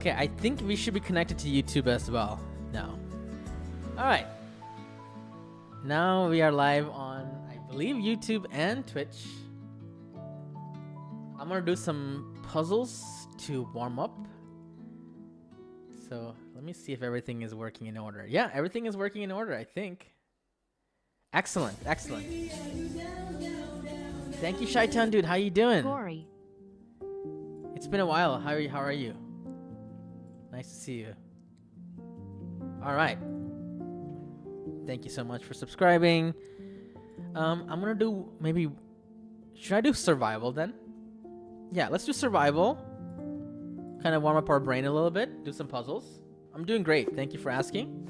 Okay, I think we should be connected to YouTube as well now. All right. Now we are live on, I believe, YouTube and Twitch. I'm gonna do some puzzles to warm up. So let me see if everything is working in order. Yeah, everything is working in order, I think. Excellent, excellent. Thank you, Shytown dude. How you doing? Gauri. It's been a while. How are you? Nice to see you. All right. Thank you so much for subscribing. I'm gonna do maybe. Should I do survival then? Yeah, let's do survival. Kind of warm up our brain a little bit. Do some puzzles. I'm doing great. Thank you for asking.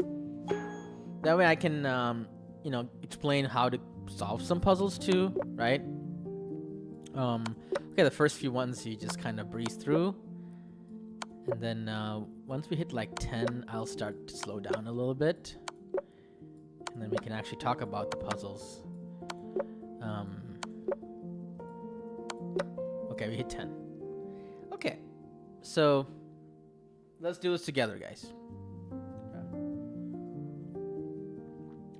That way I can, explain how to solve some puzzles too, right? Okay, the first few ones you just kind of breeze through. And then once we hit like 10, I'll start to slow down a little bit. And then we can actually talk about the puzzles. Okay, we hit 10. Okay, so let's do this together, guys.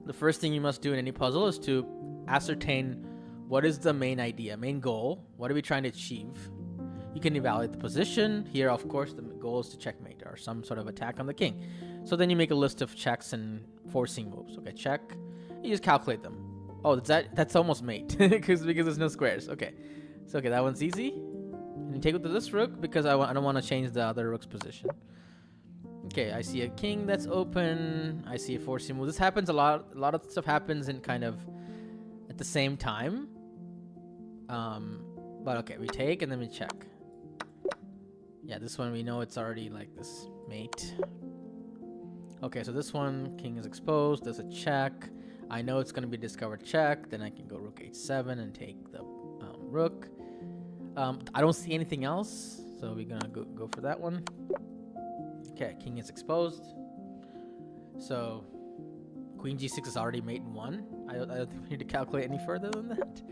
The first thing you must do in any puzzle is to ascertain what is the main idea, main goal. What are we trying to achieve? You can evaluate the position. Here, of course, the goal is to checkmate or some sort of attack on the king. So then you make a list of checks and forcing moves. Okay, check. You just calculate them. Oh, that's almost mate because there's no squares. Okay, so okay, that one's easy. And you take it to this rook because I don't want to change the other rook's position. Okay, I see a king that's open. I see a forcing move. This happens a lot. A lot of stuff happens in kind of at the same time. But okay, we take and then we check. Yeah, this one we know it's already like this mate. Okay, so this one, king is exposed. There's a check. I know it's going to be discovered check. Then I can go rook h7 and take the rook. I don't see anything else, so we're going to go for that one. Okay, king is exposed. So queen g6 is already mate in 1. I don't think we need to calculate any further than that.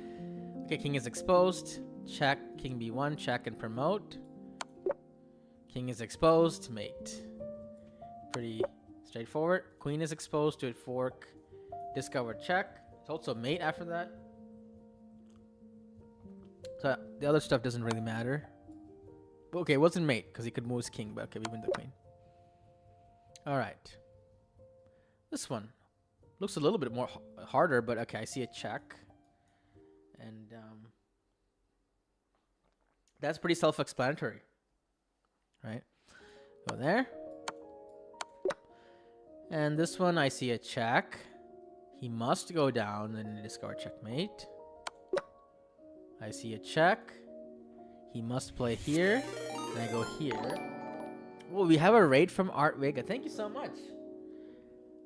Okay, king is exposed. Check, king b1, check and promote. King is exposed, mate. Pretty straightforward. Queen is exposed to a fork. Discovered check. It's also mate after that. So the other stuff doesn't really matter. Okay, it wasn't mate because he could move his king, but okay, we win the queen. Alright. This one looks a little bit more harder, but okay, I see a check. And that's pretty self-explanatory. Right? Go there. And this one, I see a check. He must go down and discover checkmate. I see a check. He must play here. And I go here. Well, we have a raid from Art Vega. Thank you so much.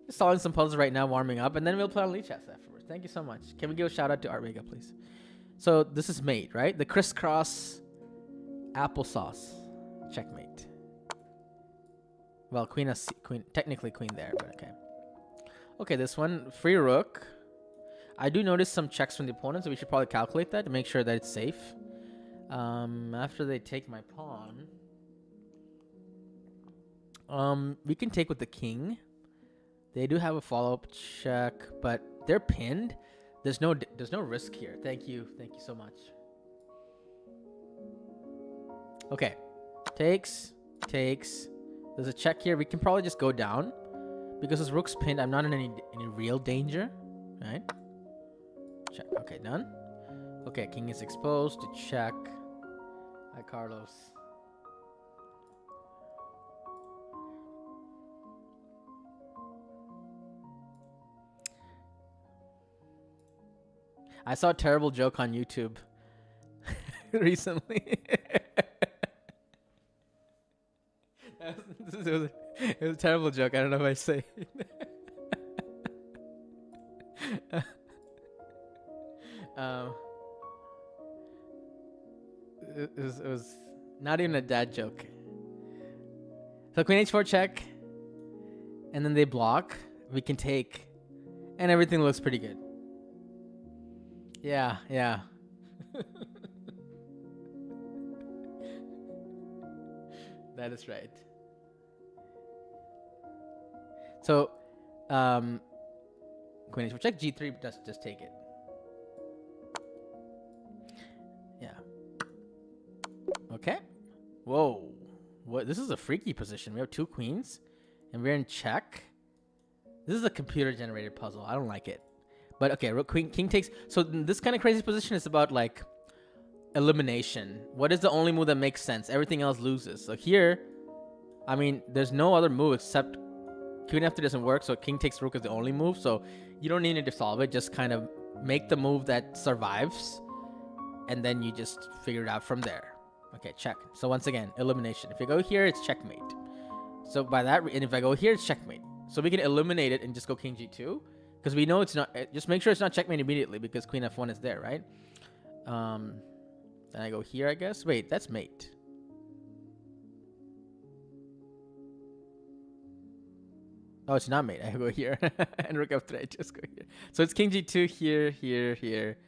Just solving some puzzles right now, warming up, and then we'll play on Lead Chess afterwards. Thank you so much. Can we give a shout out to Art Vega, please? So this is mate, right? The crisscross applesauce checkmate. Well, queen, technically queen there, but okay. Okay, this one, free rook. I do notice some checks from the opponent, so we should probably calculate that to make sure that it's safe. After they take my pawn, we can take with the king. They do have a follow-up check, but they're pinned. There's no risk here. Thank you so much. Okay, takes. There's a check here. We can probably just go down because this rook's pinned. I'm not in any real danger, right? Check. Okay, done. Okay, king is exposed to check. Hi, Carlos. I saw a terrible joke on YouTube recently. It was a terrible joke. I don't know if I say it. It was not even a dad joke. So queen h4 check, and then they block. We can take, and everything looks pretty good. Yeah. That is right. So, queen h4 check, g3, just take it. Yeah. Okay. Whoa. What? This is a freaky position. We have 2 queens, and we're in check. This is a computer-generated puzzle. I don't like it. But okay, rook, queen, king takes. So this kind of crazy position is about like elimination. What is the only move that makes sense? Everything else loses. So here, I mean, there's no other move except queen f3 doesn't work. So king takes rook is the only move. So you don't need to solve it. Just kind of make the move that survives, and then you just figure it out from there. Okay, check. So once again, elimination. If you go here, it's checkmate. So by that, and if I go here, it's checkmate. So we can eliminate it and just go king g2, because we know it's not. Just make sure it's not checkmate immediately, because queen f1 is there, right? Then I go here, I guess. Wait, that's mate. Oh, it's not mate. I go here and rook f3. I just go here. So it's king g2 here, here, here.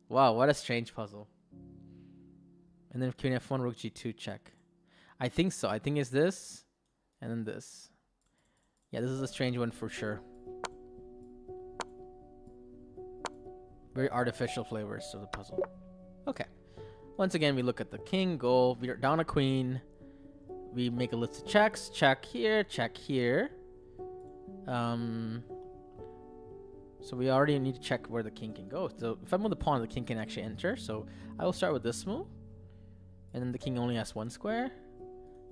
Wow, what a strange puzzle. And then queen f1, rook g2 check. I think so. I think it's this, and then this. Yeah, this is a strange one for sure. Very artificial flavors to the puzzle. Okay. Once again, we look at the king, goal. We're down a queen. We make a list of checks. Check here, check here. So we already need to check where the king can go. So if I move the pawn, the king can actually enter. So I will start with this move. And then the king only has 1 square.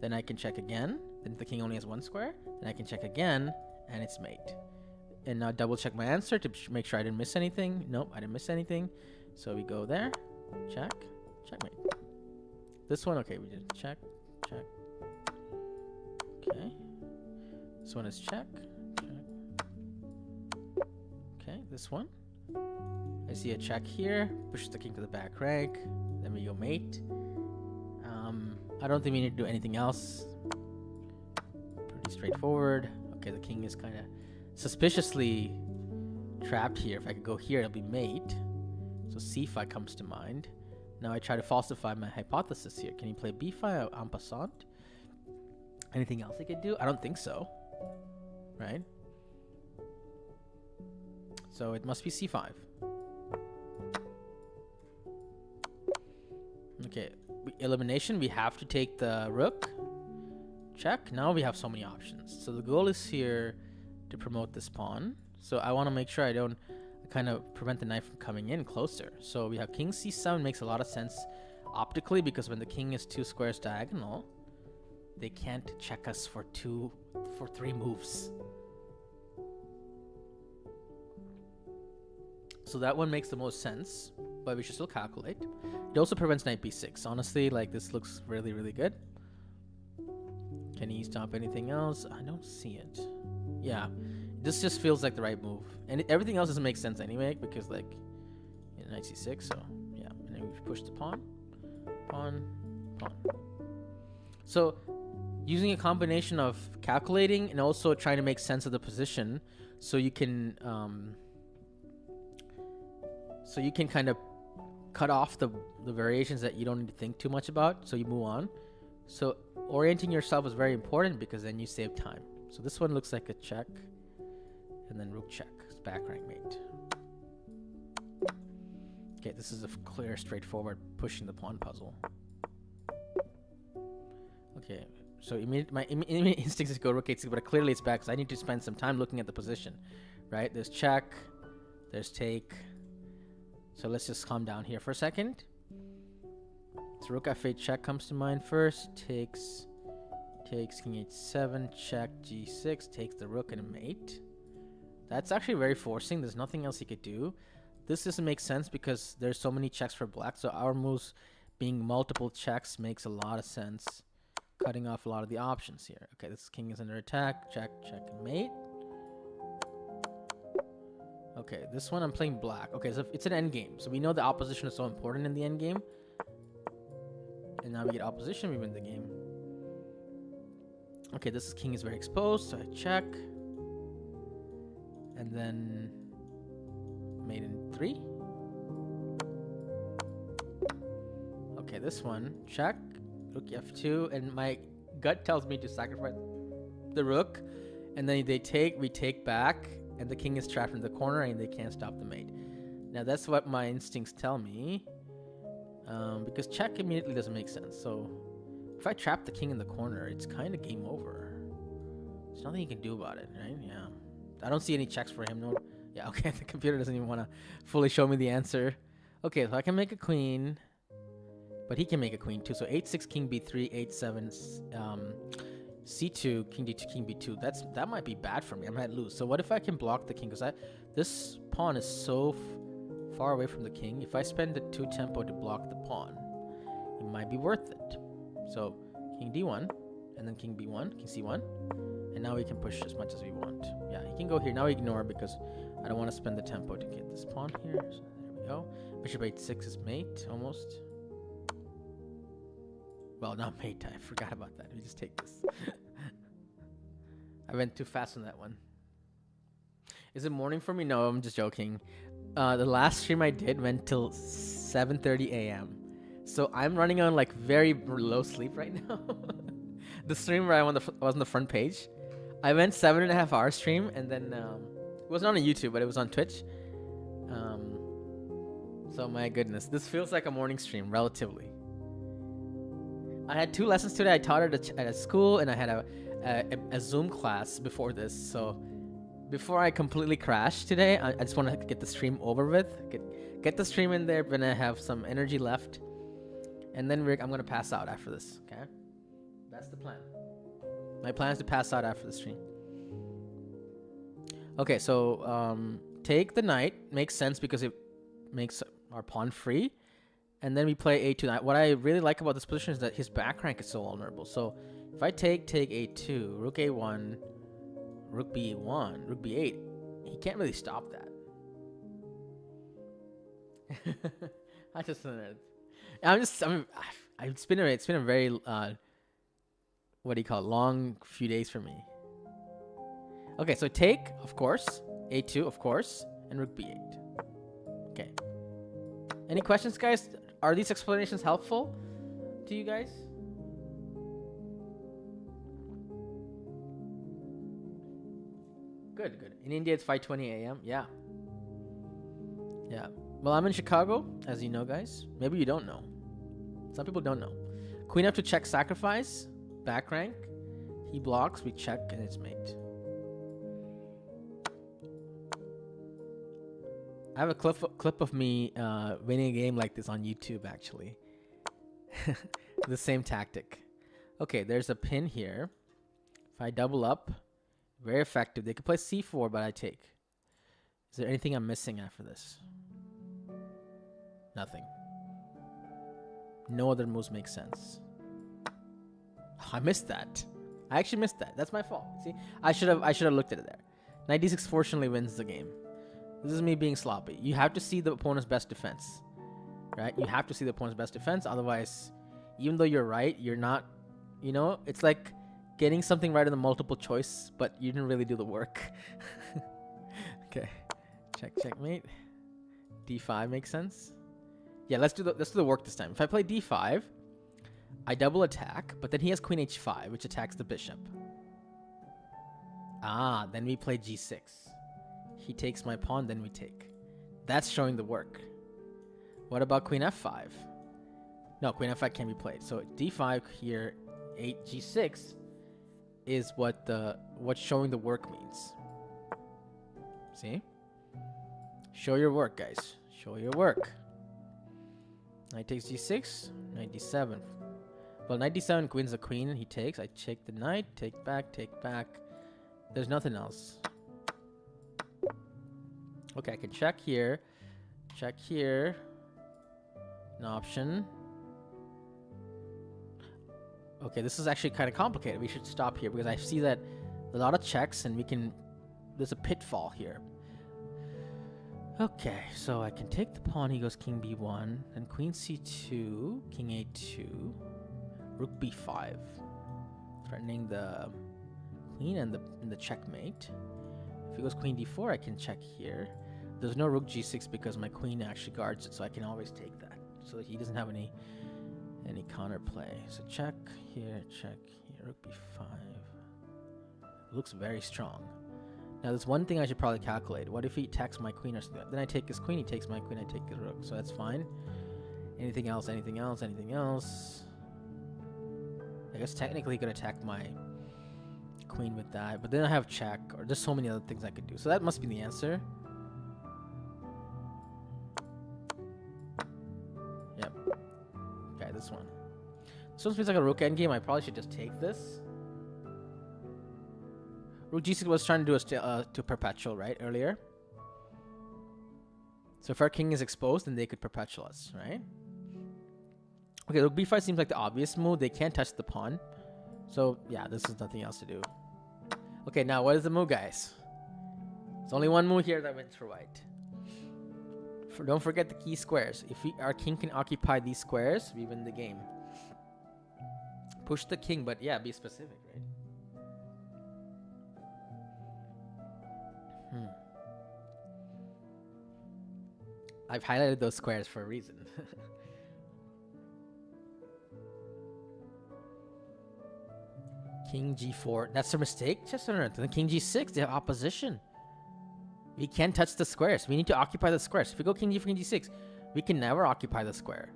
Then I can check again. Then the king only has 1 square. Then I can check again, and it's mate. And now double check my answer to make sure I didn't miss anything. Nope, I didn't miss anything. So we go there, check, checkmate. This one, okay, we did check, check. Okay. This one is check, check. Okay, this one. I see a check here. Push the king to the back rank. Then we go mate. I don't think we need to do anything else. Pretty straightforward. Okay, the king is kind of suspiciously trapped here. If I could go here, it'll be mate. So c5 comes to mind. Now I try to falsify my hypothesis here. Can he play b5 en passant? Anything else he could do? I don't think so. Right? So it must be c5. Okay, elimination. We have to take the rook. Check. Now we have so many options. So the goal is here to promote this pawn. So I want to make sure I don't kind of prevent the knight from coming in closer. So we have king c7 makes a lot of sense optically, because when the king is 2 squares diagonal, they can't check us for 3 moves. So that one makes the most sense, but we should still calculate. It also prevents knight b6. Honestly, like, this looks really, really good. Can he stop anything else? I don't see it. Yeah, this just feels like the right move. And everything else doesn't make sense anyway, because, like, knight c6, so, yeah. And then we push the pawn, pawn, pawn. So, using a combination of calculating and also trying to make sense of the position, so you can kind of cut off the variations that you don't need to think too much about, so you move on. So orienting yourself is very important, because then you save time. So this one looks like a check, and then rook check. It's back rank mate. Okay, this is a clear, straightforward pushing the pawn puzzle. Okay, so my immediate instinct is to go rook h6, but clearly it's back, because I need to spend some time looking at the position, right? There's check, there's take. So let's just calm down here for a second. So rook f8 check comes to mind first. Takes king h7, check g6, takes the rook and a mate. That's actually very forcing. There's nothing else he could do. This doesn't make sense because there's so many checks for black. So our moves being multiple checks makes a lot of sense. Cutting off a lot of the options here. Okay, this king is under attack. Check, check, and mate. Okay, this one I'm playing black. Okay, so it's an endgame. So we know the opposition is so important in the endgame. And now we get opposition, we win the game. Okay, this king is very exposed, so I check. And then mate in 3. Okay, this one, check. Rook f2, and my gut tells me to sacrifice the rook And then they take, we take back, and the king is trapped in the corner, and they can't stop the mate. Now that's what my instincts tell me, because check immediately doesn't make sense. So if I trap the king in the corner, it's kind of game over. There's nothing you can do about it, right? Yeah. I don't see any checks for him. No. Yeah. Okay. The computer doesn't even want to fully show me the answer. Okay, so I can make a queen, but he can make a queen too. So 8-6 king b3, 8-7 c2 king d2 king b2. That might be bad for me. I might lose. So what if I can block the king? Because this pawn is so far away from the king. If I spend the 2 tempo to block the pawn, it might be worth it. So king d1, and then king b1, king c1, and now we can push as much as we want. Yeah, he can go here. Now ignore because I don't want to spend the tempo to get this pawn here. So there we go. Bishop 8-6 is mate, almost. Well, not mate. I forgot about that. We just take this. I went too fast on that one. Is it morning for me? No, I'm just joking. The last stream I did went till 7:30 a.m. So I'm running on like very low sleep right now. The stream where I was on the front page, I went 7.5 hour stream, and then it wasn't on YouTube, but it was on Twitch. So my goodness, this feels like a morning stream relatively. I had 2 lessons today. I taught at a school, and I had a Zoom class before this. So before I completely crash today, I just want to get the stream over with. Get the stream in there, when I have some energy left, and then I'm gonna pass out after this. Okay, that's the plan. My plan is to pass out after the stream. Okay, so take the knight makes sense because it makes our pawn free. And then we play a2. What I really like about this position is that his back rank is so vulnerable. So if I take a2, rook a1, rook b1, rook b8, he can't really stop that. I just it's been a very what do you call it, long few days for me. Okay, so take, of course, a2, of course, and rook b8. Okay. Any questions, guys? Are these explanations helpful to you guys? Good, good. In India, it's 5:20 a.m. Yeah. Yeah. Well, I'm in Chicago, as you know, guys. Maybe you don't know. Some people don't know. Queen f to check sacrifice. Back rank. He blocks, we check, and it's mate. I have a clip of me winning a game like this on YouTube, actually. The same tactic. Okay, there's a pin here. If I double up, very effective. They could play c4, but I take. Is there anything I'm missing after this? Nothing. No other moves make sense. Oh, I missed that. I actually missed that. That's my fault. See, I should have looked at it there. Knight d6 fortunately wins the game. This is me being sloppy. You have to see the opponent's best defense, right? You have to see the opponent's best defense. Otherwise, even though you're right, you're not, you know, it's like getting something right in the multiple choice, but you didn't really do the work. Okay. Checkmate. d5 makes sense. Yeah, let's do the work this time. If I play d5, I double attack, but then he has queen h5, which attacks the bishop. Ah, then we play g6. He takes my pawn, then we take. That's showing the work. What about queen f5? No, queen f5 can't be played. So d5 here, 8 g6 is what's showing the work means. See? Show your work, guys. Show your work. Knight takes g6, knight d7. Well, knight d7 wins the queen, and he takes. I take the knight, take back, take back. There's nothing else. Okay, I can check here. Check here. An option. Okay, this is actually kind of complicated. We should stop here because I see that a lot of checks and there's a pitfall here. Okay, so I can take the pawn. He goes king b1, then queen c2, king a2, rook b5, threatening the queen and the checkmate. If he goes queen d4, I can check here. There's no rook g6 because my queen actually guards it, so I can always take that. So that he doesn't have any counterplay. So check here, rook b5. looks very strong. Now, there's one thing I should probably calculate. What if he attacks my queen or something? Then I take his queen, he takes my queen, I take his rook. So that's fine. Anything else, anything else, anything else? I guess technically he could attack my queen with that. But then I have check, or there's so many other things I could do. So that must be the answer. Yep. Okay, this one. This one feels like a rook endgame. I probably should just take this. Rook g6 was trying to do a to perpetual, right, earlier? So if our king is exposed, then they could perpetual us, right? Okay, rook b5 seems like the obvious move. They can't touch the pawn. So, yeah, this is nothing else to do. Okay, now what is the move, guys? There's only one move here that wins for white. Don't forget the key squares. If our king can occupy these squares, we win the game. Push the king, but yeah, be specific, right? I've highlighted those squares for a reason. King g4. That's a mistake, Chester. Then king g6. They have opposition. We can't touch the squares. We need to occupy the squares. If we go king g4, king g6, we can never occupy the square.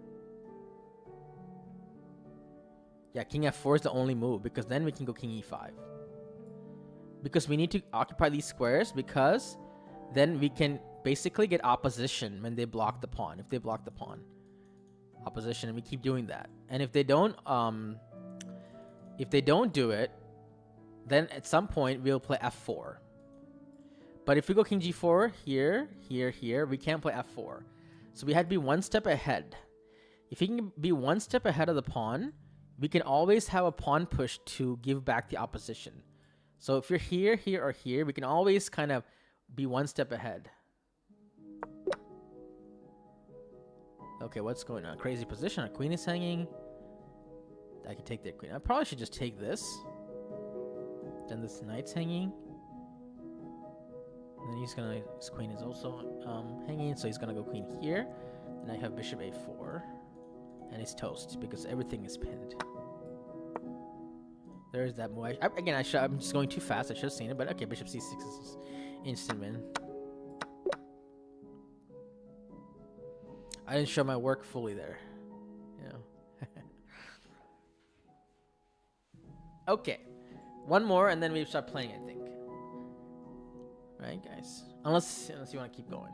Yeah, king f4 is the only move because then we can go king e5. Because we need to occupy these squares because then we can basically get opposition when they block the pawn. If they block the pawn, opposition, and we keep doing that. And if they don't do it, then at some point we'll play f4. But if we go king g4 here, here, here, we can't play f4. So we had to be one step ahead. If we can be one step ahead of the pawn, we can always have a pawn push to give back the opposition. So if you're here, here, or here, we can always kind of be one step ahead. Okay, what's going on? Crazy position. Our queen is hanging. I can take their queen. I probably should just take this. Then this knight's hanging. And then his queen is also hanging, so he's gonna go queen here. Then I have bishop a4. And it's toast because everything is pinned. There's that move. I'm just going too fast. I should have seen it, but okay, bishop c6 is instant win. I didn't show my work fully there. Yeah. Okay, one more, and then we start playing, I think. Right, guys? Unless you want to keep going.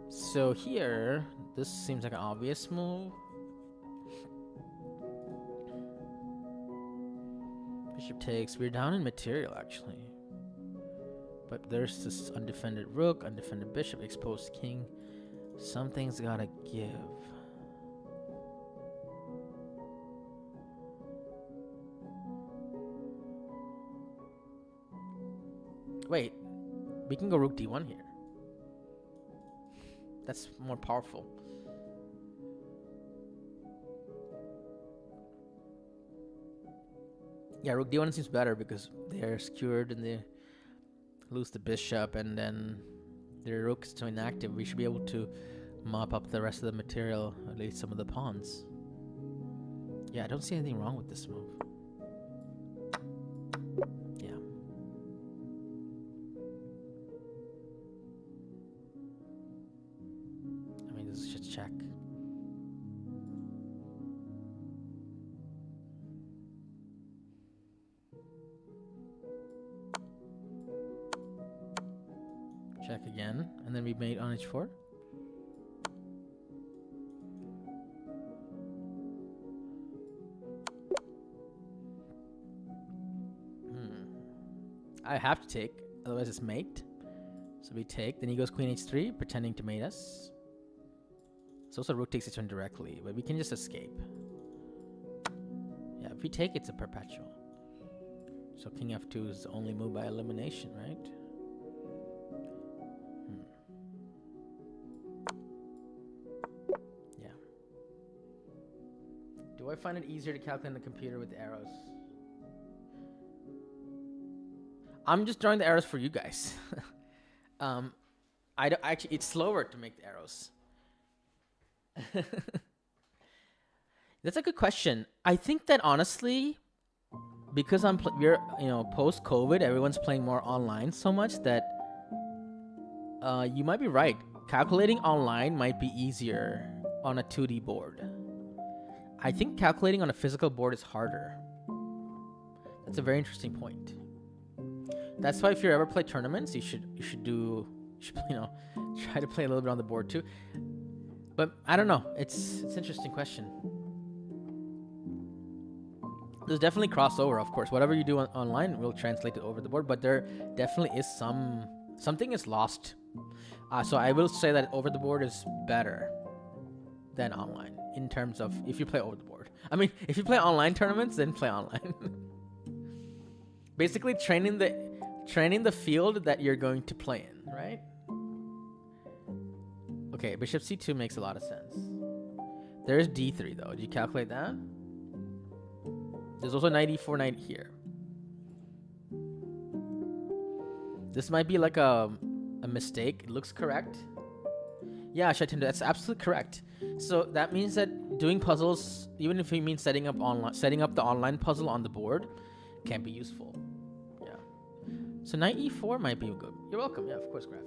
So here, this seems like an obvious move. Bishop takes. We're down in material, actually. But there's this undefended rook, undefended bishop, exposed king. Something's gotta give. Wait, we can go rook d1 here. That's more powerful. Yeah, rook d1 seems better because they're secured and they lose the bishop, and then their rook is too inactive. We should be able to mop up the rest of the material, at least some of the pawns. Yeah, I don't see anything wrong with this move. Yeah. I mean, this is just check. Check again, and then we mate on h4. I have to take, otherwise it's mate. So we take, then he goes queen h3, pretending to mate us. So also rook takes h1 directly, but we can just escape. Yeah, if we take, it's a perpetual. So king f2 is the only move by elimination, right? Yeah. Do I find it easier to calculate on the computer with arrows? I'm just drawing the arrows for you guys. I don't actually. It's slower to make the arrows. That's a good question. I think that honestly, because we're post COVID, everyone's playing more online so much that you might be right. Calculating online might be easier on a 2D board. I think calculating on a physical board is harder. That's a very interesting point. That's why if you ever play tournaments, you should try to play a little bit on the board too. But I don't know. It's an interesting question. There's definitely crossover, of course. Whatever you do online will translate it over the board, but there definitely is something is lost. So I will say that over the board is better than online in terms of if you play over the board. I mean, if you play online tournaments, then play online. Basically, training the field that you're going to play in, right? Okay, bishop c2 makes a lot of sense. There's d3 though. Did you calculate that? There's also knight e4, knight here. This might be like a mistake. It looks correct. Yeah, Shatinder, that's absolutely correct. So that means that doing puzzles, even if it means setting up the online puzzle on the board, can be useful. Yeah. So knight e4 might be good. You're welcome. Yeah, of course, Graphic.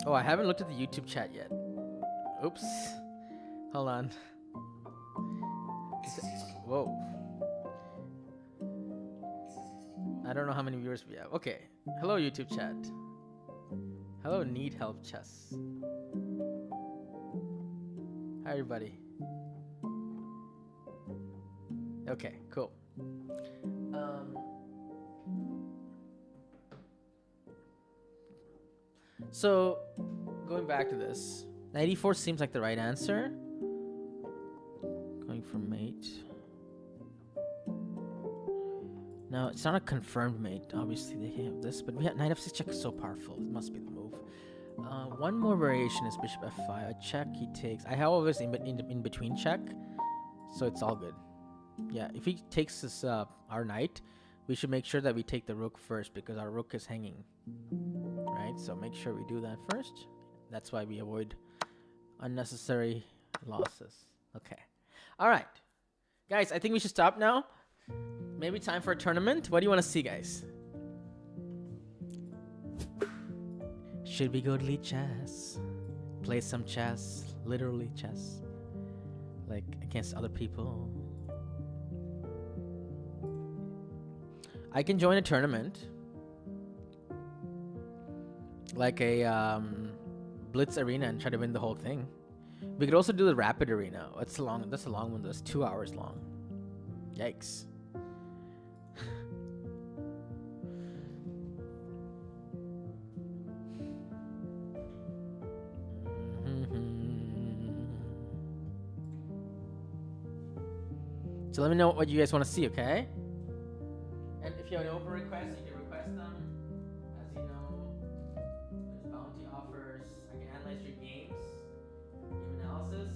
Oh, I haven't looked at the YouTube chat yet. Oops. Hold on. Whoa. I don't know how many viewers we have. Okay. Hello, YouTube chat. Hello, Need Help Chess. Hi, everybody. Okay, cool. So, going back to this, 94 seems like the right answer. Going for mate. Now, it's not a confirmed mate. Obviously, they have this, but knight f6 check is so powerful. It must be the move. One more variation is bishop f5. A check he takes. I have always in between check, so it's all good. Yeah, if he takes this our knight, we should make sure that we take the rook first because our rook is hanging. Right, so make sure we do that first. That's why we avoid unnecessary losses. Okay. All right. Guys, I think we should stop now. Maybe time for a tournament. What do you want to see, guys? Should we go to League Chess? Play some chess. Literally chess. Like against other people. I can join a tournament. Like a blitz arena and try to win the whole thing. We could also do the rapid arena. That's a long one. That's 2 hours long. Yikes. So let me know what you guys want to see, okay? And if you have an open request, you can request them. As you know, there's bounty offers. I can analyze your games, game analysis.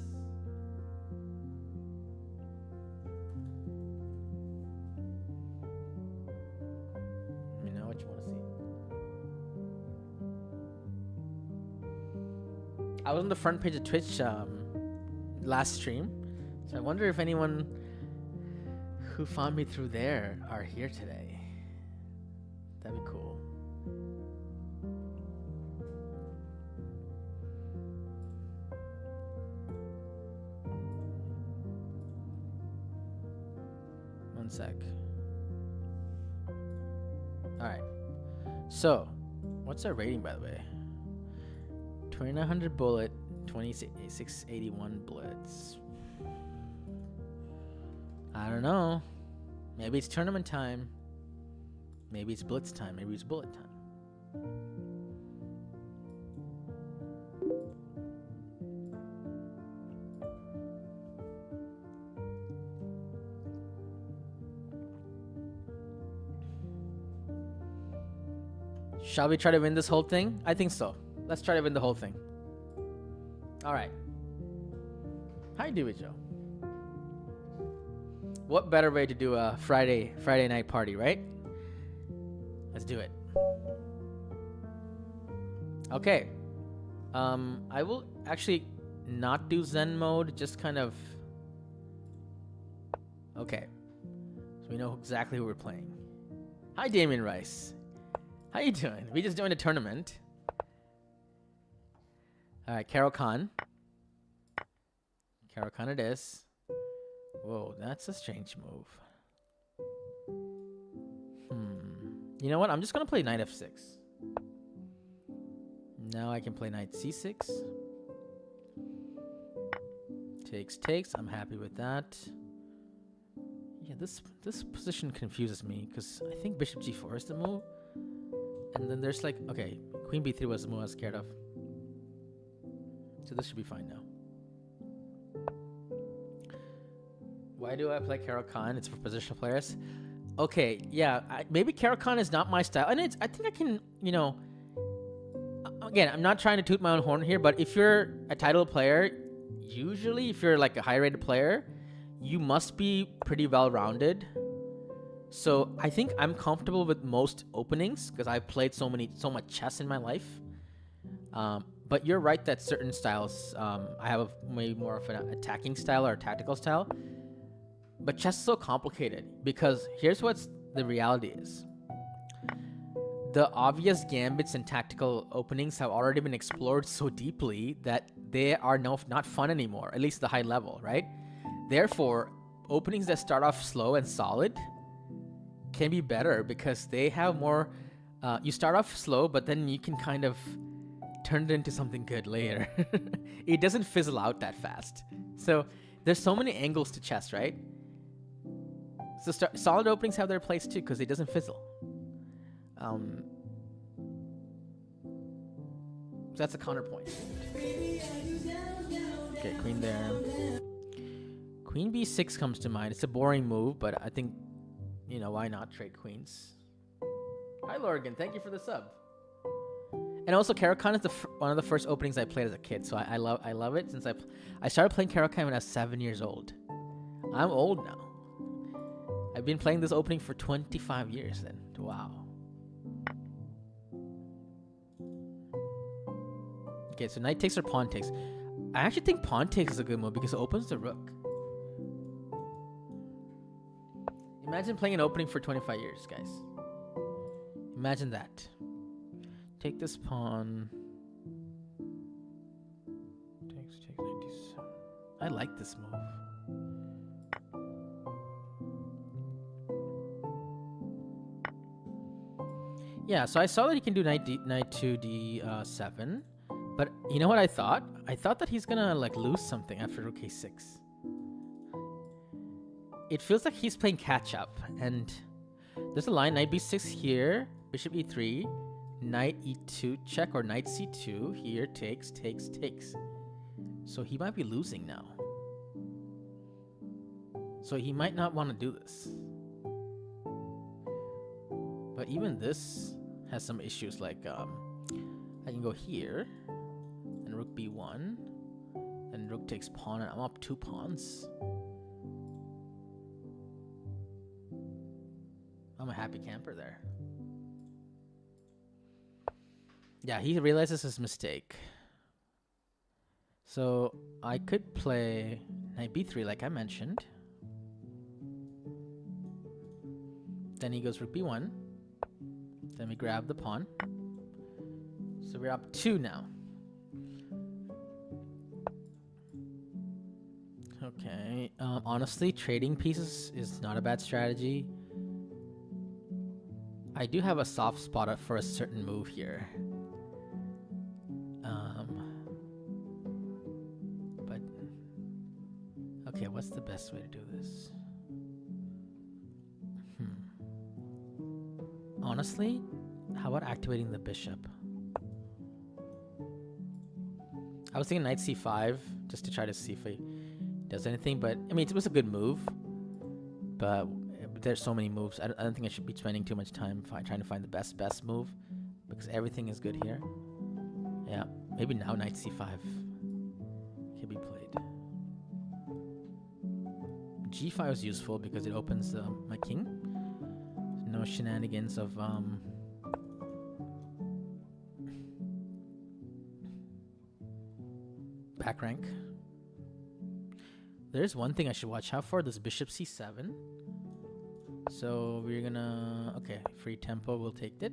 Let me know what you want to see. I was on the front page of Twitch last stream, so I wonder if anyone who found me through there are here today. That'd be cool. One sec. All right. So, what's our rating, by the way? 2900 bullet, 2681 blitz. I don't know. Maybe it's tournament time. Maybe it's blitz time. Maybe it's bullet time. Shall we try to win this whole thing? I think so. Let's try to win the whole thing. All right. Hi, do it, Joe. What better way to do a Friday night party, right? Let's do it. Okay. I will actually not do Zen mode, just kind of... Okay. So we know exactly who we're playing. Hi, Damien Rice. How you doing? We just joined a tournament. Alright, Carol Khan. Carol Khan it is. Whoa, that's a strange move. You know what? I'm just going to play knight f6. Now I can play knight c6. Takes. I'm happy with that. Yeah, this position confuses me because I think bishop g4 is the move. And then there's like, okay, queen b3 was the move I was scared of. So this should be fine now. Why do I play Carol Khan? It's for positional players. Okay, yeah, maybe Carol Khan is not my style. And I think I can, you know, again, I'm not trying to toot my own horn here, but if you're a title player, usually if you're like a high-rated player, you must be pretty well-rounded. So I think I'm comfortable with most openings because I've played so much chess in my life. But you're right that certain styles, I have maybe more of an attacking style or a tactical style. But chess is so complicated because here's what's the reality is. The obvious gambits and tactical openings have already been explored so deeply that they are not fun anymore, at least the high level, right? Therefore, openings that start off slow and solid can be better because they have more... you start off slow, but then you can kind of turn it into something good later. It doesn't fizzle out that fast. So there's so many angles to chess, right? So solid openings have their place too because it doesn't fizzle. So that's a counterpoint. Okay, queen there. Queen b6 comes to mind. It's a boring move, but I think, you know, why not trade queens? Hi, Lorgan. Thank you for the sub. And also, Carol Khan is one of the first openings I played as a kid, so I love it since I started playing Carol Khan when I was 7 years old. I'm old now. I've been playing this opening for 25 years then. Wow. Okay, so knight takes or pawn takes. I actually think pawn takes is a good move because it opens the rook. Imagine playing an opening for 25 years, guys. Imagine that. Take this pawn. Takes 97. I like this move. Yeah, so I saw that he can do knight to d7, but you know what I thought? I thought that he's gonna like lose something after rook a6. It feels like he's playing catch up, and there's a line knight b6 here, bishop e3, knight e2 check or knight c2 here, takes. So he might be losing now. So he might not want to do this. But even this has some issues, like I can go here, and rook b1, then rook takes pawn, and I'm up 2 pawns. I'm a happy camper there. Yeah, he realizes his mistake. So I could play knight b3 like I mentioned. Then he goes rook b1. Then we grab the pawn. So we're up 2 now. Okay. Honestly, trading pieces is not a bad strategy. I do have a soft spot for a certain move here. But okay, what's the best way to do this? Honestly, how about activating the bishop? I was thinking knight c5 just to try to see if he does anything, but I mean, it was a good move, but there's so many moves. I don't think I should be spending too much time trying to find the best move because everything is good here. Yeah, maybe now knight c5 can be played. g5 is useful because it opens my king. No shenanigans of back rank. There's one thing I should watch out for. This bishop c7. So we're gonna... Okay, free tempo. We'll take it.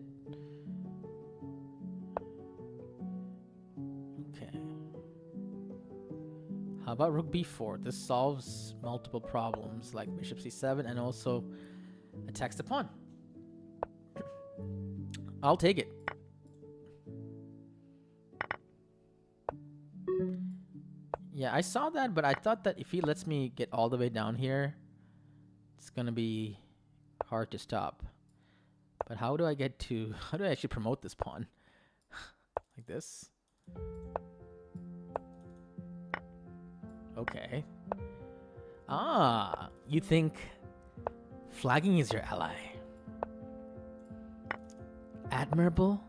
Okay. How about rook b4? This solves multiple problems like bishop c7 and also attacks the pawn. I'll take it. Yeah, I saw that, but I thought that if he lets me get all the way down here, it's gonna be hard to stop. But how do I get to... How do I actually promote this pawn? Like this? Okay. Ah, you think flagging is your ally. Admirable,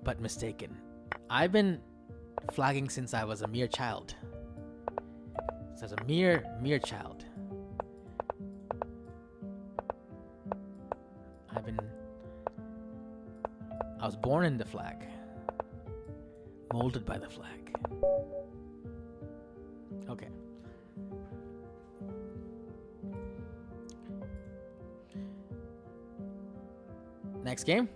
but mistaken. I've been flagging since I was a mere child. Since I was a mere child. I was born in the flag. Molded by the flag. Okay. Next game.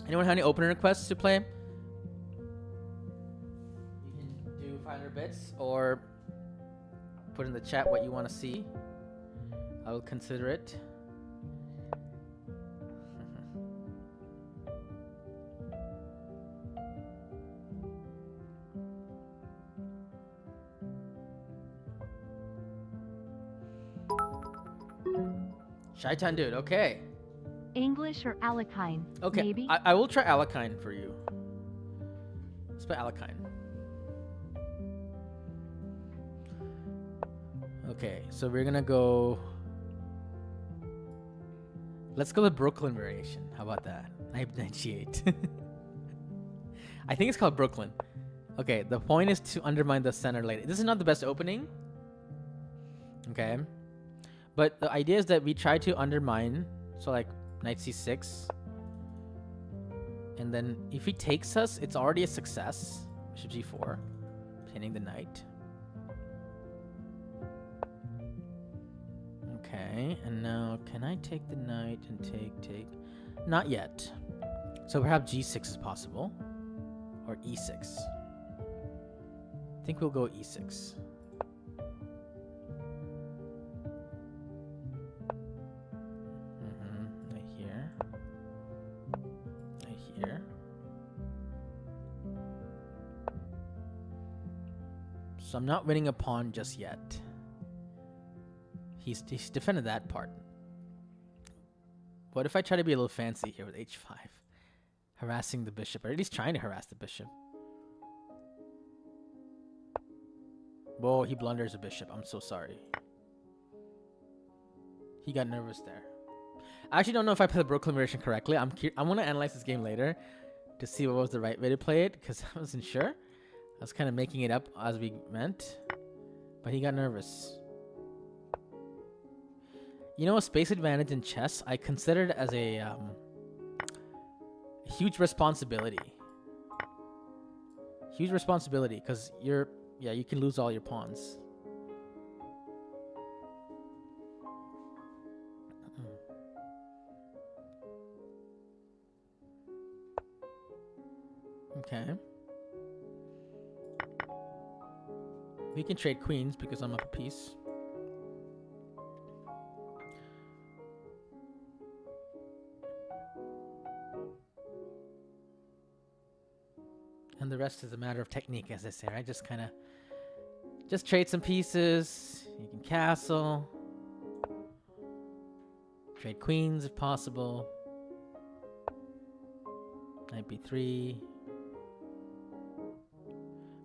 Anyone have any opener requests to play? You can do 500 bits or put in the chat what you want to see. I will consider it. Shaitan dude, okay. English or Alakine? Okay, Maybe? I will try Alakine for you. Let's play Alakine. Okay, so we're gonna go... Let's go with Brooklyn variation. How about that? Knight 98. I think it's called Brooklyn. Okay, the point is to undermine the center lane. This is not the best opening. Okay. But the idea is that we try to undermine, so like knight c6. And then if he takes us, it's already a success. Bishop g4, pinning the knight. Okay, and now can I take the knight and take? Not yet. So perhaps g6 is possible. Or e6. I think we'll go e6. Right here. Right here. So I'm not winning a pawn just yet. He's defended that part. What if I try to be a little fancy here with h5? Harassing the bishop, or at least trying to harass the bishop. Whoa, he blunders a bishop. I'm so sorry. He got nervous there. I actually don't know if I played the Brooklyn version correctly. I want to analyze this game later to see what was the right way to play it, because I wasn't sure. I was kind of making it up as we went. But he got nervous. You know, a space advantage in chess, I consider it as a huge responsibility. Huge responsibility, because you can lose all your pawns. Okay. We can trade queens because I'm up a piece. And the rest is a matter of technique, as I say, right? Just trade some pieces. You can castle. Trade queens if possible. Knight b3.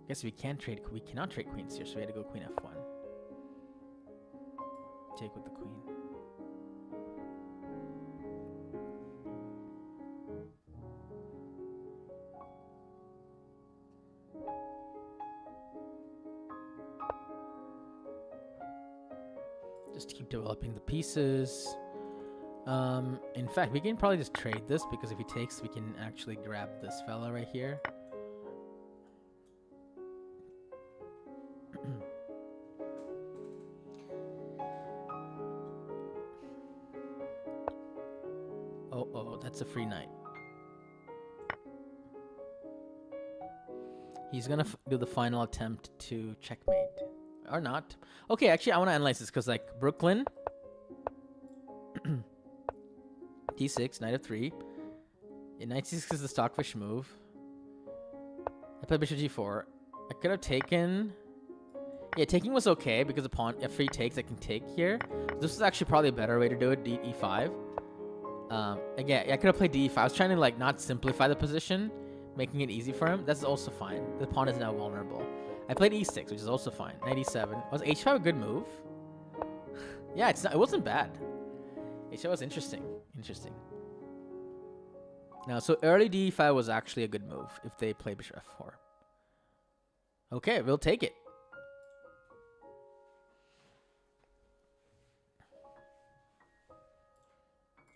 Guess we cannot trade queens here, so we had to go queen f1. Take with the queen. Just keep developing the pieces. In fact, we can probably just trade this because if he takes, we can actually grab this fella right here. Oh, that's a free knight. He's gonna do the final attempt to checkmate. Or not. Okay, actually, I want to analyze this because, like, Brooklyn. D6, knight of 3. Yeah, knight c6 is the stockfish move. I played bishop g4. I could have taken... Yeah, taking was okay because the pawn, if he takes, I can take here. This is actually probably a better way to do it, e5. Again, I could have played d5. I was trying to, like, not simplify the position, making it easy for him. That's also fine. The pawn is now vulnerable. I played e6, which is also fine. Knight e7. Was h5 a good move? Yeah, it wasn't bad. H5 was interesting. Interesting. Now, so early d5 was actually a good move if they play bishop f4. Okay, we'll take it.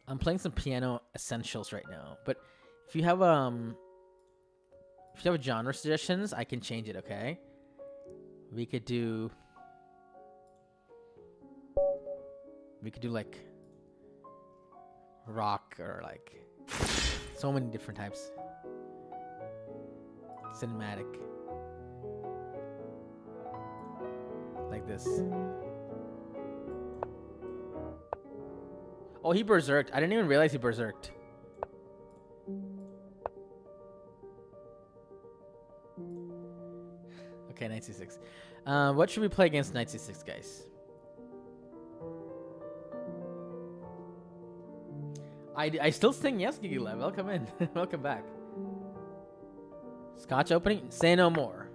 I'm playing some piano essentials right now, but if you have genre suggestions, I can change it, okay? We could do like rock or like so many different types. Cinematic. Like this. Oh, he berserked. I didn't even realize he berserked. Okay, knight c6. What should we play against knight c6, guys? I still sing yes, Gigila. Welcome in. Welcome back. Scotch opening? Say no more.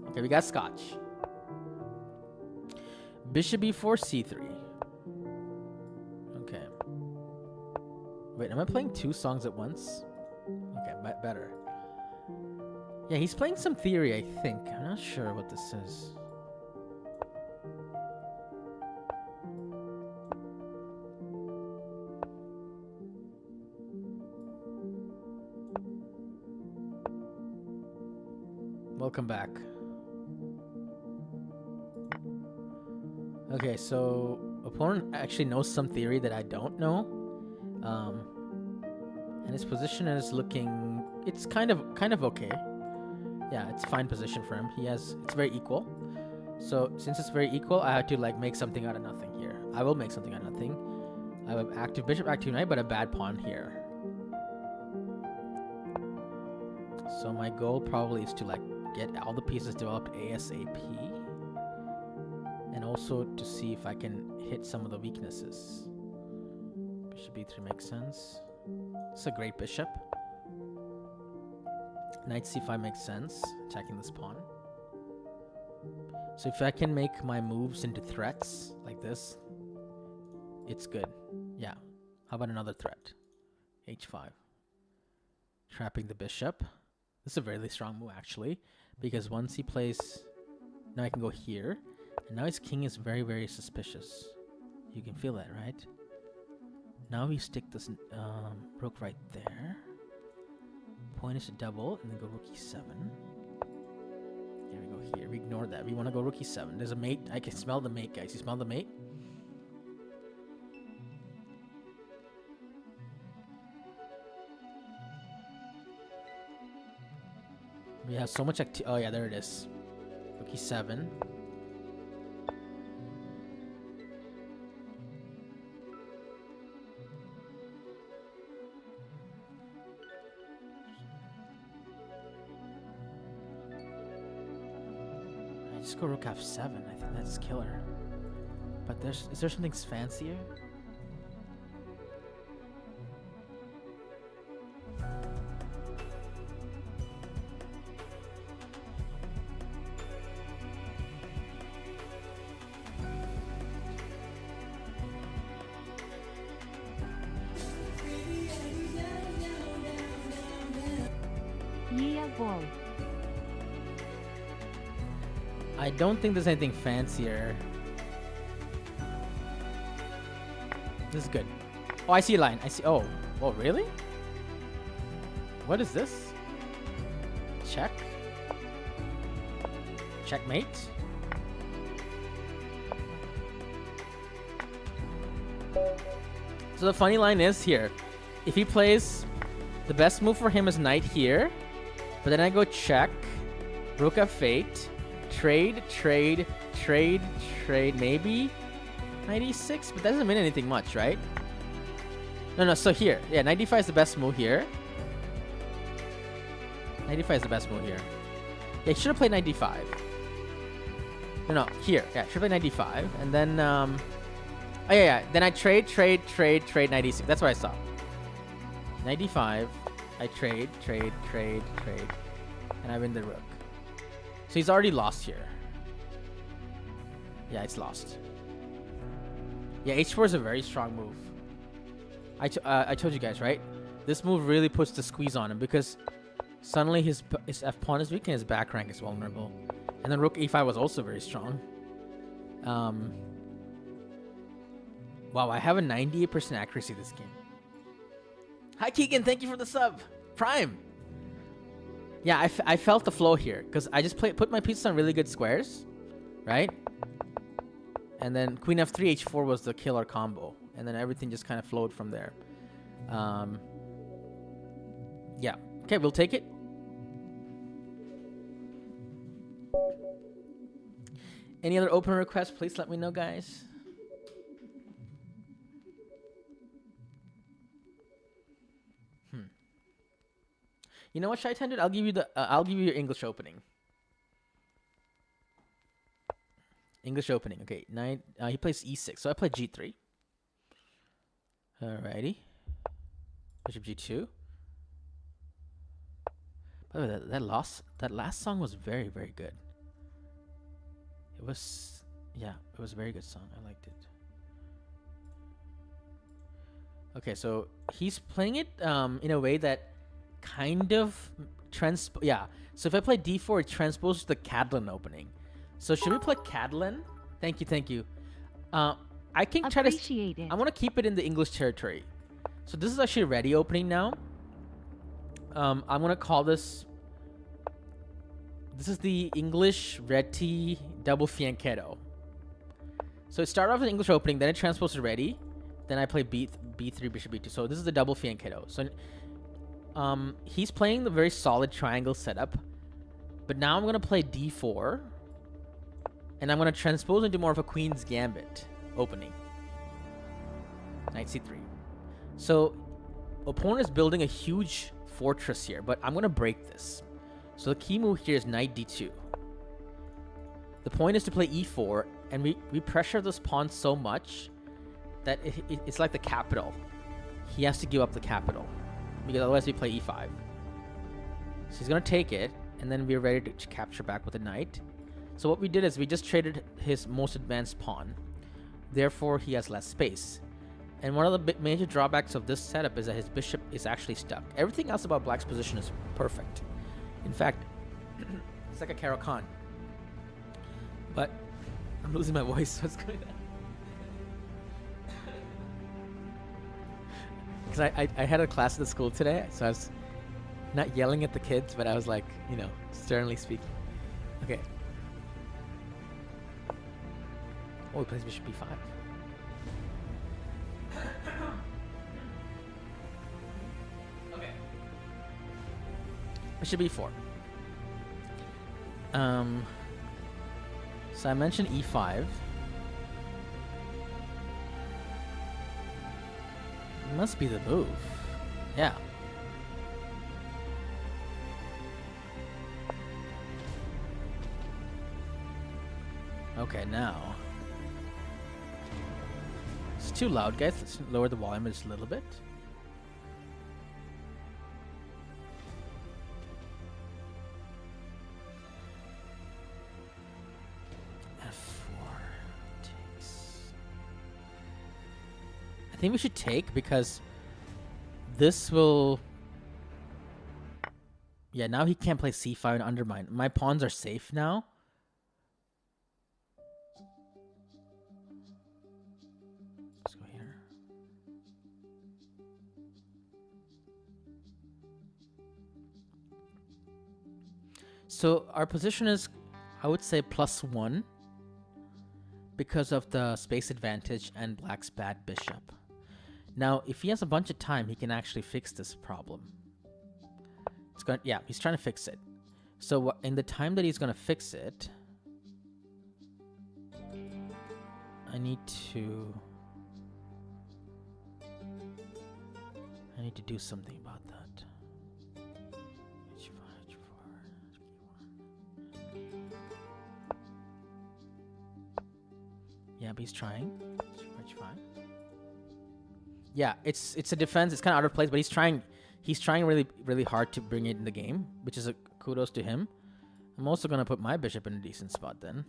Okay, we got Scotch. Bishop b4, c3. Okay. Wait, am I playing two songs at once? Okay, better. Yeah, he's playing some theory, I think. I'm not sure what this is. Welcome back. Okay, so opponent actually knows some theory that I don't know. And his position is looking... It's kind of okay. Yeah, it's fine position for him. It's very equal. So since it's very equal, I have to like make something out of nothing here. I will make something out of nothing. I have an active bishop, active knight, but a bad pawn here. So my goal probably is to like get all the pieces developed ASAP. And also to see if I can hit some of the weaknesses. Bishop b3 makes sense. It's a great bishop. Knight c5 makes sense, attacking this pawn. So if I can make my moves into threats like this, it's good. Yeah. How about another threat? h5. Trapping the bishop. This is a very strong move actually, because once he plays... Now I can go here, and now his king is very, very suspicious. You can feel that, right? Now we stick this rook right there. Point is to double, and then go rook e7. Here we go here. We ignore that. We want to go rook e7. There's a mate. I can smell the mate, guys. You smell the mate? We have so much activity. Oh, yeah, there it is. Rook e7. Just go rook f7. I think that's killer. But is there something fancier? Yeah, boy. I don't think there's anything fancier. This is good. Oh, I see a line. I see. Oh, really? What is this? Check. Checkmate. So the funny line is here. If he plays, the best move for him is knight here. But then I go check. Rook f8. Trade. Maybe. Knight e6. But that doesn't mean anything much, right? No. So here. Yeah, knight d5 is the best move here. Knight d5 is the best move here. Yeah, he should have played knight d5. No, here. Yeah, should have played knight d5. And then, oh, yeah. Then I trade, knight e6. That's what I saw. Knight d5. I trade. And I win the rook. So he's already lost here. Yeah, it's lost. Yeah, h4 is a very strong move. I told you guys, right? This move really puts the squeeze on him because suddenly his f-pawn is weak and his back rank is vulnerable. And then rook e5 was also very strong. Wow, I have a 98% accuracy this game. Hi, Keegan. Thank you for the sub. Prime. Yeah, I felt the flow here because I just put my pieces on really good squares, right? And then queen f3, h4 was the killer combo. And then everything just kind of flowed from there. Yeah. Okay, we'll take it. Any other open requests? Please let me know, guys. You know what, Shaitan dude? I'll give you your English opening. English opening. Okay, he plays e6, so I play g3. Alrighty. Bishop g2. By the way, that last song was very, very good. It was a very good song. I liked it. Okay, so he's playing it in a way that kind of so if I play d4, it transposes the Cadlin opening. So should we play Cadlin? Thank you. I can try to. I want to keep it in the English territory. So this is actually a ready opening now. I'm gonna call this. This is the English ready double fianchetto. So it started off with English opening, then it transposes to ready, then I play b3, bishop b2. So this is the double fianchetto. So he's playing the very solid triangle setup, but now I'm gonna play d4, and I'm gonna transpose into more of a queen's gambit opening. Knight c3. So opponent is building a huge fortress here, but I'm gonna break this. So the key move here is knight d2. The point is to play e4, and we pressure this pawn so much that it's like the capital. He has to give up the capital, because otherwise we play e5. So he's going to take it, and then we're ready to capture back with a knight. So what we did is we just traded his most advanced pawn. Therefore, he has less space. And one of the major drawbacks of this setup is that his bishop is actually stuck. Everything else about black's position is perfect. In fact, it's like a Caro-Kann. But I'm losing my voice. What's going on? Because I had a class at the school today, so I was not yelling at the kids, but I was like, sternly speaking. Okay. Oh, he plays bishop b5. Okay. Bishop b4. So I mentioned e5. Must be the move. Yeah. Okay, now. It's too loud, guys. Let's lower the volume just a little bit. I think we should take because this will. Yeah, now he can't play c5 and undermine. My pawns are safe now. Let's go here. So our position is, I would say, +1 because of the space advantage and black's bad bishop. Now, if he has a bunch of time, he can actually fix this problem. Yeah, he's trying to fix it. So in the time that he's going to fix it, I need to do something about that. H5, H4, yeah, but he's trying. H5. Yeah, it's a defense. It's kind of out of place, but he's trying. He's trying really, really hard to bring it in the game, which is a kudos to him. I'm also gonna put my bishop in a decent spot then.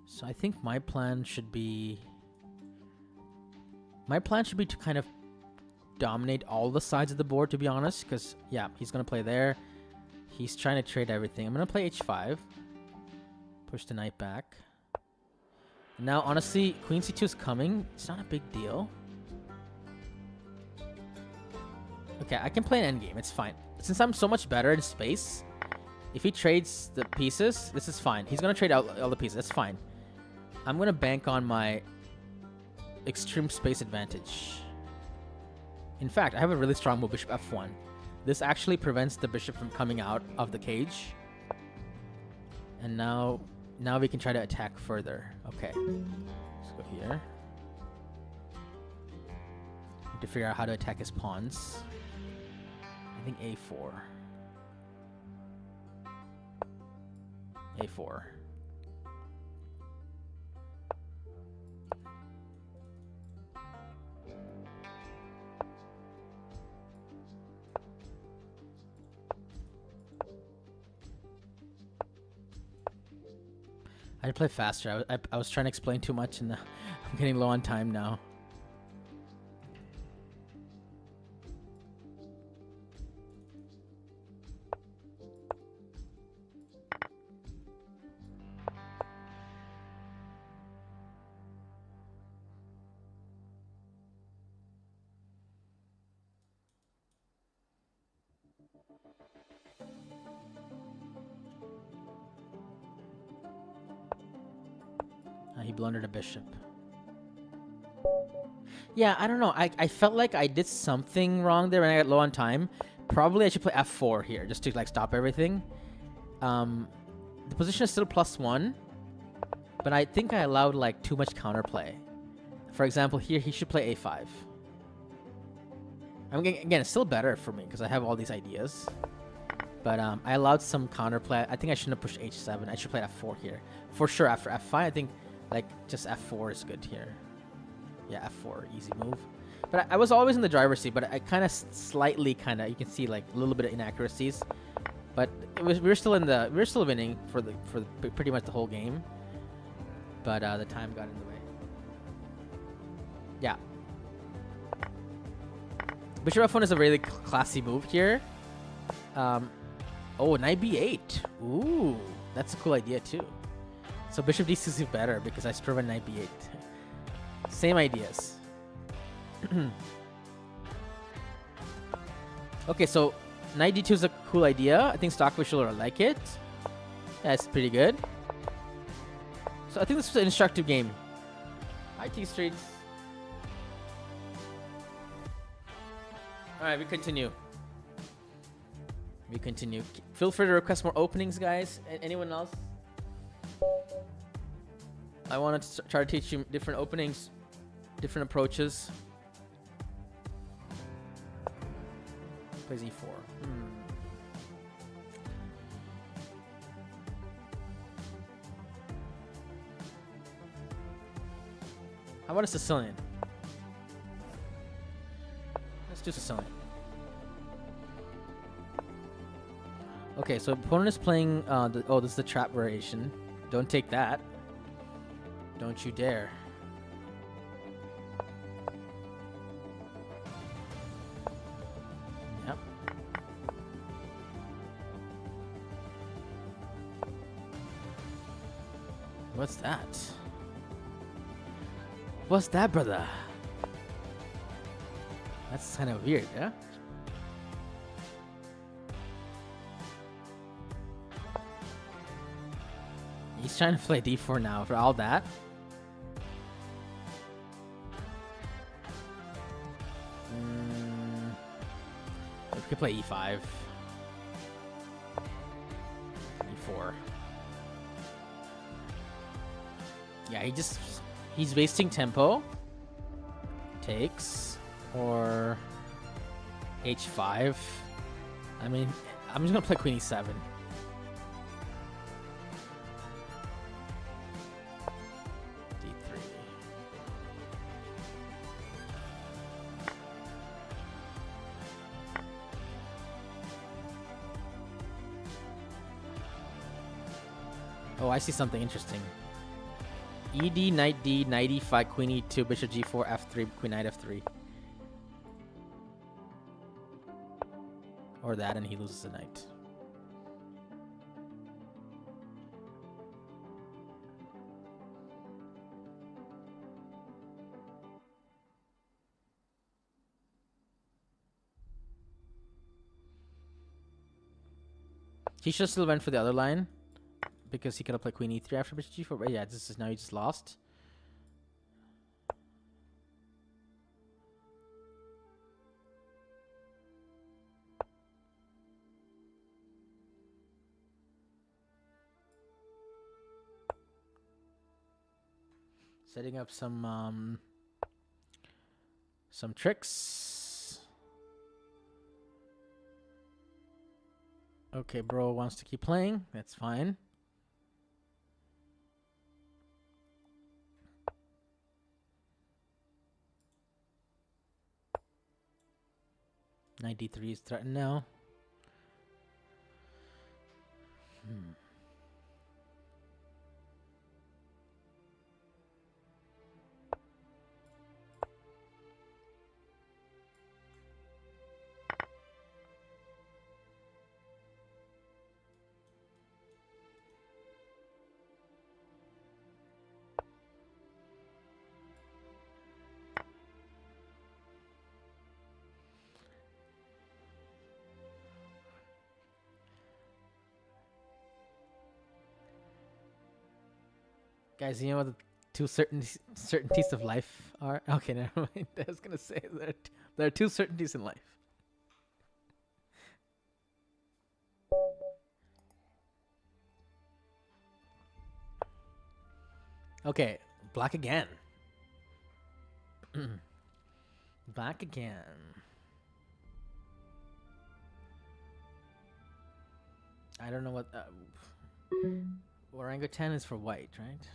So I think my plan should be to kind of dominate all the sides of the board, to be honest, because yeah, he's gonna play there. He's trying to trade everything. I'm gonna play H5, push the knight back. Now, honestly, Queen C2 is coming. It's not a big deal. Okay, I can play an endgame. It's fine. Since I'm so much better in space, if he trades the pieces, this is fine. He's gonna trade out all the pieces. That's fine. I'm gonna bank on my extreme space advantage. In fact, I have a really strong move, bishop f1. This actually prevents the bishop from coming out of the cage. And now we can try to attack further. Okay, let's go here. Need to figure out how to attack his pawns. I think A4. A4. I had to play faster. I was trying to explain too much, and I'm getting low on time now. He blundered a bishop. Yeah, I don't know. I felt like I did something wrong there when I got low on time. Probably I should play f4 here just to like stop everything. The position is still +1, but I think I allowed like too much counterplay. For example, here he should play a5. I mean, again, it's still better for me because I have all these ideas. But I allowed some counterplay. I think I shouldn't have pushed h7. I should play f4 here. For sure, after f5, I think like just f4 is good here. Yeah, f4, easy move. But I was always in the driver's seat, but I kind of slightly you can see like a little bit of inaccuracies. But we were still winning for pretty much the whole game. But the time got in the way. Yeah. Bishop f1 is a really classy move here. Oh, knight b8. Ooh, that's a cool idea too. So bishop d6 is better because I still have a knight b8. Same ideas. Okay, so knight d2 is a cool idea. I think stock visual like it. That's pretty good. So I think this was an instructive game. Hi, T-Streets. Alright, we continue. Feel free to request more openings, guys. Anyone else? I want to try to teach you different openings, different approaches. Plays e4. How about a Sicilian? Let's do Sicilian. Okay, so opponent is playing. This is the trap variation. Don't take that. Don't you dare. Yep. What's that? What's that, brother? That's kind of weird, yeah? He's trying to play d4 now for all that. We could play e5. e4. Yeah, he's wasting tempo. Takes. Or h5. I mean, I'm just gonna play queen e7. d3. Oh, I see something interesting. ED, knight D, knight e5, queen e2, bishop g4, f3, queen knight f3. Or that, and he loses a knight. He should still went for the other line because he could have played queen e3 after bishop g4. But yeah, this is now he just lost. Setting up some tricks. Okay, bro wants to keep playing. That's fine. Knight d3 is threatened now. Guys, you know what the two certainties of life are? Okay, never mind. I was gonna say there are two certainties in life. Okay, black again. Black again. I don't know what. Orangutan is for white, right?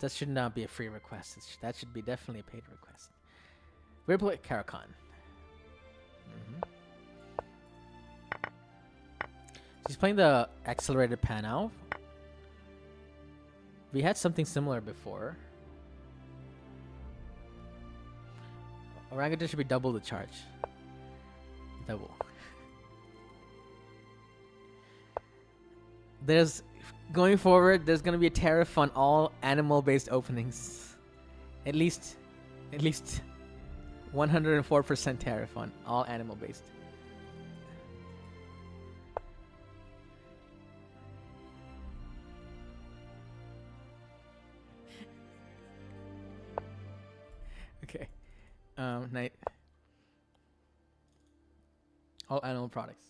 That should not be a free request. That should be definitely a paid request. We're playing Karakhan. He's playing the accelerated Panau. We had something similar before. Orangutan should be double the charge. Double. Going forward, there's gonna be a tariff on all animal-based openings. At least 104% tariff on all animal-based. Okay. Night. All animal products.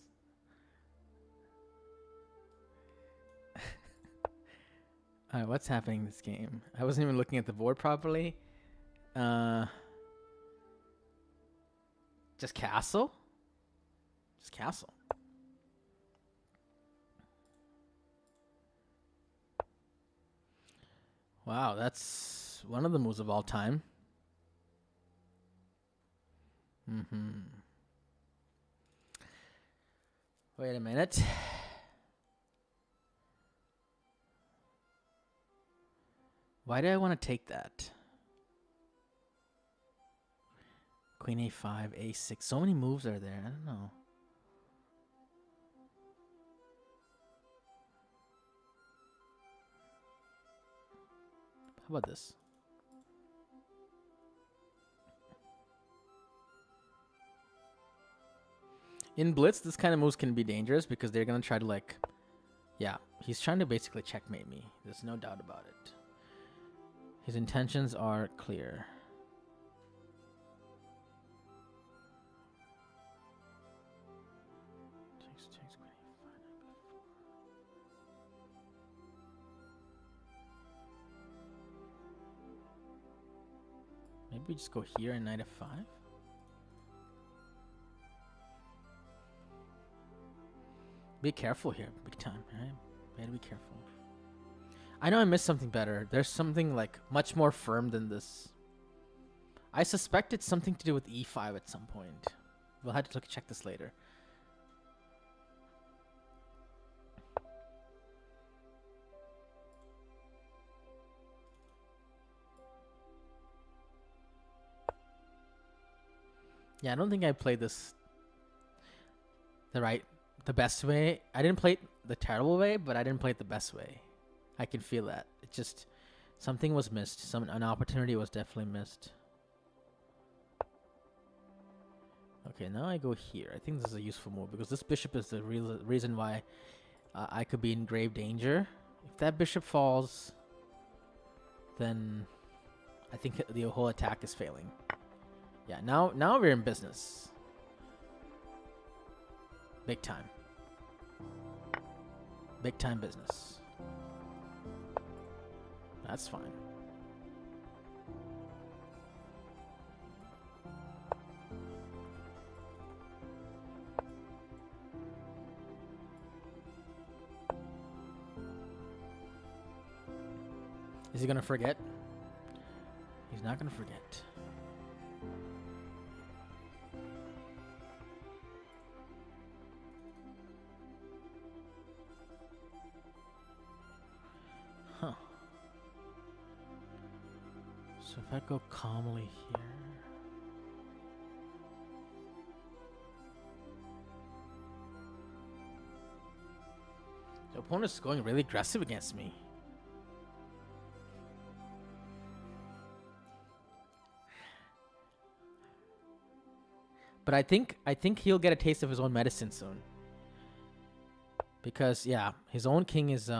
Alright, what's happening in this game? I wasn't even looking at the board properly. Just castle? Just castle. Wow, that's one of the moves of all time. Wait a minute. Why do I want to take that? Queen a5, a6. So many moves are there. I don't know. How about this? In blitz, this kind of moves can be dangerous because they're gonna try to like, yeah, he's trying to basically checkmate me. There's no doubt about it. His intentions are clear. Maybe we just go here and knight f5. Be careful here, big time, right? We gotta be careful. I know I missed something better. There's something like much more firm than this. I suspect it's something to do with e5 at some point. We'll have to check this later. Yeah, I don't think I played this the best way. I didn't play it the terrible way, but I didn't play it the best way. I can feel that. It just, something was missed. An opportunity was definitely missed. Okay, now I go here. I think this is a useful move because this bishop is the real reason why I could be in grave danger. If that bishop falls, then I think the whole attack is failing. Yeah, now we're in business. Big time. Big time business. That's fine. Is he gonna forget? He's not gonna forget. Huh. So if I go calmly here. The opponent's going really aggressive against me. But I think he'll get a taste of his own medicine soon. Because yeah, his own king is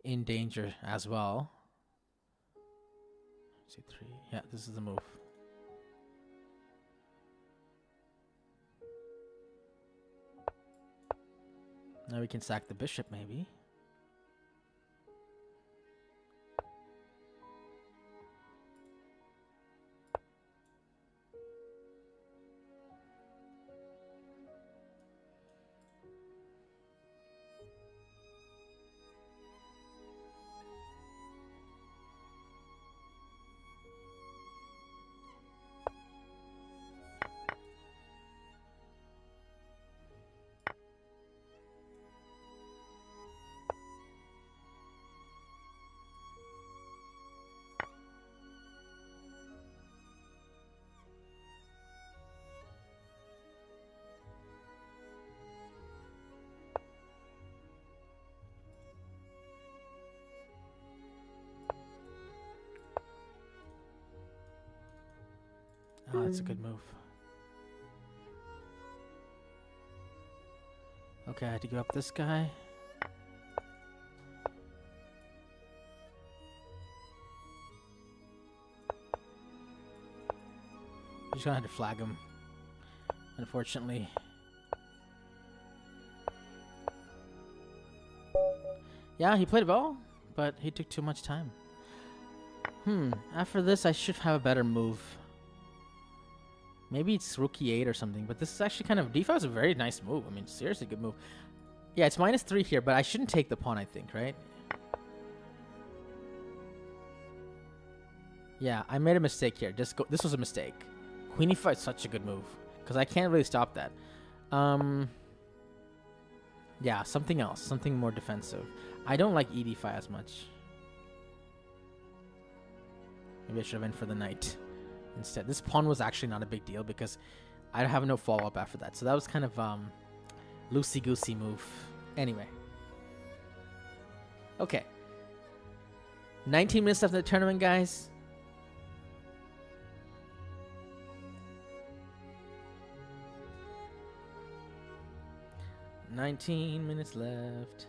in danger as well. C3. Yeah, this is the move. Now we can sack the bishop maybe. Oh, that's a good move. Okay, I had to give up this guy. Just gonna have to flag him, unfortunately. Yeah, he played well, but he took too much time. After this, I should have a better move. Maybe it's rook e8 or something, but this is actually kind of... d5 is a very nice move. I mean, seriously good move. Yeah, it's -3 here, but I shouldn't take the pawn, I think, right? Yeah, I made a mistake here. This was a mistake. Queen e5 is such a good move, because I can't really stop that. Yeah, something else. Something more defensive. I don't like e d5 as much. Maybe I should have went for the knight instead. This pawn was actually not a big deal because I have no follow-up after that. So that was kind of loosey-goosey move. Anyway. Okay. 19 minutes left in the tournament, guys. 19 minutes left.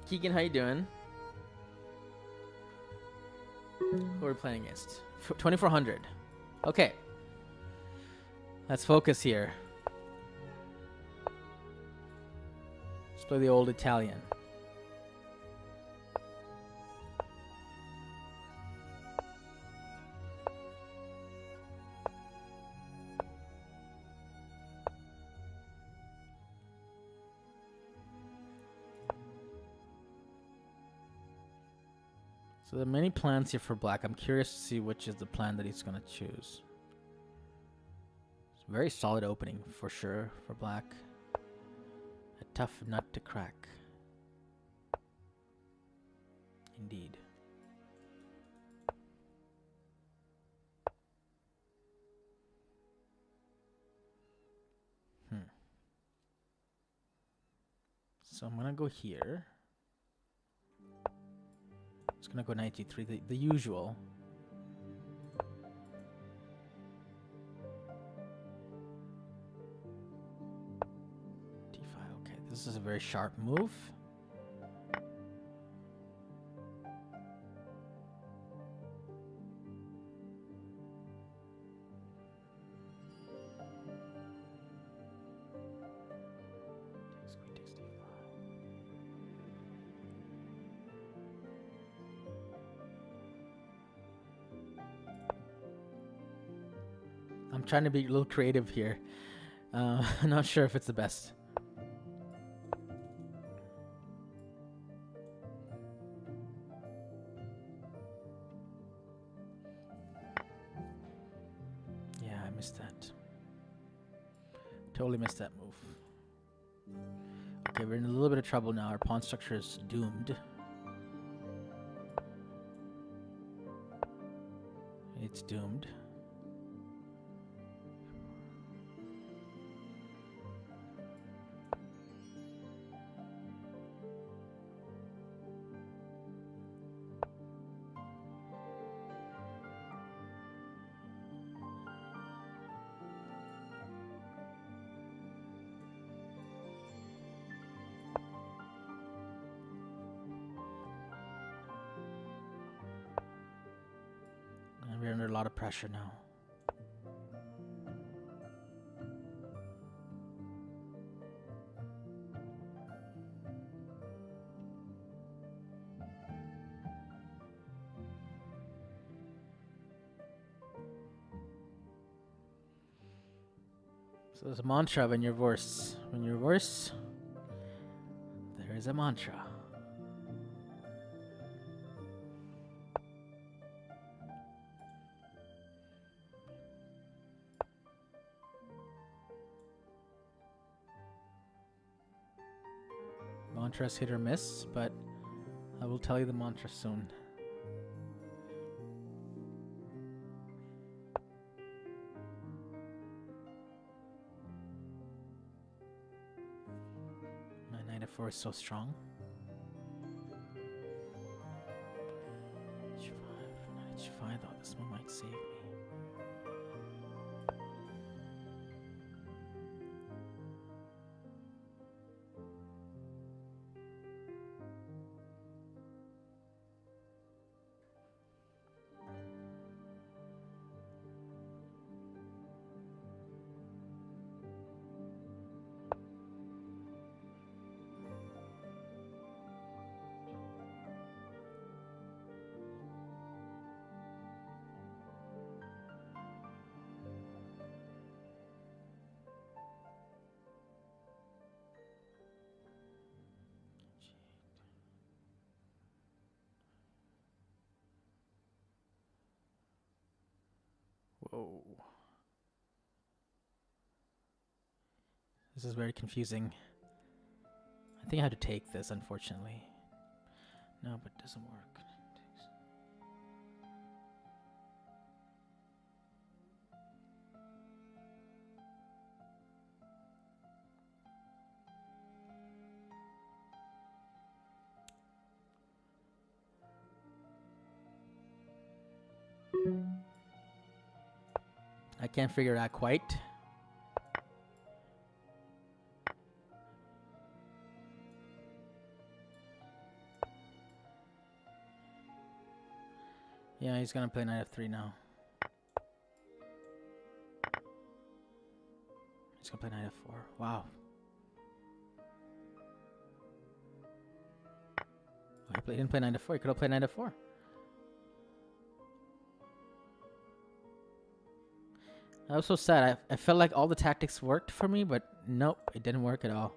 Keegan, how you doing? Who are we playing against? 2400. Okay. Let's focus here. Let's play the old Italian. So there are many plans here for black. I'm curious to see which is the plan that he's going to choose. It's a very solid opening for sure for black. A tough nut to crack. Indeed. So I'm going to go here. It's gonna go knight g3, the usual. d5, okay. This is a very sharp move. I'm trying to be a little creative here. I'm not sure if it's the best. Yeah, I missed that. Totally missed that move. Okay, we're in a little bit of trouble now. Our pawn structure is doomed. It's doomed. We're under a lot of pressure now. So there's a mantra when you're worse. When you're worse, there is a mantra. Mantra's hit or miss, but I will tell you the mantra soon. My knight of 4 is so strong. H5, knight H5, though this one might save me. Whoa. This is very confusing. I think I have to take this, unfortunately. No, but it doesn't work. I can't figure it out quite. Yeah, he's gonna play knight f3 now. He's gonna play knight f4. Wow. Oh, he didn't play knight f4. He could have played knight f4. That was so sad. I felt like all the tactics worked for me, but nope, it didn't work at all.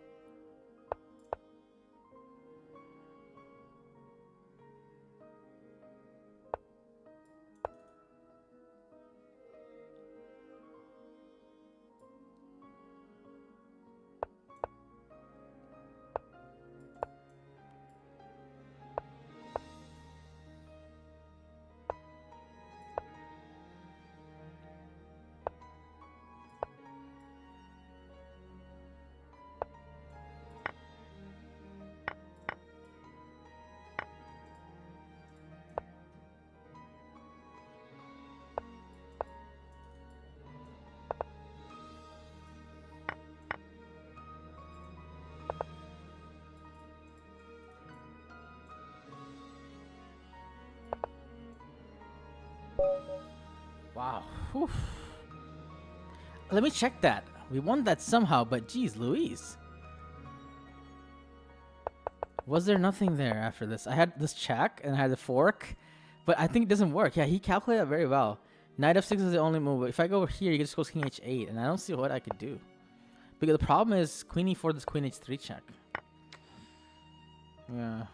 Wow. Whew. Let me check that. We won that somehow, but geez, Louise. Was there nothing there after this? I had this check and I had the fork, but I think it doesn't work. Yeah, he calculated that very well. Knight f6 is the only move. If I go over here, he just goes king h8, and I don't see what I could do. Because the problem is queen e4, this queen h3 check. Yeah.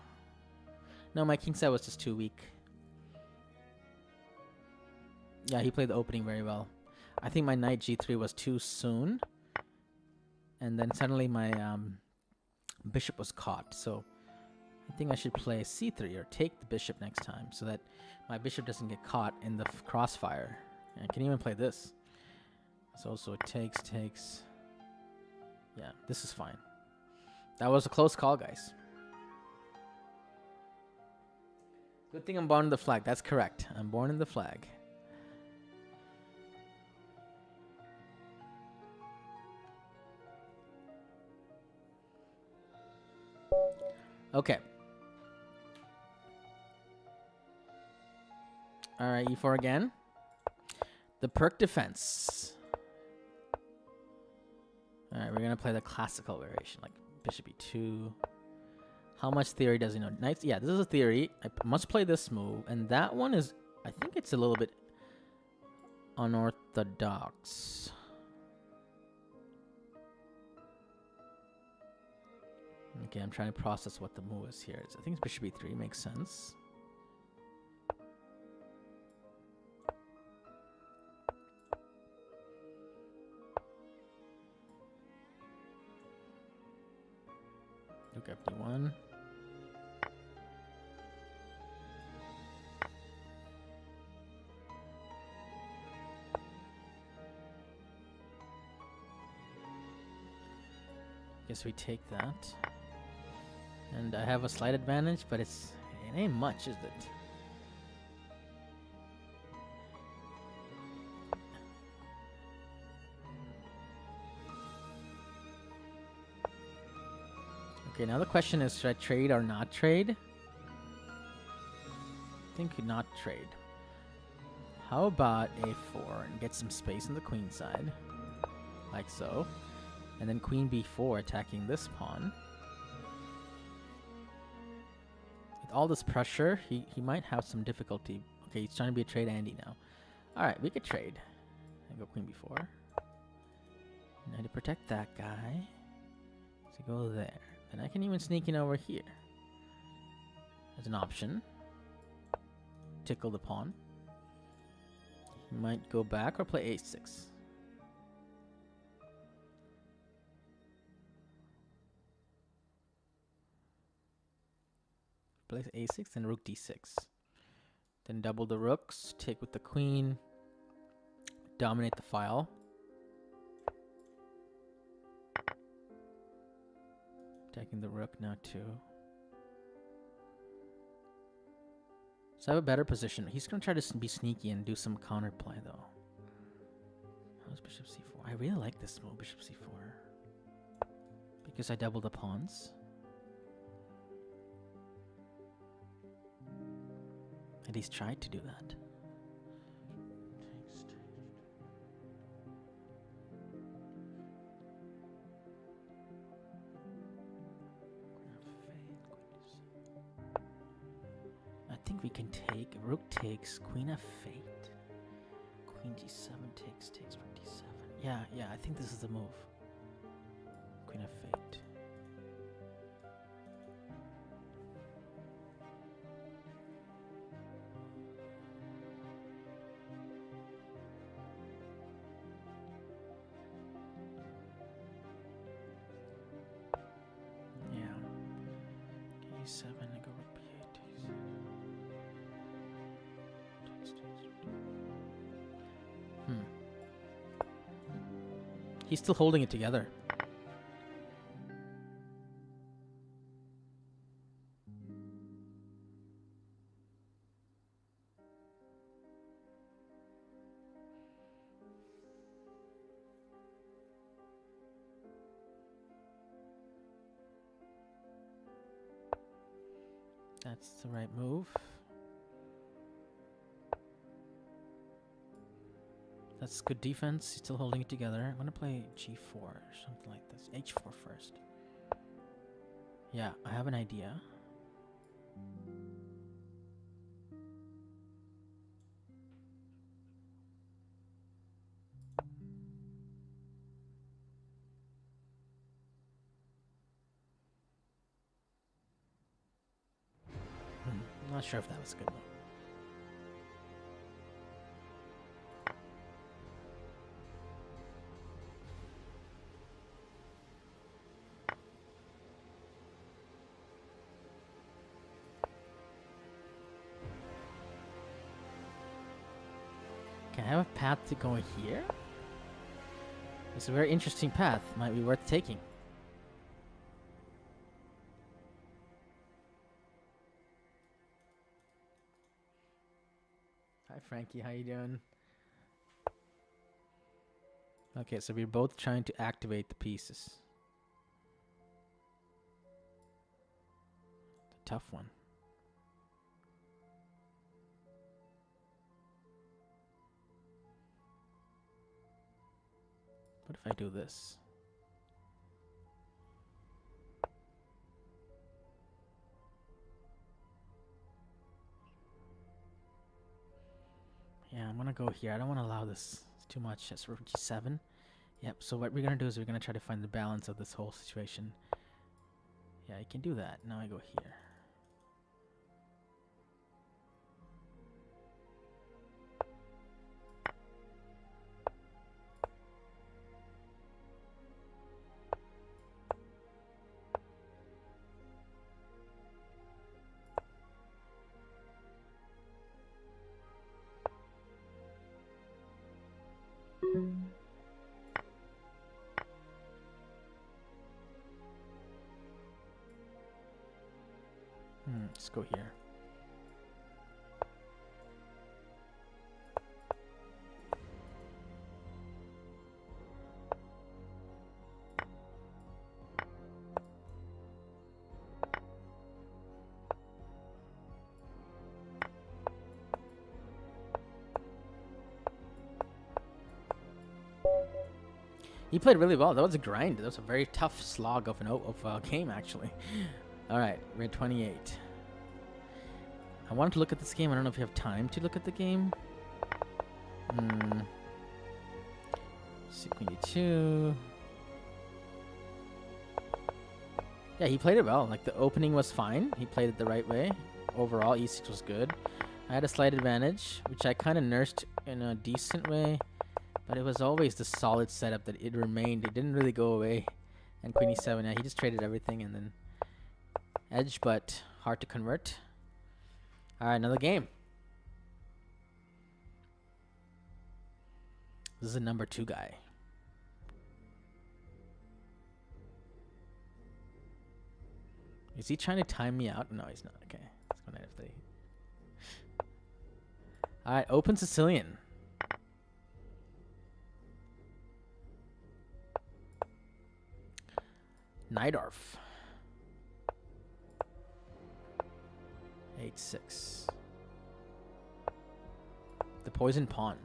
No, my king side was just too weak. Yeah, he played the opening very well. I think my knight g3 was too soon. And then suddenly my bishop was caught. So I think I should play c3 or take the bishop next time so that my bishop doesn't get caught in the crossfire. And I can even play this. So it takes. Yeah, this is fine. That was a close call, guys. Good thing I'm born in the flag. That's correct. I'm born in the flag. Okay. All right, e4 again. The perk defense. All right, we're going to play the classical variation, like bishop e2. How much theory does he know? Knights, yeah, this is a theory. I must play this move. And that one is, I think it's a little bit unorthodox. Okay, I'm trying to process what the move is here. I think it's bishop e3 makes sense. Rook fd1. Guess we take that. And I have a slight advantage, but it ain't much, is it? Okay, now the question is, should I trade or not trade? I think not trade. How about a4 and get some space on the queen side? Like so. And then queen b4 attacking this pawn. With all this pressure, he might have some difficulty. Okay, he's trying to be a trade Andy now. Alright, we could trade. And go queen b4. Now to protect that guy. So go there. And I can even sneak in over here. As an option. Tickle the pawn. He might go back or play a6. Plays a6 and rook d6. Then double the rooks, take with the queen, dominate the file. Taking the rook now too. So I have a better position. He's gonna try to be sneaky and do some counterplay though. How's bishop c4? I really like this move, bishop c4, because I double the pawns. At least tried to do that. I think we can take. Rook takes. Queen f8. Queen g7 takes. Takes rook d7. Yeah. I think this is the move. Queen f8. Yeah. e7 and go rook b8 takes. He's still holding it together. That's the right move. That's good defense. He's still holding it together. I'm gonna play g4 or something like this. h4 first. Yeah, I have an idea. I'm not sure if that was a good move. Can I have a path to go here? It's a very interesting path. Might be worth taking. Hi Frankie, how you doing? Okay, so we're both trying to activate the pieces. It's a tough one. What if I do this? Yeah, I'm gonna go here. I don't want to allow this too much. That's rook g7. Yep, so what we're gonna do is we're gonna try to find the balance of this whole situation. Yeah, I can do that. Now I go here. Let's go here. He played really well. That was a grind. That was a very tough slog of a game, actually. All right, we're at 28. I wanted to look at this game. I don't know if you have time to look at the game. Queen d2. Yeah, he played it well. Like, the opening was fine. He played it the right way. Overall, e6 was good. I had a slight advantage, which I kind of nursed in a decent way. But it was always the solid setup that it remained. It didn't really go away. And Queen e7, yeah, he just traded everything and then edge, but hard to convert. All right, another game. This is a number 2 guy. Is he trying to time me out? No, he's not. Okay. Let's go knight f3. Alright, open Sicilian. Nightarf. 8-6. The poison pawn.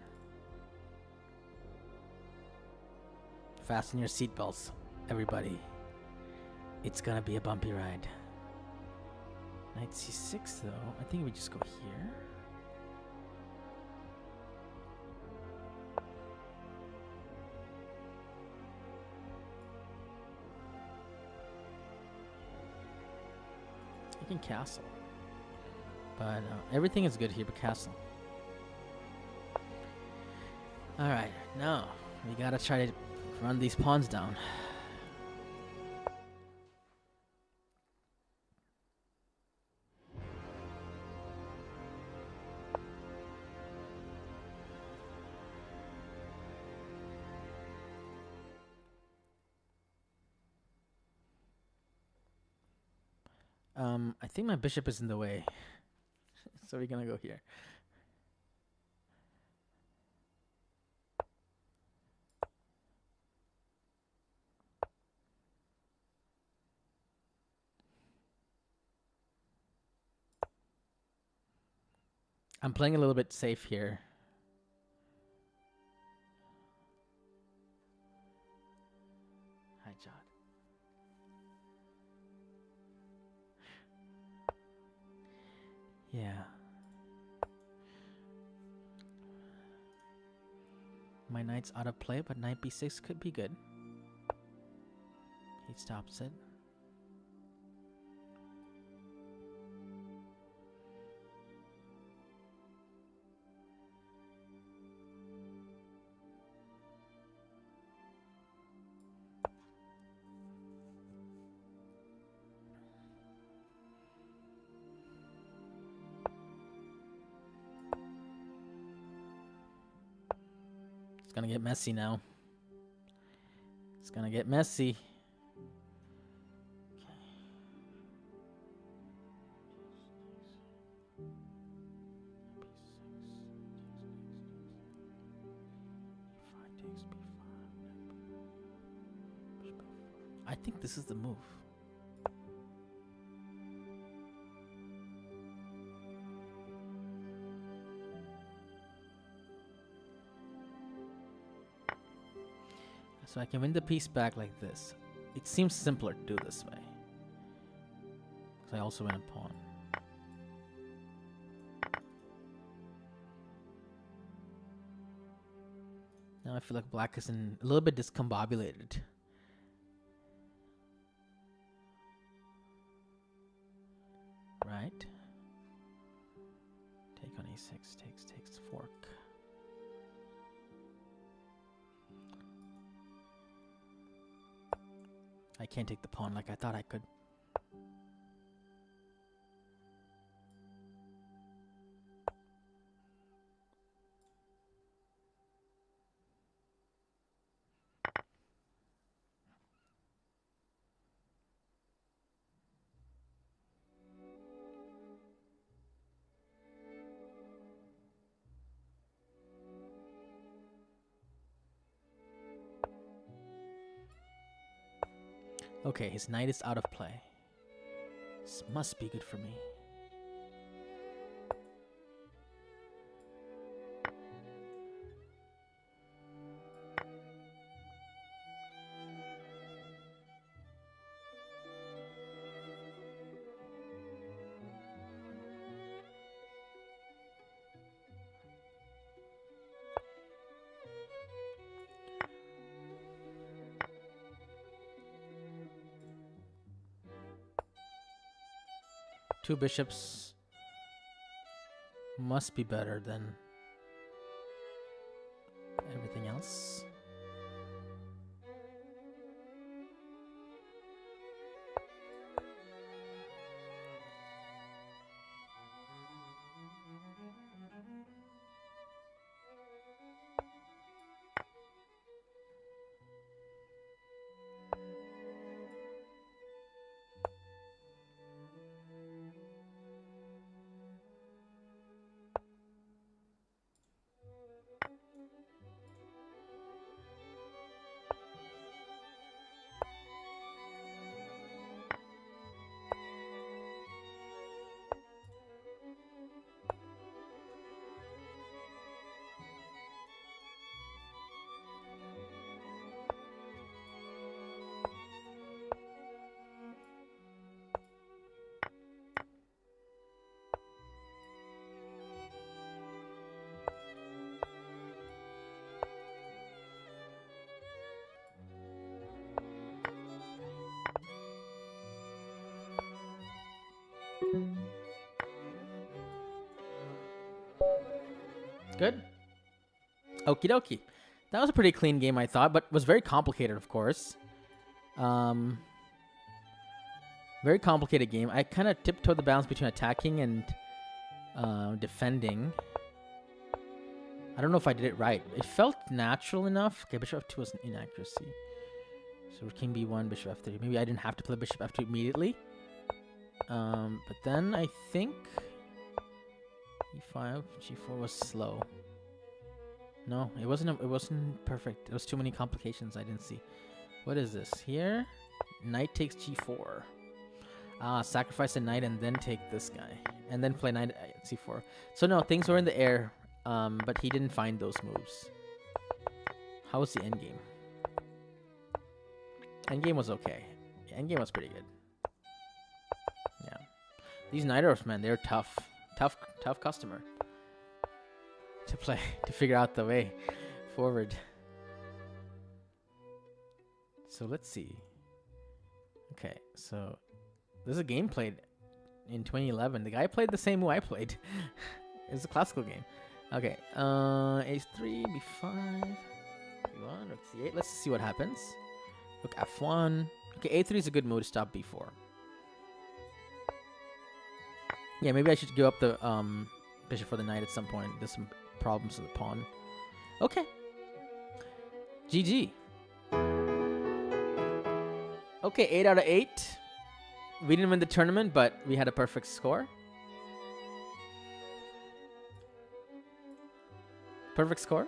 Fasten your seatbelts, everybody. It's gonna be a bumpy ride. Knight c6 though. I think we just go here. I can castle. But everything is good here but castle. Alright, now we gotta try to run these pawns down. I think my bishop is in the way. So we're gonna go here. I'm playing a little bit safe here. Hi, Jod. Yeah. My knight's out of play, but knight b6 could be good. He stops it. It's gonna get messy now. It's gonna get messy. I think this is the move. So I can win the piece back like this. It seems simpler to do this way. Because I also win a pawn. Now I feel like black is a little bit discombobulated. Right? Take on a6, takes fork. I can't take the pawn like I thought I could. Okay, his knight is out of play. This must be good for me. Two bishops must be better than everything else. Good. Okie dokie. That was a pretty clean game, I thought, but was very complicated, of course. Very complicated game. I kind of tiptoed the balance between attacking and defending. I don't know if I did it right. It felt natural enough. Okay, bishop f2 was an inaccuracy. So king b1, bishop f3. Maybe I didn't have to play bishop f2 immediately. But then I think e5, g4 was slow. No, it wasn't. It wasn't perfect. There was too many complications I didn't see. What is this here? Knight takes g4. Sacrifice a knight and then take this guy, and then play knight at c4. So no, things were in the air. But he didn't find those moves. How was the endgame? Endgame was okay. Yeah, endgame was pretty good. Yeah. These Nighters, man, they're tough. Tough customer. To play, to figure out the way forward. So let's see. Okay, so there's a game played in 2011. The guy played the same move I played. It was a classical game. Okay, a3, b5, b1, rook c8. Let's see what happens. Rook f1. Okay, a3 is a good move to stop b4. Yeah, maybe I should give up the bishop for the knight at some point. There's some problems with the pawn. Okay. GG. Okay, 8 out of 8. We didn't win the tournament, but we had a perfect score. Perfect score.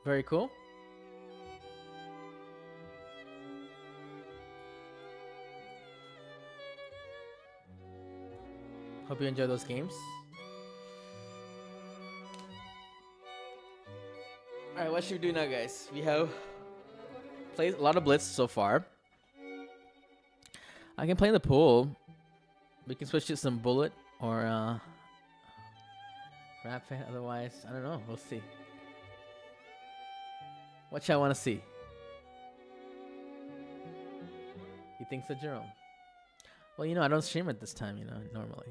Very cool. Hope you enjoy those games. Alright, what should we do now, guys? We have played a lot of blitz so far. I can play in the pool. We can switch to some bullet or rapid. Otherwise, I don't know. We'll see. What shall I want to see? You think so, Jerome? Well, you know, I don't stream at this time, you know, normally.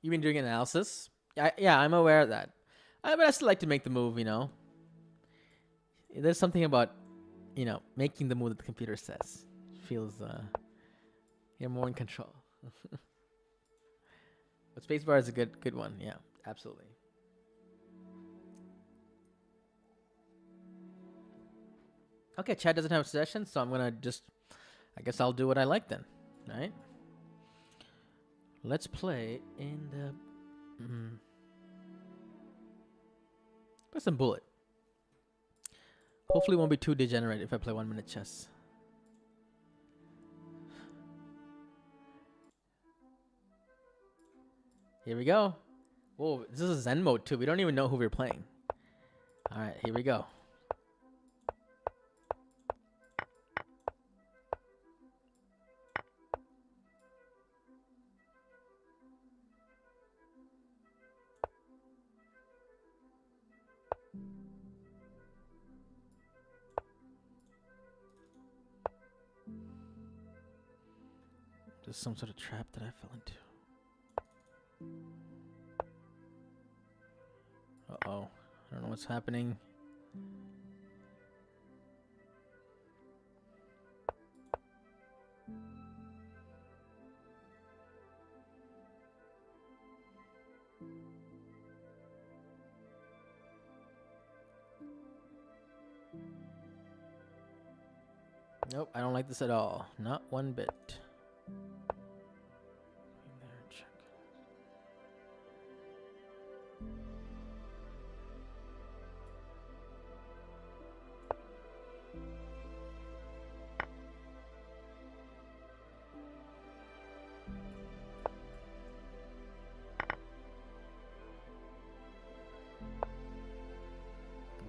You've been doing analysis? Yeah, I'm aware of that. But I still like to make the move, you know. There's something about, you know, making the move that the computer says. Feels, you're more in control. But spacebar is a good one. Yeah, absolutely. Okay, Chad doesn't have a session, so I'm going to just, I guess I'll do what I like then, right? Let's play in the... Play some bullet. Hopefully it won't be too degenerate if I play 1 minute chess. Here we go. Whoa, this is Zen mode too. We don't even know who we're playing. Alright, here we go. There's some sort of trap that I fell into. Uh-oh. I don't know what's happening. Nope, I don't like this at all. Not one bit.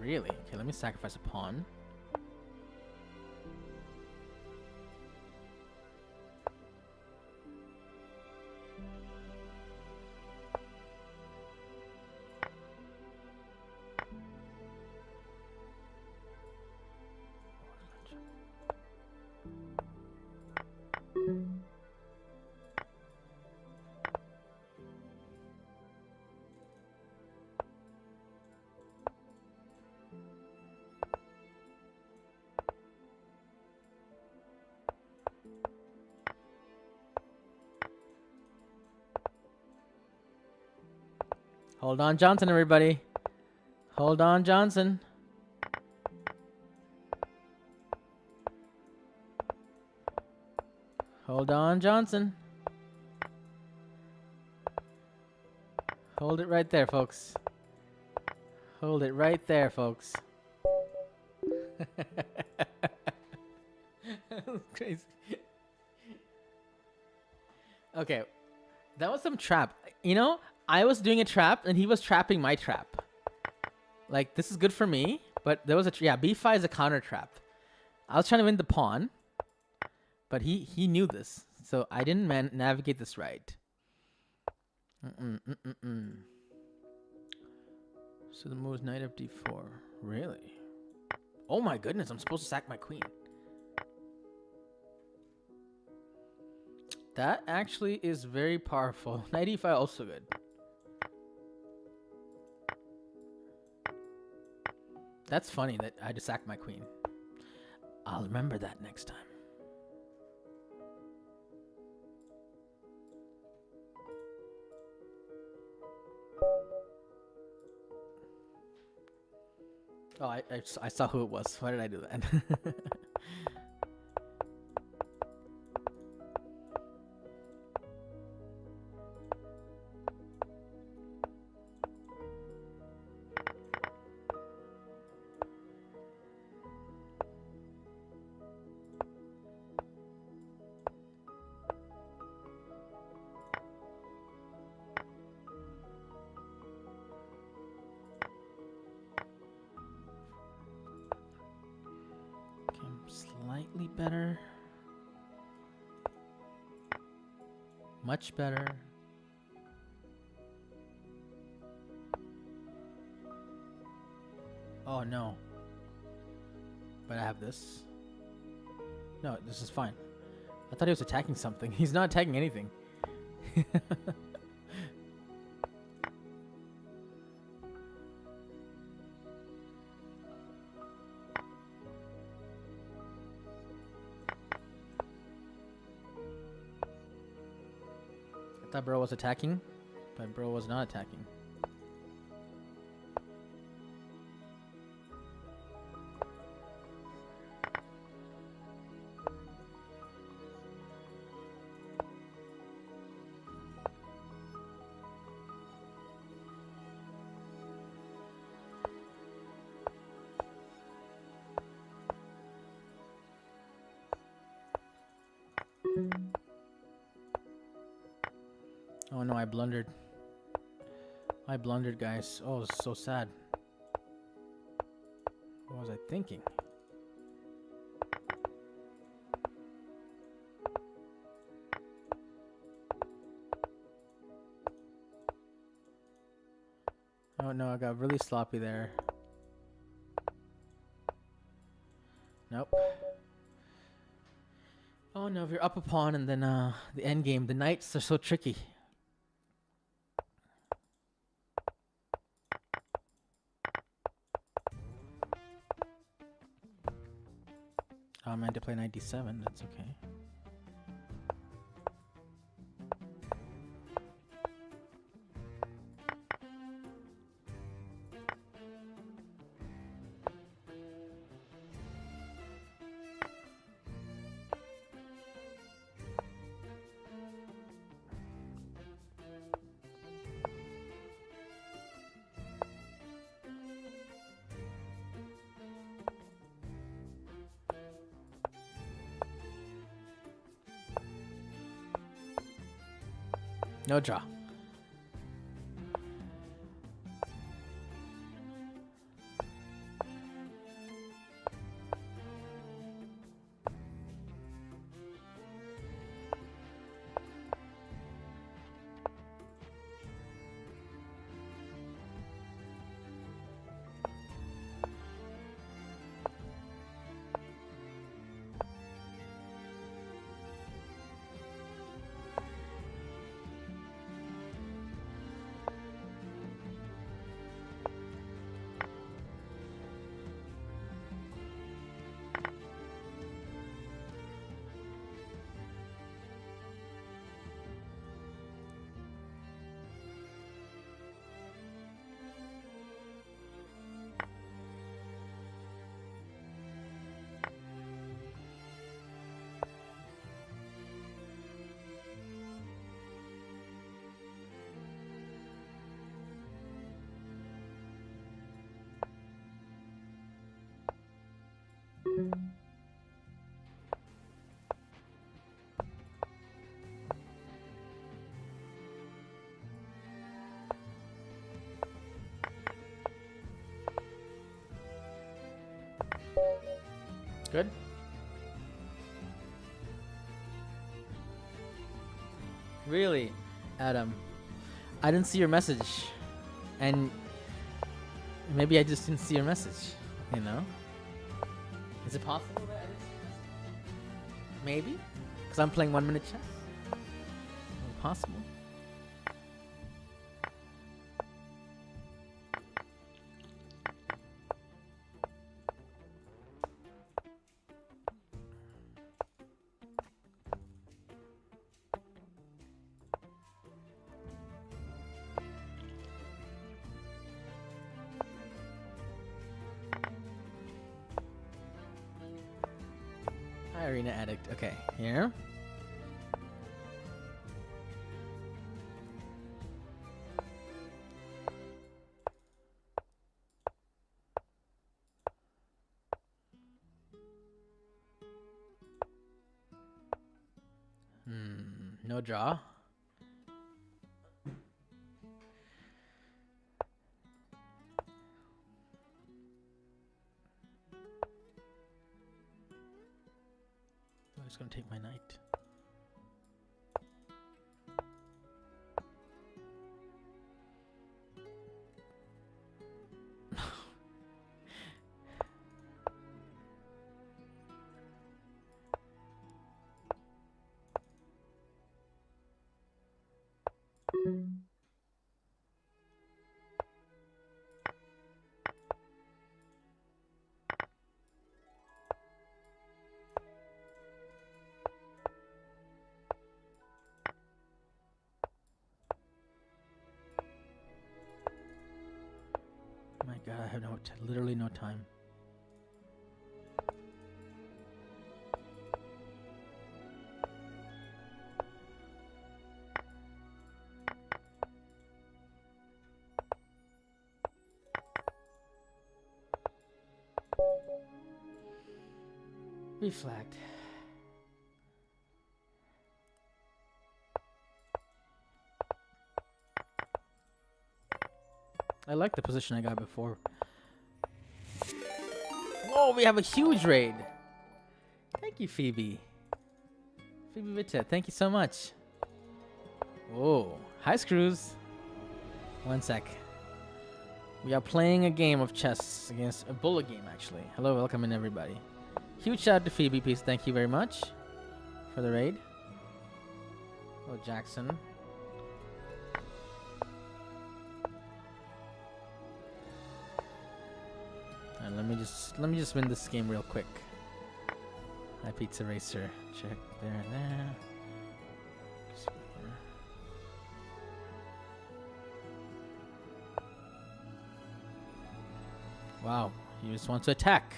Really? Okay, let me sacrifice a pawn. Hold on, Johnson, everybody. Hold on, Johnson. Hold on, Johnson. Hold it right there, folks. Hold it right there, folks. Crazy. Okay, that was some trap. You know, I was doing a trap and he was trapping my trap. Like, this is good for me, but there was a yeah, b5 is a counter trap. I was trying to win the pawn, but he knew this, so I didn't navigate this right. So the move is knight of d4. Really? Oh my goodness, I'm supposed to sack my queen. That actually is very powerful. Knight e5 also good. That's funny that I just sacked my queen. I'll remember that next time. Oh, I saw who it was. Why did I do that? Slightly better. Much better. Oh no. But I have this. No, this is fine. I thought he was attacking something. He's not attacking anything. I thought bro was attacking, but bro was not attacking. Oh no, I blundered. I blundered, guys. Oh, it's so sad. What was I thinking? Oh no, I got really sloppy there. Nope. Oh no, if you're up a pawn and then the end game, the knights are so tricky. Oh, I meant to play knight d7, that's okay. No draw. Good. Really, Adam? I didn't see your message, and maybe I just didn't see your message. You know? Is it possible that I didn't see your message? Maybe, because I'm playing 1 minute chess. Possible. Hi, Arena Addict. Okay, here. No draw. I'm just gonna take my knight. My God, I have literally no time. We flagged. I like the position I got before. Whoa, we have a huge raid. Thank you, Phoebe. Phoebe Vita, thank you so much. Whoa. Hi, Screws. 1 sec. We are playing a game of chess against a bullet game, actually. Hello, welcome in, everybody. Huge shout out to Phoebe, please. Thank you very much for the raid. Oh, Jackson. And let me just win this game real quick. Hi, Pizza Racer. Check there and there. Wow, he just wants to attack.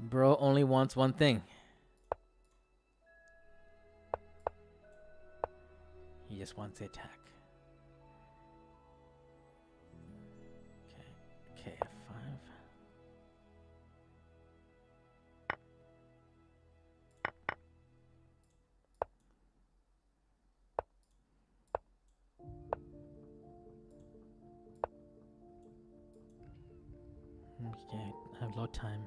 Bro only wants one thing. He just wants to attack. Okay, F5. Okay, I have low time.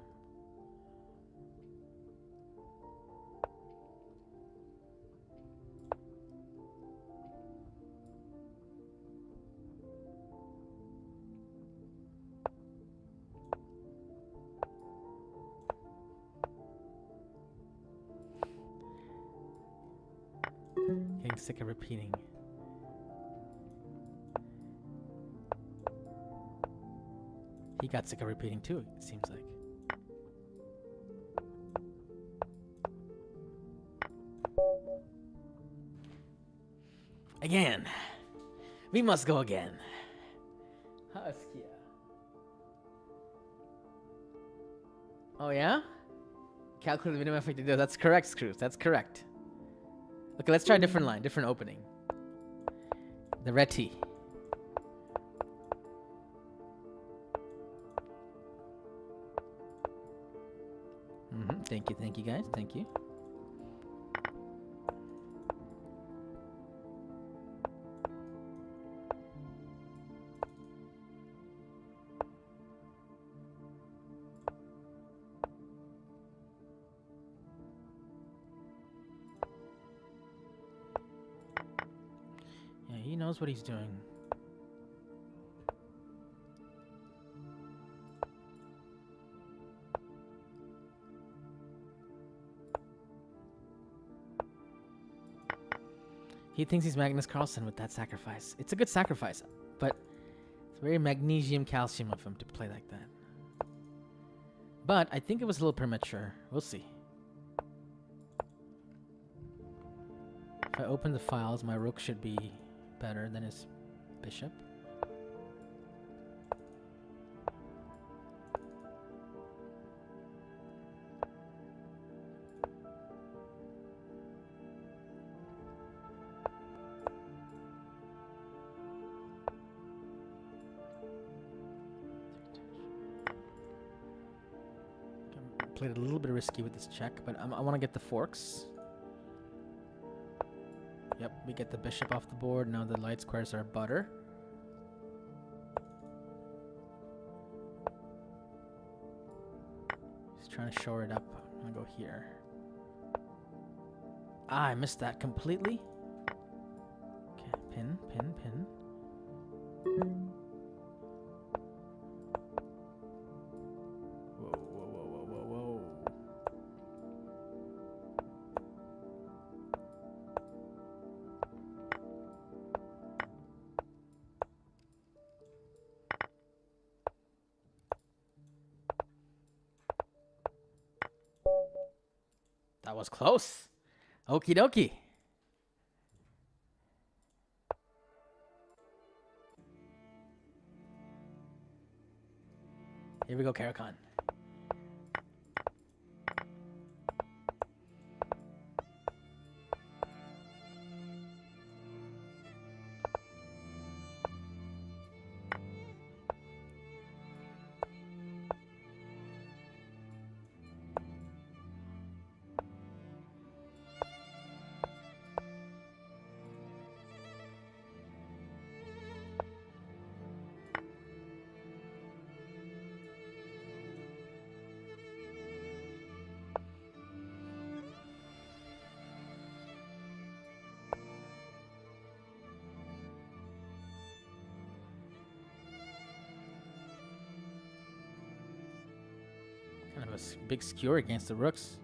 Getting sick of repeating. He got sick of repeating too, it seems like. Again. We must go again. Huskia. Oh yeah? Calculate the minimum effect to do. That's correct, Screws. That's correct. Okay, let's try a different line, different opening. The Reti. Thank you guys, thank you. knows what he's doing. He thinks he's Magnus Carlsen with that sacrifice. It's a good sacrifice, but it's very magnesium calcium of him to play like that. But I think it was a little premature. We'll see. If I open the files, my rook should be better than his bishop. Played it a little bit risky with this check, but I want to get the forks. Yep, we get the bishop off the board. Now the light squares are butter. He's trying to shore it up. I'm gonna go here. Ah, I missed that completely. Okay, pin, pin, pin. Whoa, whoa, whoa, whoa, whoa, whoa. That was close. Okie dokie. Here we go, Karakhan. Kind of a big skewer against the rooks.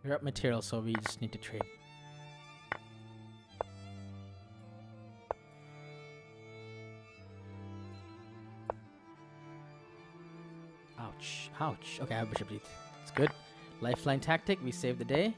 We're up material, so we just need to trade. Ouch. Ouch. Okay, I have bishop d3. It's good. Lifeline tactic. We save the day.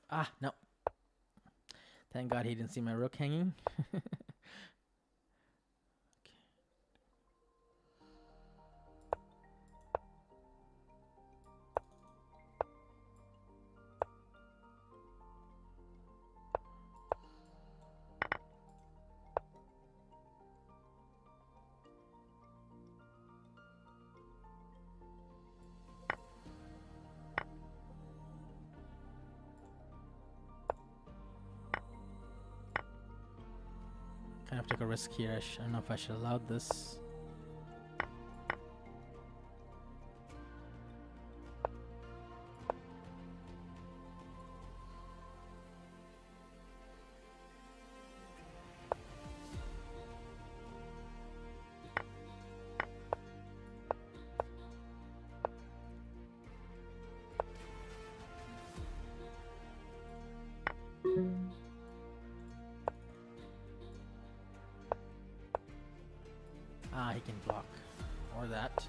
Ah, no. Thank God he didn't see my rook hanging. Okay. Kind of took a risk here. I don't know if I should allow this. Ah, he can block. Or that.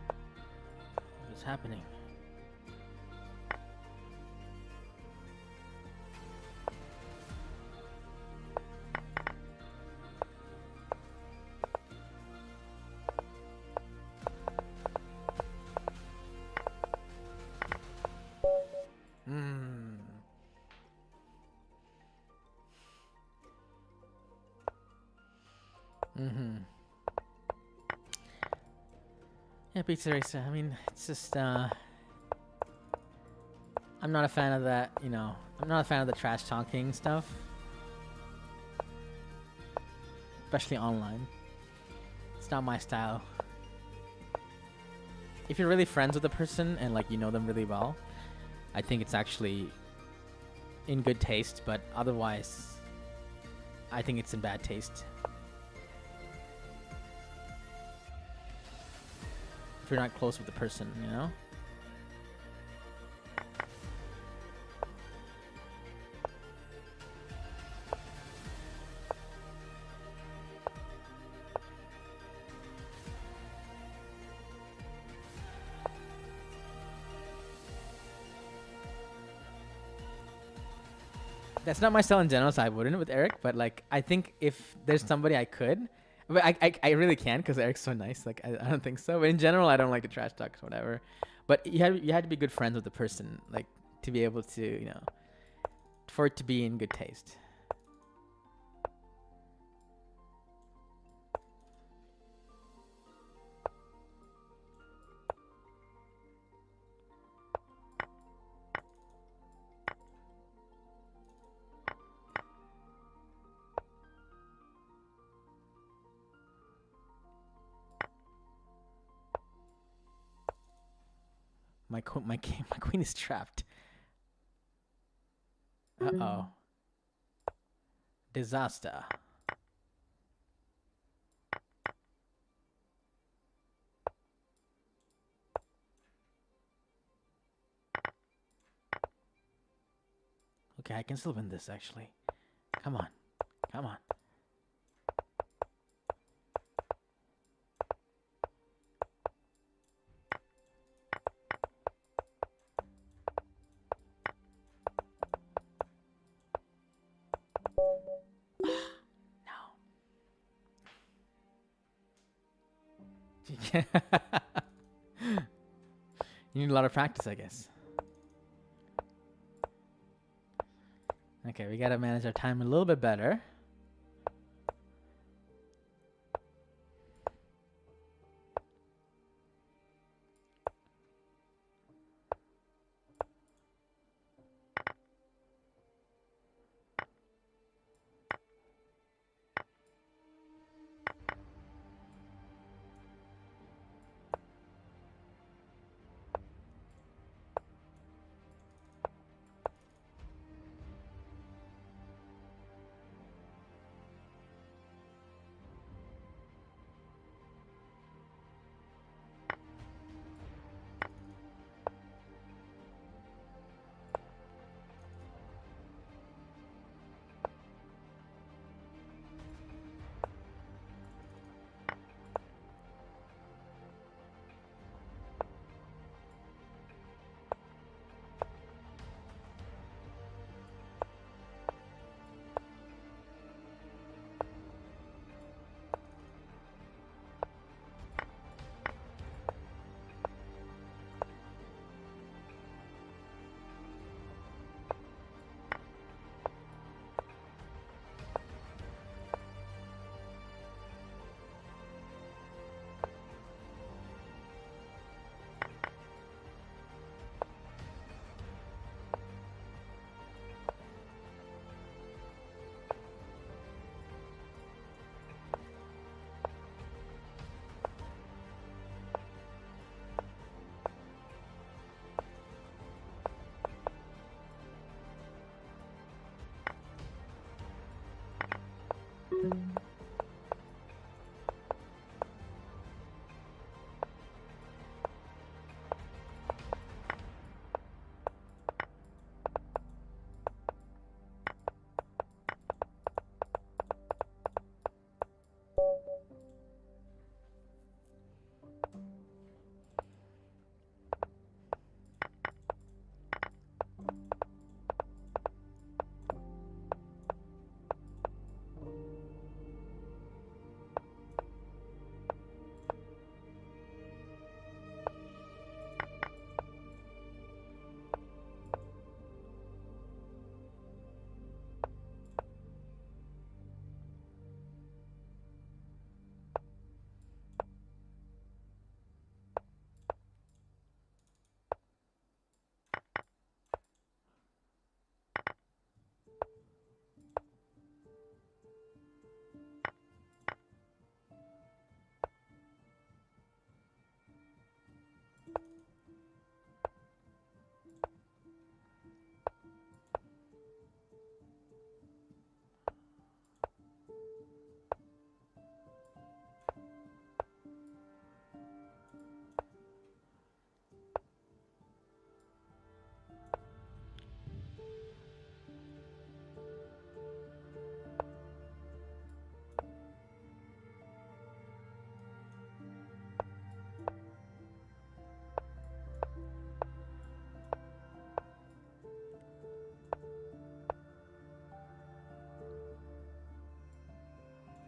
What is happening? Hmm. Mm-hmm. Yeah, Pizza Racer. I mean, it's just I'm not a fan of that, you know. I'm not a fan of the trash talking stuff. Especially online. It's not my style. If you're really friends with a person and like you know them really well, I think it's actually in good taste, but otherwise I think it's in bad taste. If you're not close with the person, you know? That's not my style in general, so I wouldn't with Eric. But like, I think if there's somebody I could, but I really can't because Eric's so nice. Like, I don't think so. But in general, I don't like the trash talks, whatever. But you had to be good friends with the person, like, to be able to, you know, for it to be in good taste. My queen is trapped. Uh-oh. Disaster. Okay, I can still win this, actually. Come on. Come on. No. You need a lot of practice, I guess. Okay, we gotta manage our time a little bit better.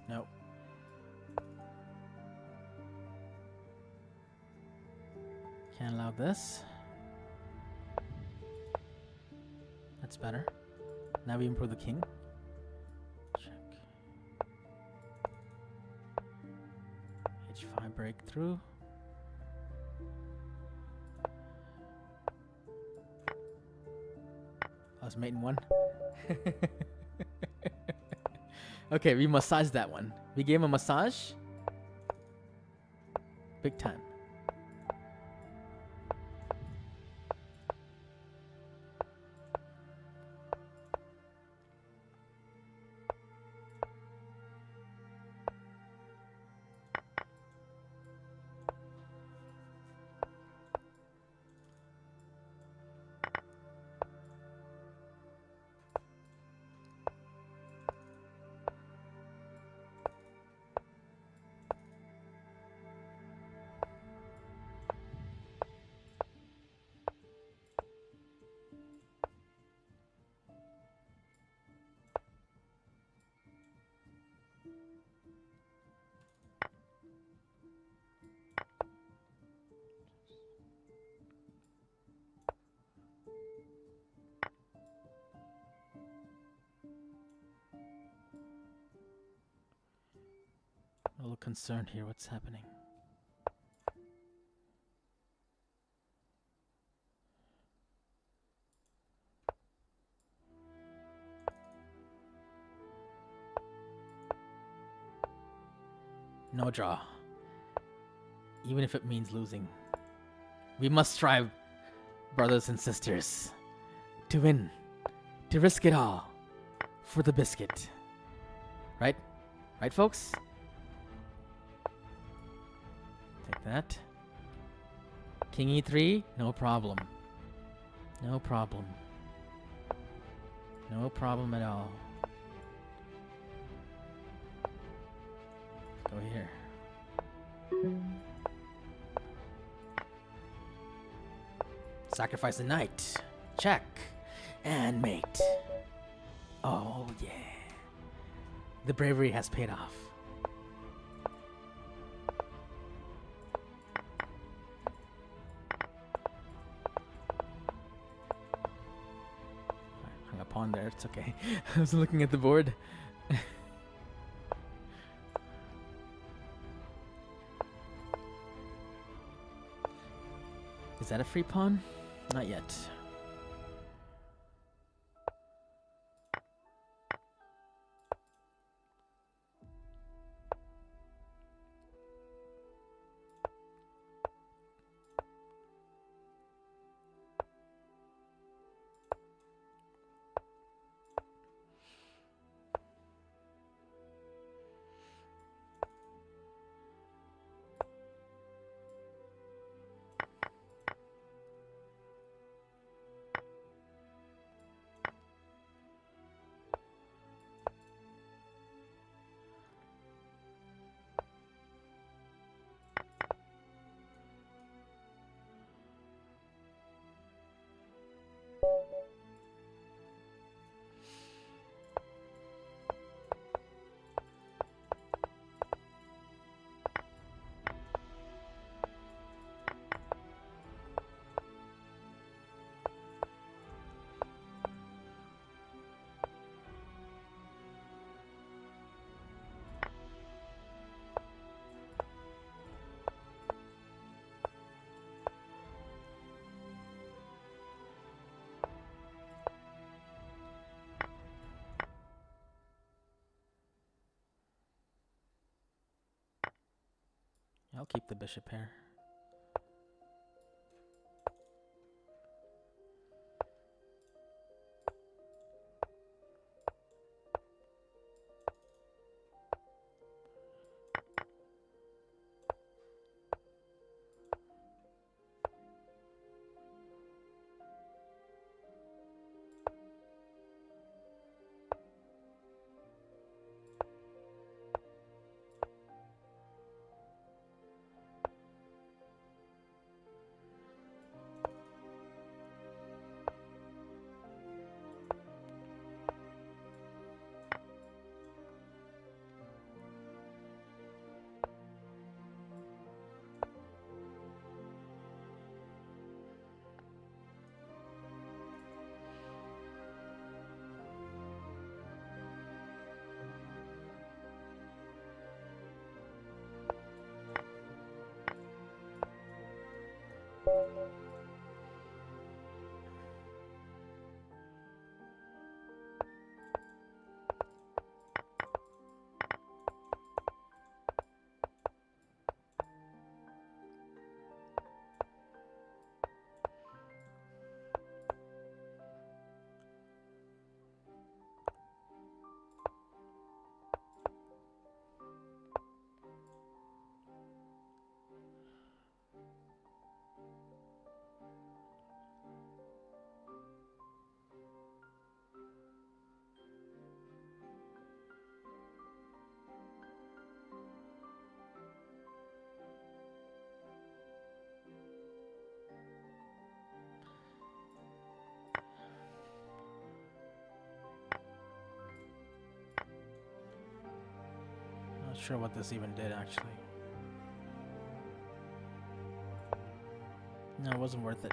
Nope. Can't allow this. That's better. Now we improve the king. Check. H5 breakthrough. I was mating one. Okay, we massaged that one. We gave him a massage. Big time. A little concerned here. What's happening? No draw. Even if it means losing. We must strive, brothers and sisters, to win, to risk it all for the biscuit. Right? Right, folks? Take that. King E3, no problem. No problem. No problem at all. Go here. Sacrifice the knight. Check. And mate. Oh, yeah. The bravery has paid off. I hung a pawn there. It's okay. I was looking at the board. Is that a free pawn? Not yet. I'll keep the bishop here. Not sure what this even did, actually. No, it wasn't worth it.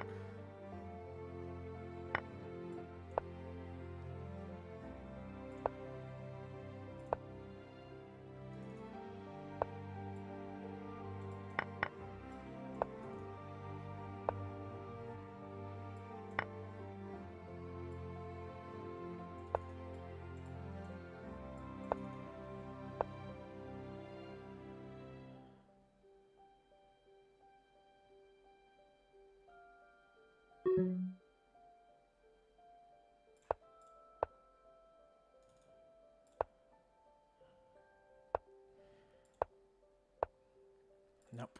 Nope.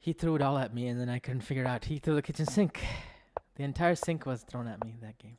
He threw it all at me, and then I couldn't figure it out. He threw the kitchen sink. The entire sink was thrown at me that game.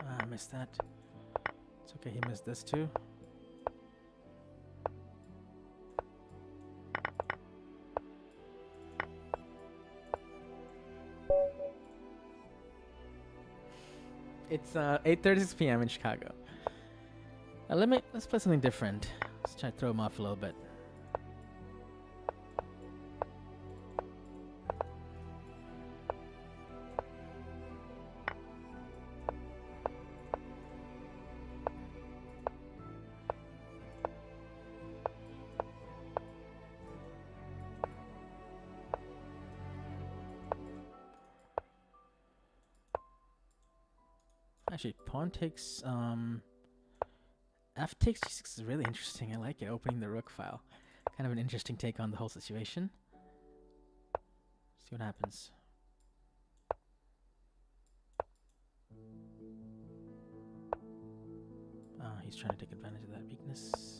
I missed that. It's okay, he missed this too. It's 8:36 p.m. in Chicago. Let's play something different. Let's try to throw him off a little bit. Actually, pawn takes f takes g6 is really interesting. I like it. Opening the rook file, kind of an interesting take on the whole situation. See what happens. He's trying to take advantage of that weakness.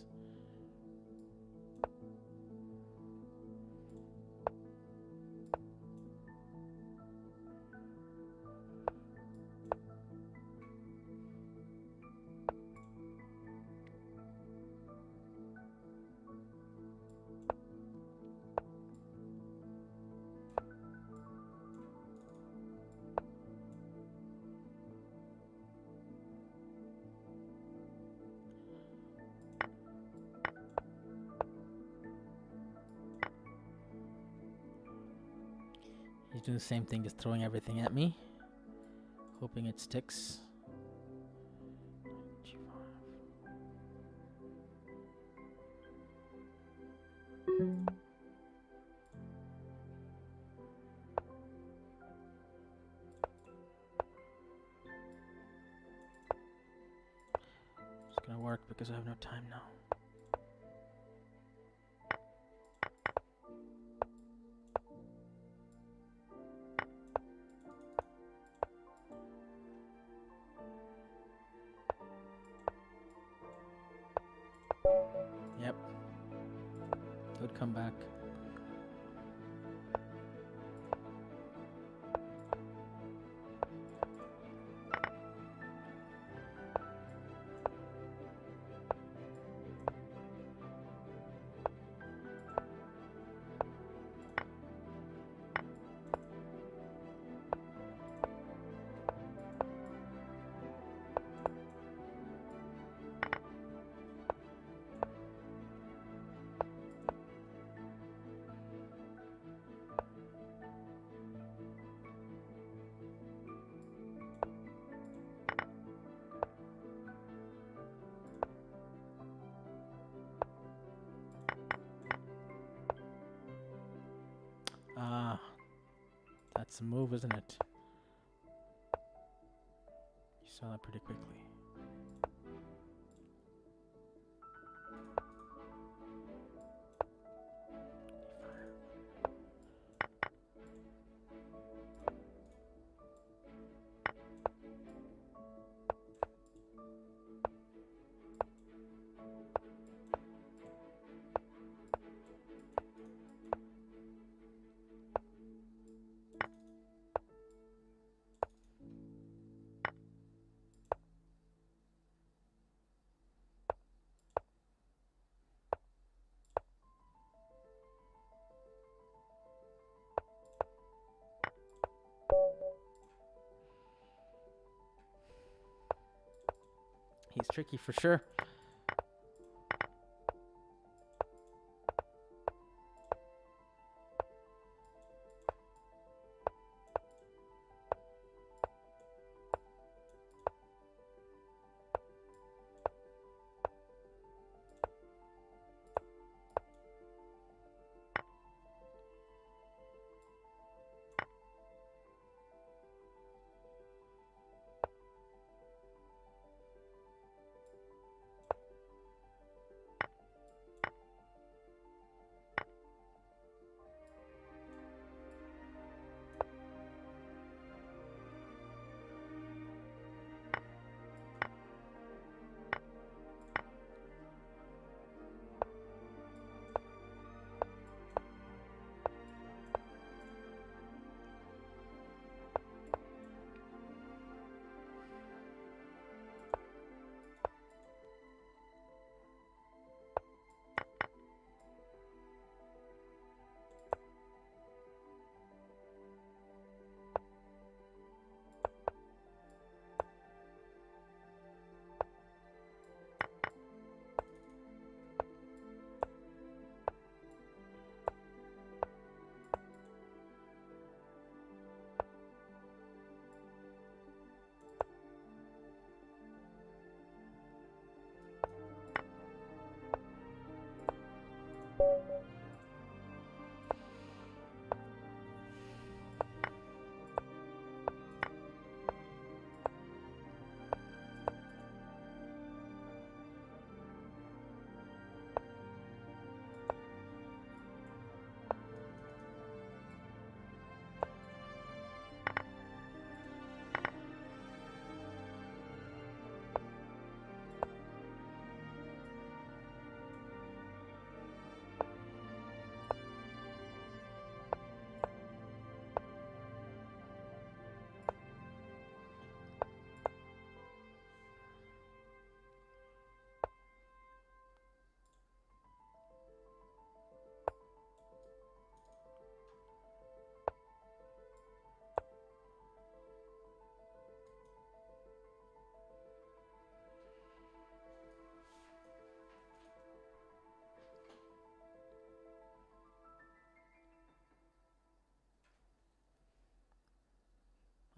He's doing the same thing, just throwing everything at me, hoping it sticks. It's gonna work because I have no time now. Yep. Good comeback. That's a move, isn't it? You saw that pretty quickly. He's tricky for sure.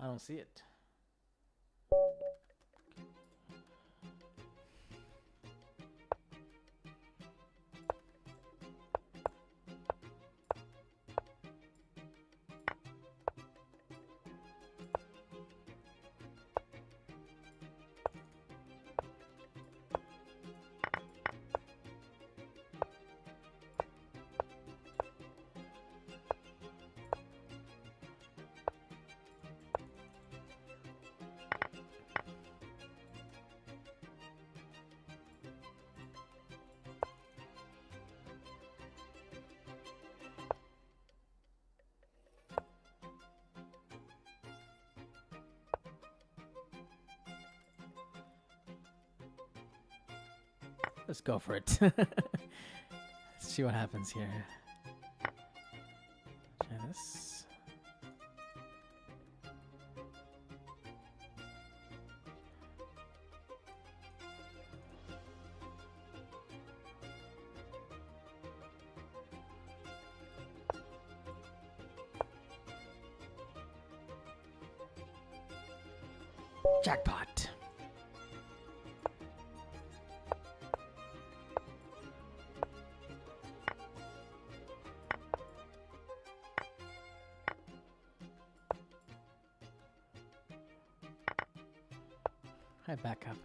I don't see it. Let's go for it. Let's see what happens here. Try this. Jackpot. Hi, back up.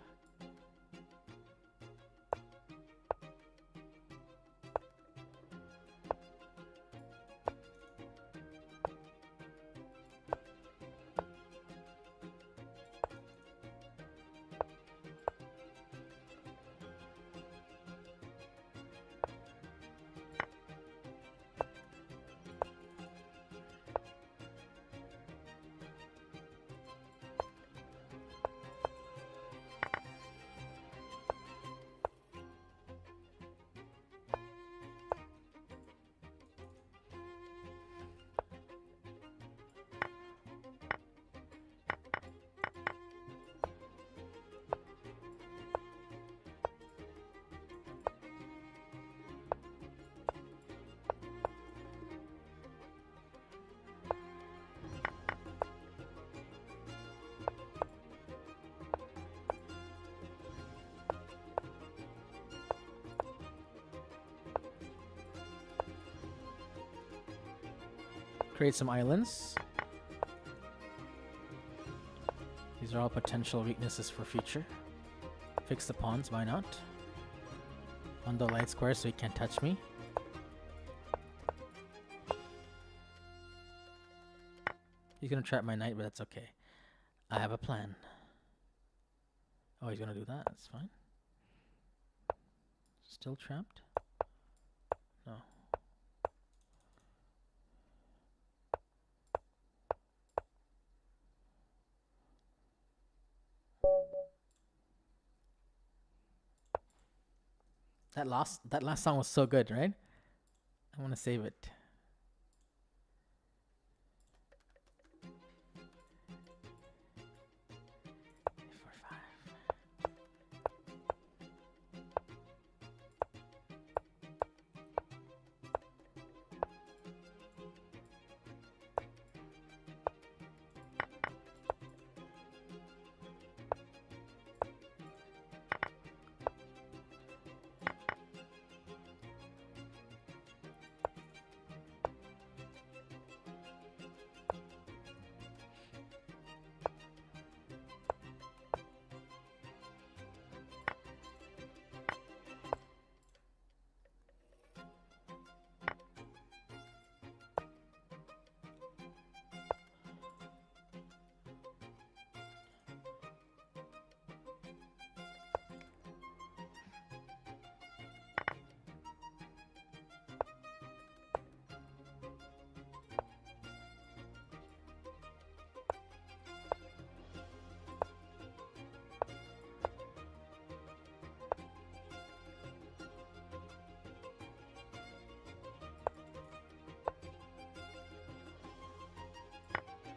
Create some islands. These are all potential weaknesses for future. Fix the pawns, why not? On the light square so he can't touch me. He's gonna trap my knight, but that's okay. I have a plan. Oh, he's gonna do that, that's fine. Still trapped? No. That last song was so good, right? I want to save it.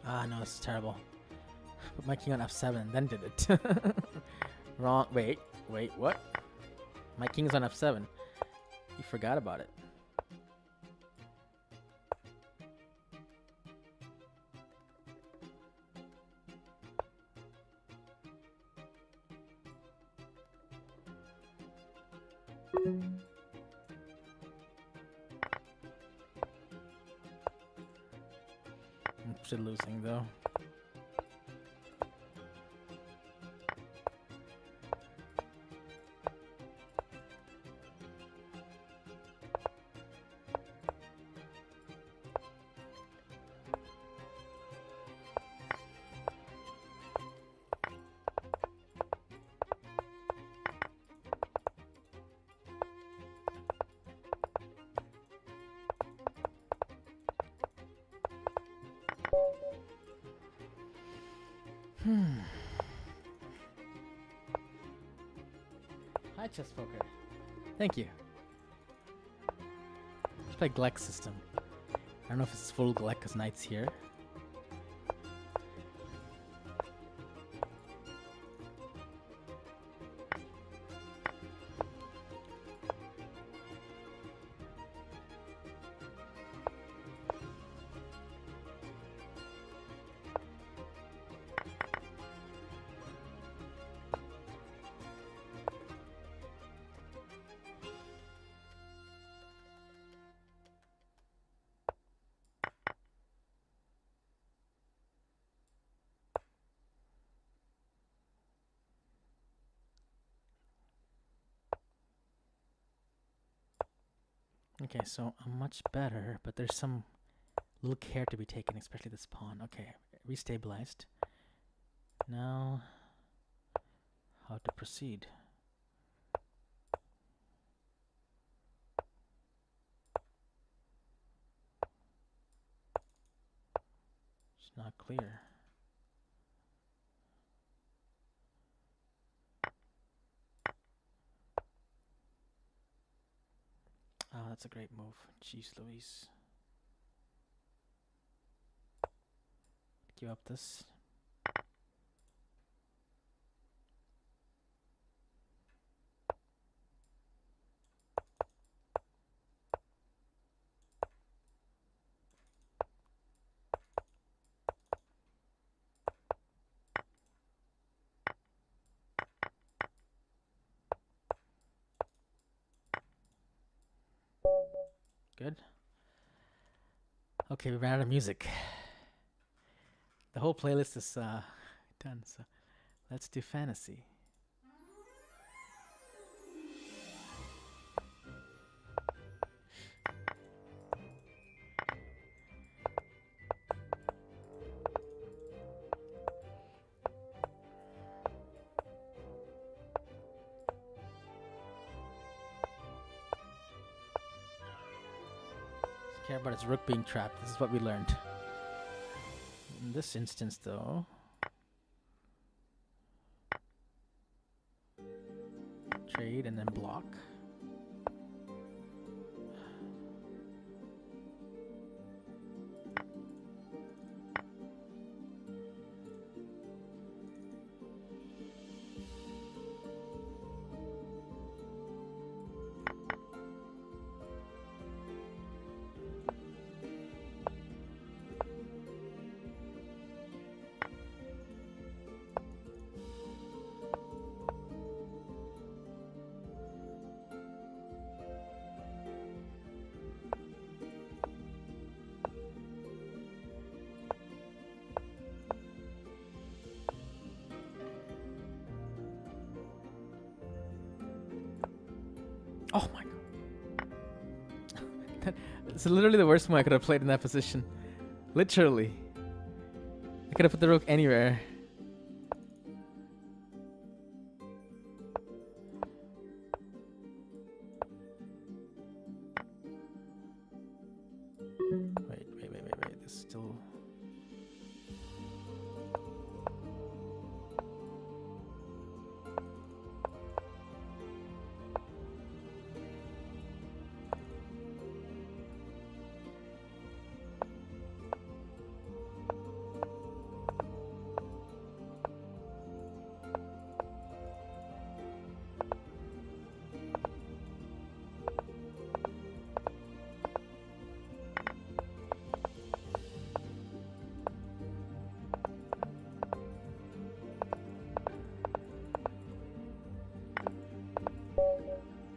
Ah, no, this is terrible. Put my king on f7, then did it. Wrong. Wait, what? My king's on f7. You forgot about it. I'm still losing though. Hi, chess poker. Thank you. Let's play Gleck system. I don't know if it's full Gleck because Knight's here. Okay, so I'm much better, but there's some little care to be taken, especially this pawn. Okay, restabilized. Now, how to proceed? It's not clear. Oh, that's a great move. Jeez Louise. Give up this. Good. Okay, we ran out of music. The whole playlist is done, so let's do fantasy. Care about his rook being trapped. This is what we learned. In this instance, though, trade and then block. Oh my god. It's literally the worst move I could have played in that position. Literally. I could have put the rook anywhere. Wait. This is still...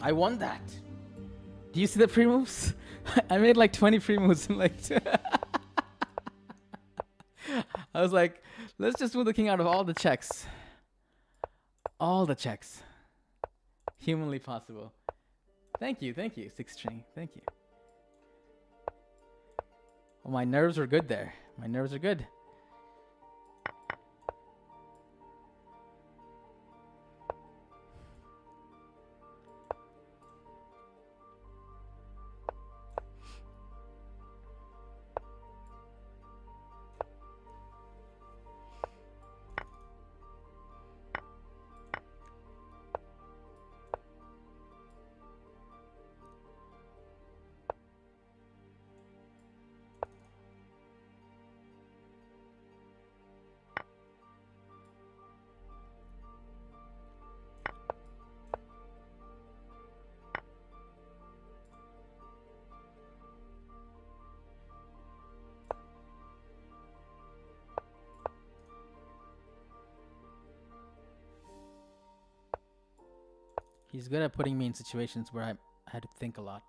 I won that. Do you see the pre-moves? I made like 20 pre-moves in like I was like, let's just move the king out of all the checks. All the checks. Humanly possible. Thank you, six string. Thank you. Well, my nerves were good there. My nerves are good. He's good at putting me in situations where I had to think a lot.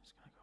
Just gonna go.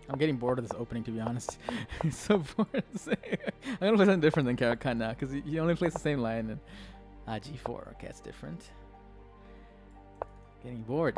I'm getting bored of this opening, to be honest. It's so bored. I'm gonna play something different than Karakan now, because he only plays the same line. And G4. Okay, it's different. Getting bored.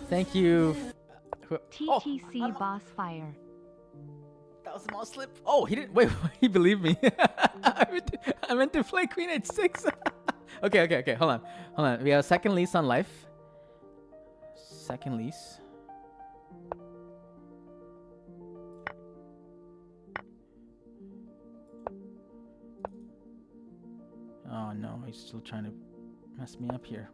Thank you. TTC boss fire. That was a small slip. Oh, he didn't. Wait, he believed me. I meant to play Queen H6. Okay. Hold on. We have a second lease on life. Second lease. Oh no, he's still trying to mess me up here.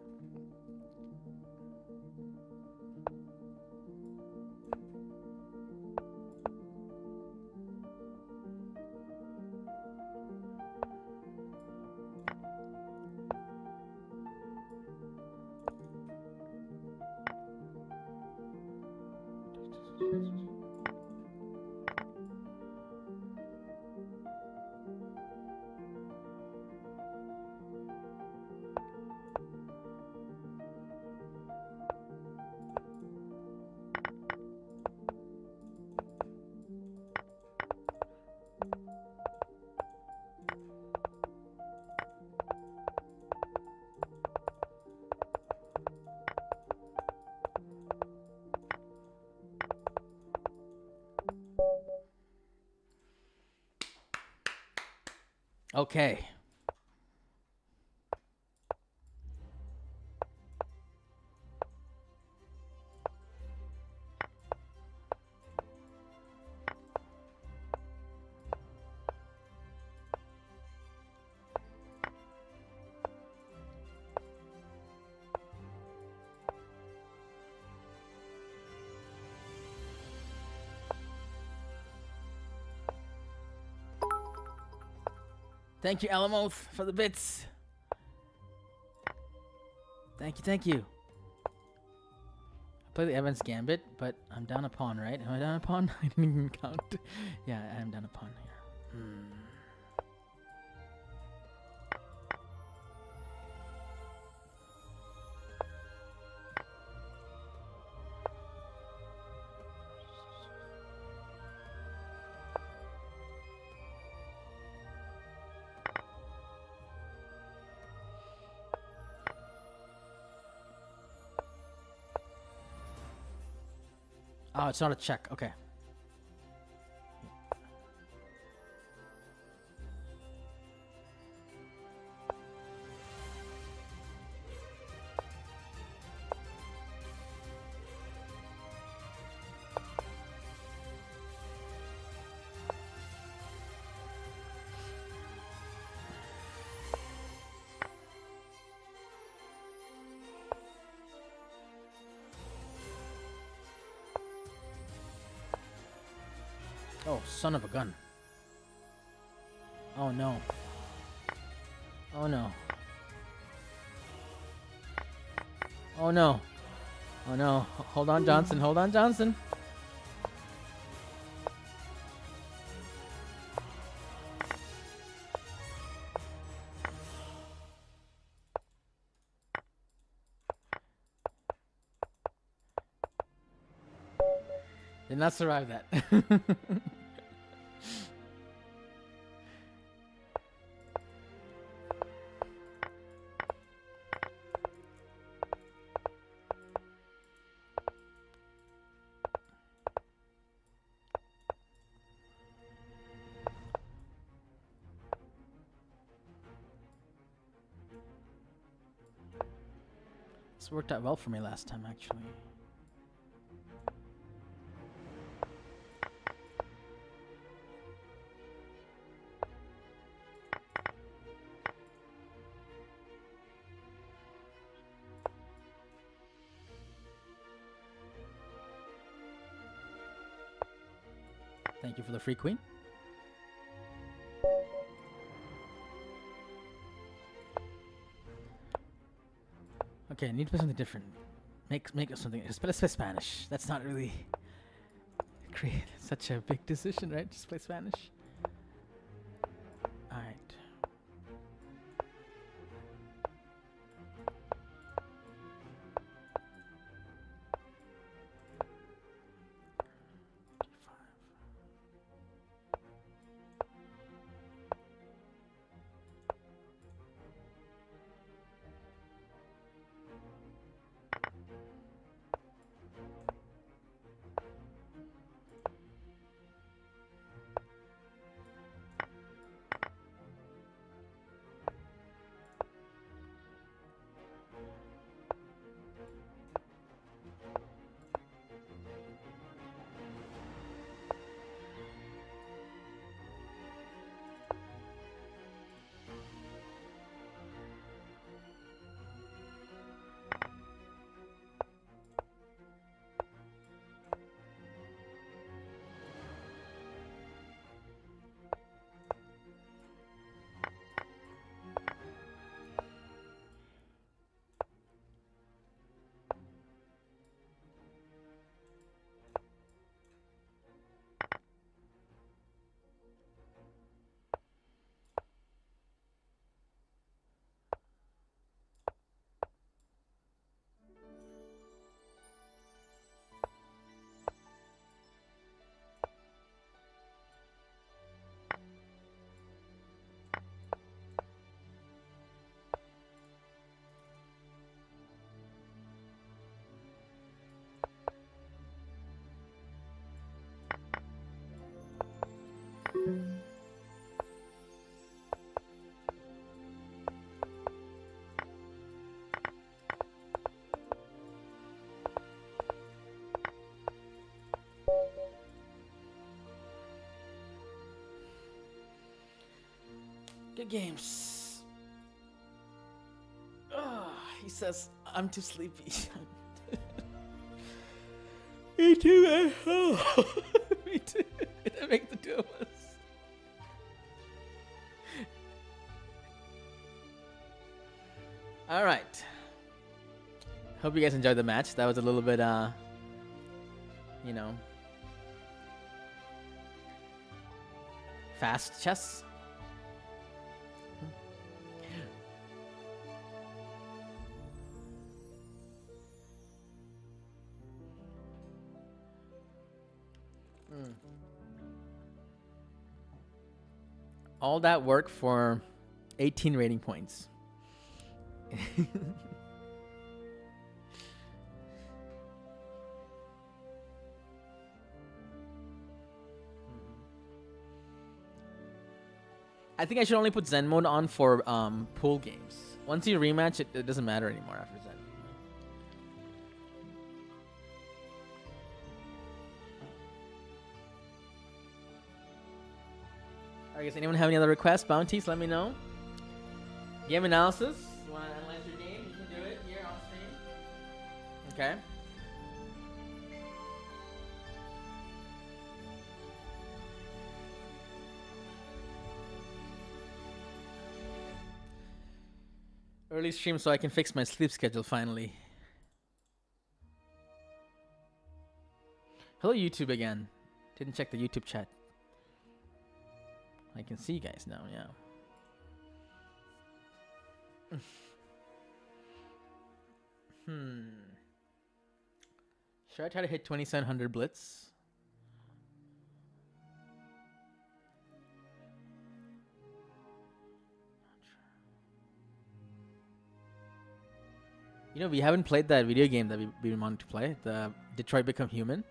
Okay. Thank you, Alamoth, for the bits. Thank you, thank you. I play the Evans Gambit, but I'm down a pawn, right? Am I down a pawn? I didn't even count. Yeah, I am down a pawn here. Oh, it's not a check. Okay. Oh, son of a gun. Oh no. Oh no. Oh no. Oh no. Hold on, Johnson. Hold on, Johnson. Did not survive that. This worked out well for me last time, actually. Thank you for the free queen. Okay, I need to play something different. Make something. Let's play Spanish. That's not really create such a big decision, right? Just play Spanish. All right. Good games. He says, I'm too sleepy. Me too, man. Oh. Me too. That makes the two of us. All right. Hope you guys enjoyed the match. That was a little bit, you know, fast chess. All that work for 18 rating points. I think I should only put Zen mode on for pool games. Once you rematch, it doesn't matter anymore after Zen. Alright, guys, anyone have any other requests, bounties? Let me know. Game analysis. You want to analyze your game? You can do it here on stream. Okay. Early stream so I can fix my sleep schedule finally. Hello YouTube again. Didn't check the YouTube chat. I can see you guys now, yeah. Should I try to hit 2700 blitz? You know, we haven't played that video game that we wanted to play, the Detroit Become Human.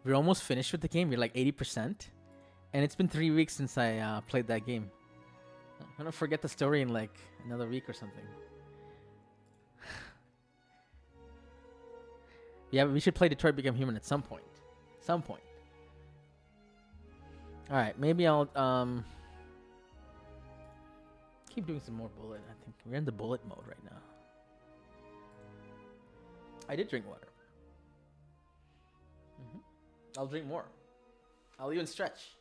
We're almost finished with the game. We're like 80%. And it's been 3 weeks since I played that game. I'm gonna forget the story in like another week or something. Yeah, we should play Detroit Become Human at some point. Some point. Alright, maybe I'll keep doing some more bullet. I think we're in the bullet mode right now. I did drink water. I'll drink more. I'll even stretch.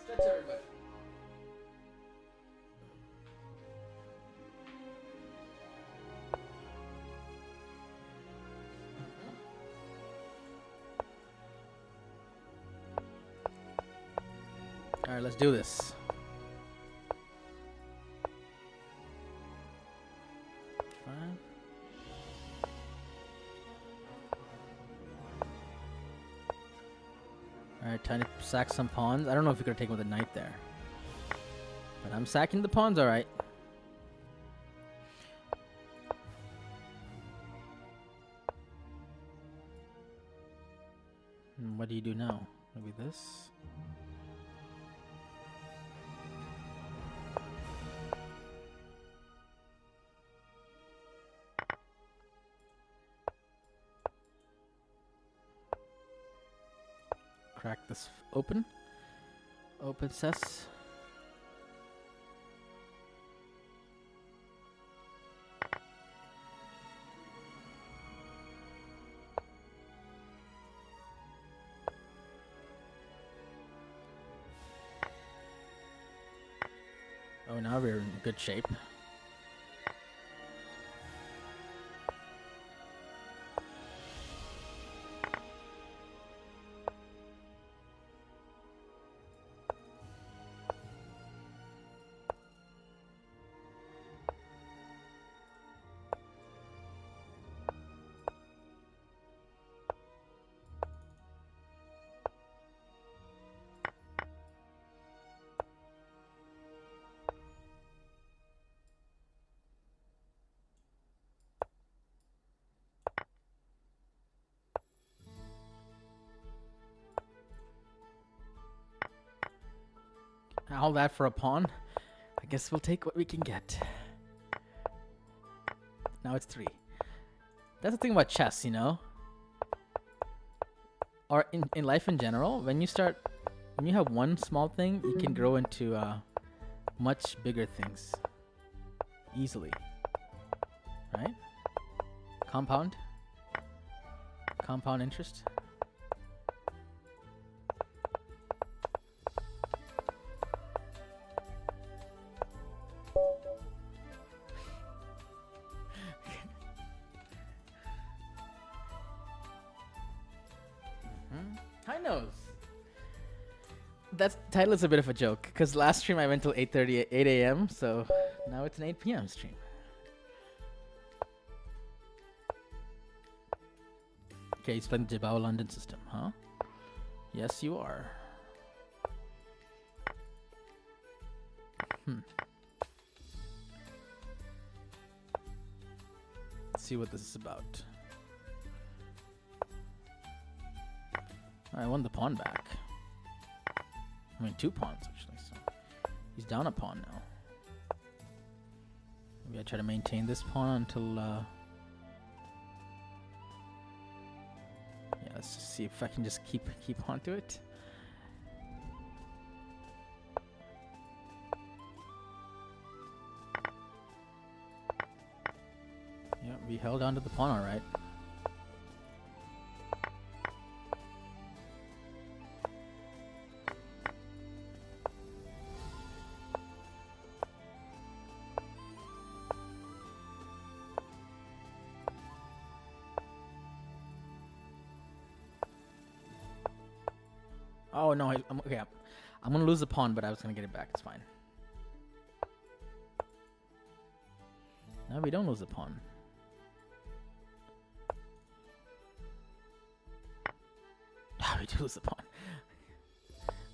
Stretch, everybody. All right, let's do this. Alright, time to sack some pawns. I don't know if you're gonna take him with a knight there. But I'm sacking the pawns, alright. What do you do now? Maybe this? Crack this open. Open cess. Oh, now we're in good shape. All that for a pawn? I guess we'll take what we can get. Now it's 3. That's the thing about chess, you know? Or in life in general, when you have one small thing, you can grow into much bigger things. Easily. Right? Compound interest. knows? That title is a bit of a joke because last stream I went till 8 a.m. So now it's an 8 p.m. stream. Okay, he's playing the Jabao London system, huh? Yes, you are. Let's see what this is about. I won the pawn back. I mean, 2 pawns, actually. So he's down a pawn now. Maybe I try to maintain this pawn until... yeah, let's just see if I can just keep onto it. Yeah, we held onto the pawn all right. Oh no, I'm okay. I'm gonna lose the pawn, but I was gonna get it back. It's fine. No, we don't lose the pawn. Ah, we do lose the pawn.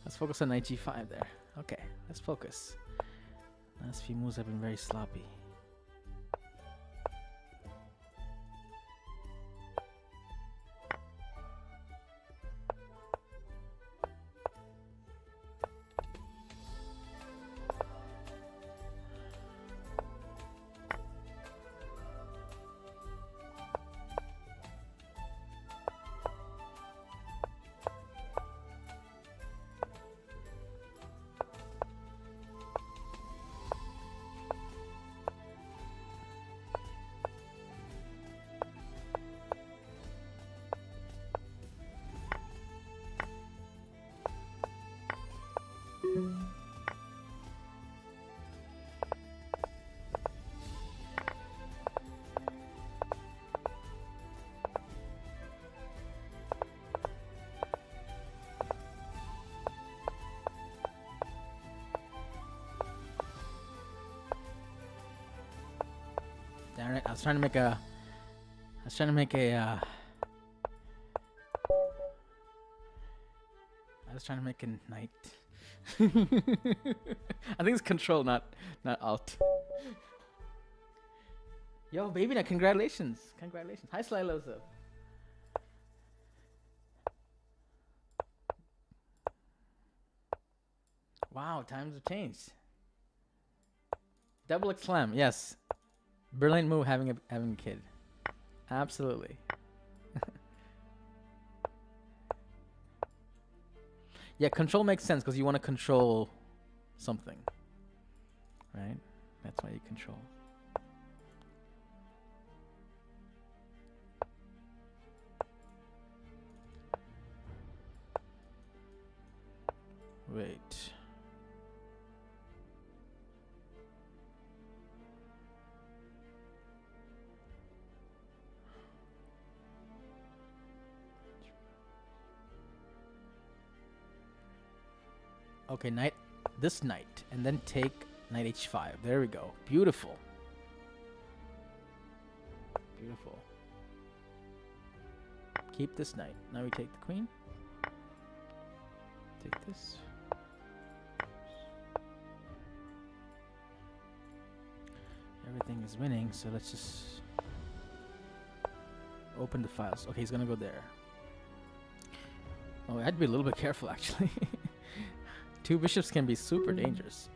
Let's focus on knight g5 there. Okay, let's focus. Last few moves have been very sloppy. Darn it! I was trying to make a. I was trying to make a knight. I think it's control, not alt. Yo, baby, now congratulations! Congratulations! Hi, Slylozo. Wow, times have changed. Double exclam, yes. Brilliant move having a kid. Absolutely. Yeah, control makes sense because you want to control something. Right? That's why you control. Wait. Okay, this knight, and then take knight h5. There we go. Beautiful. Beautiful. Keep this knight. Now we take the queen. Take this. Everything is winning, so let's just open the files. Okay, he's gonna go there. Oh, I had to be a little bit careful, actually. 2 bishops can be super dangerous.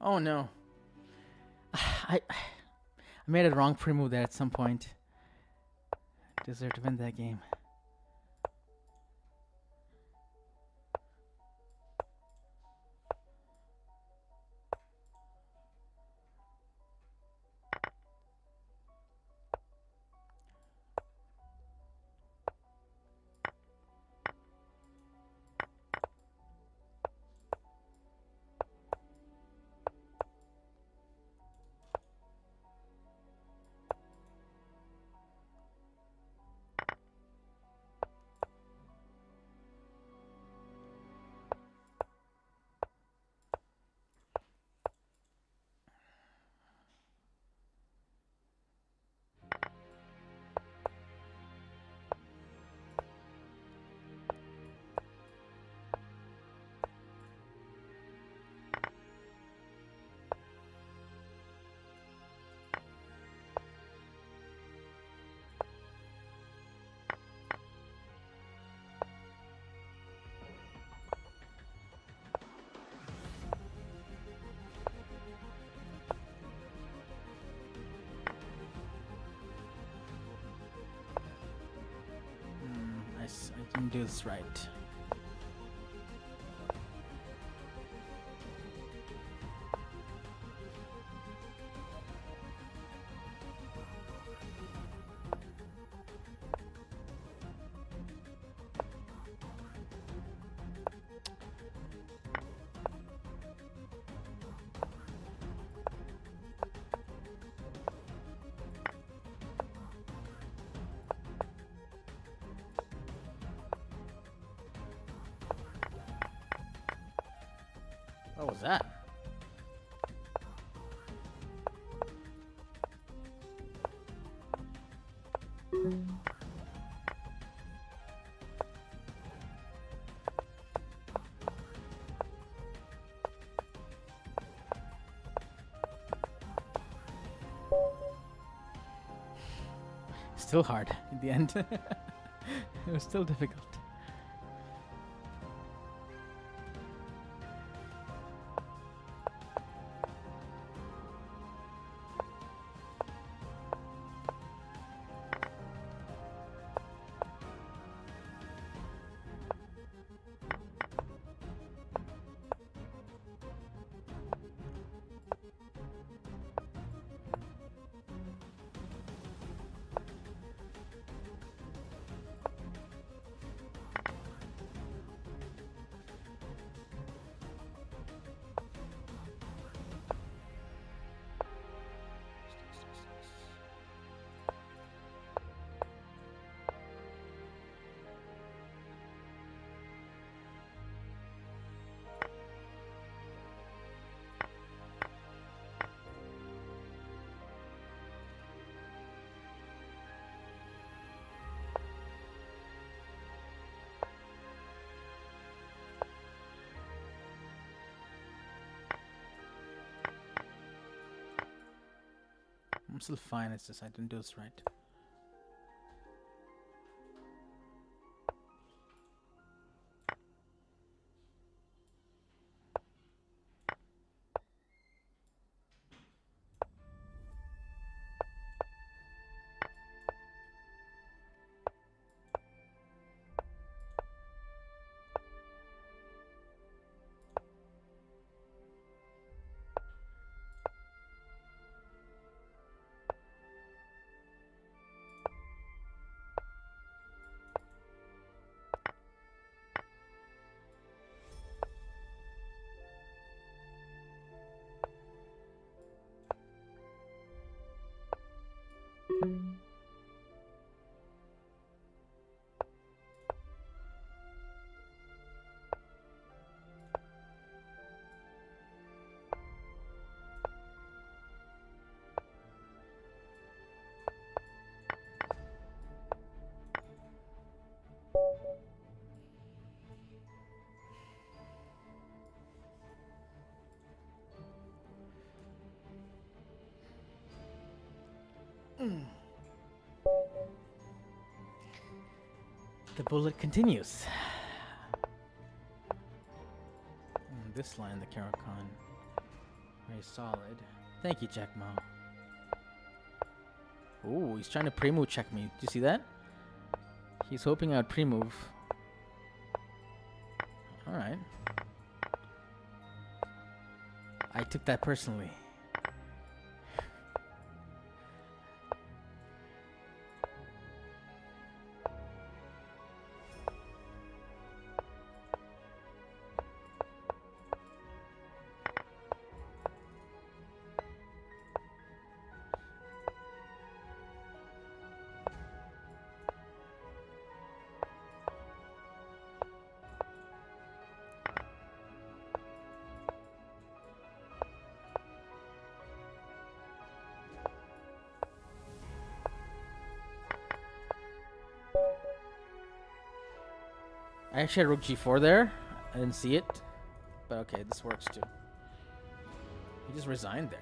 Oh no. I made a wrong pre-move there at some point. Deserve to win that game. I didn't do this right. What was that? Still hard in the end. It was still difficult. I'm still fine, it's just I didn't do this right. The bullet continues. This line, the Caracan. Very solid. Thank you, Jack Mo. Ooh, he's trying to pre-move check me. Do you see that? He's hoping I'd pre-move. Alright. I took that personally. I actually had rook g4 there. I didn't see it. But okay, this works too. He just resigned there.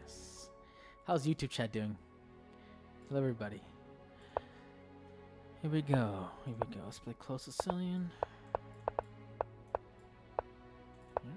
Yes. How's YouTube chat doing? Hello, everybody. Here we go. Here we go. Let's play close Sicilian. Yeah.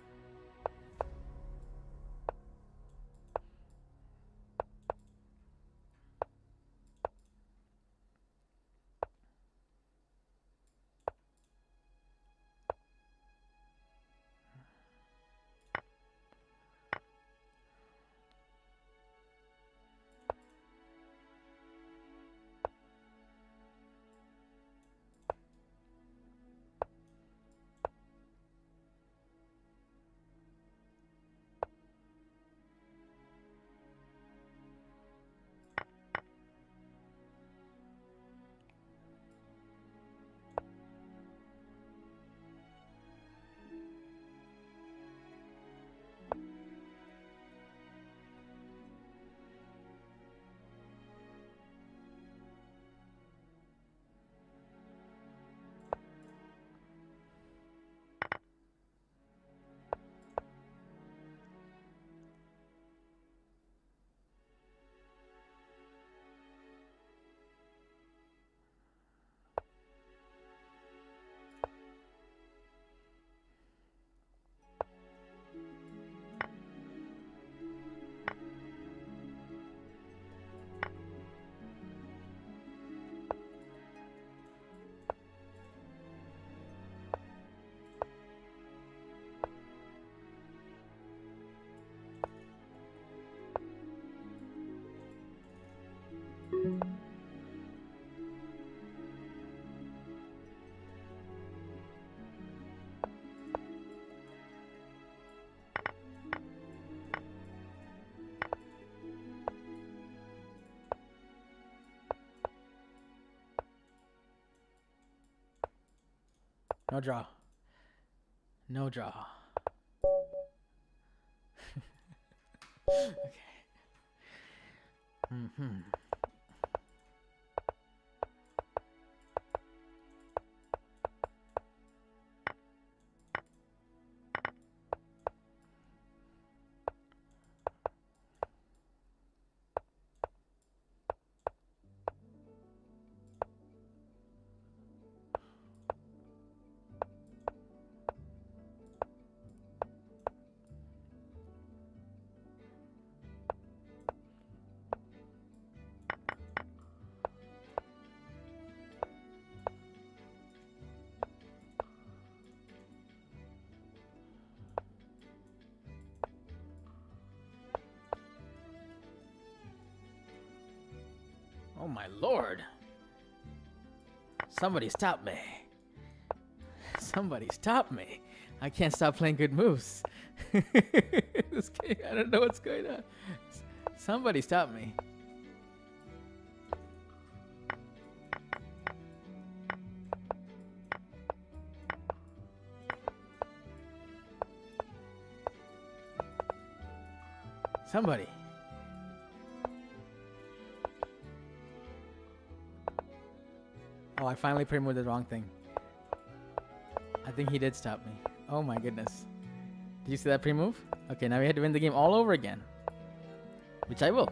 No draw. No draw. Okay. Oh my lord. Somebody stop me. Somebody stop me. I can't stop playing good moves. This game, I don't know what's going on. Somebody stop me. Somebody. Oh, I finally pre-moved the wrong thing. I think he did stop me. Oh my goodness. Did you see that pre-move? Okay, now we had to win the game all over again. Which I will.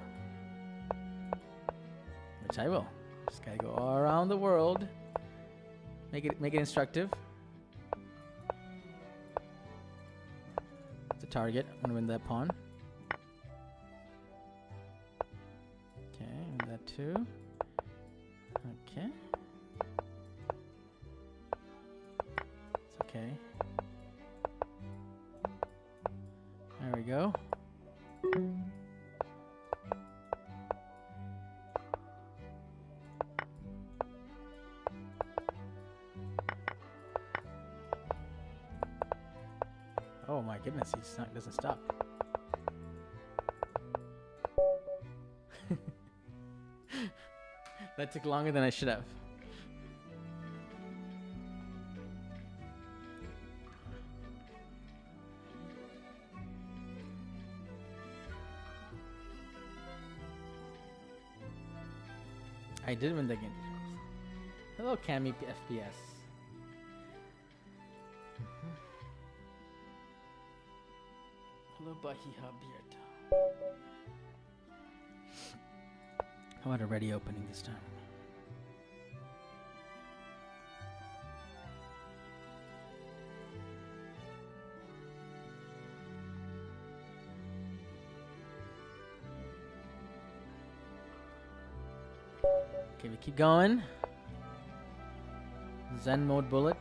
Which I will. Just gotta go all around the world. Make it instructive. It's a target. I'm gonna win that pawn. Okay, win that too. Okay. It's okay. There we go. Oh my goodness, doesn't stop. That took longer than I should have. I did win the game. Hello, Cammy FPS. Hello, Bahiha Beard. How about a ready opening this time? Okay, we keep going. Zen mode bullet.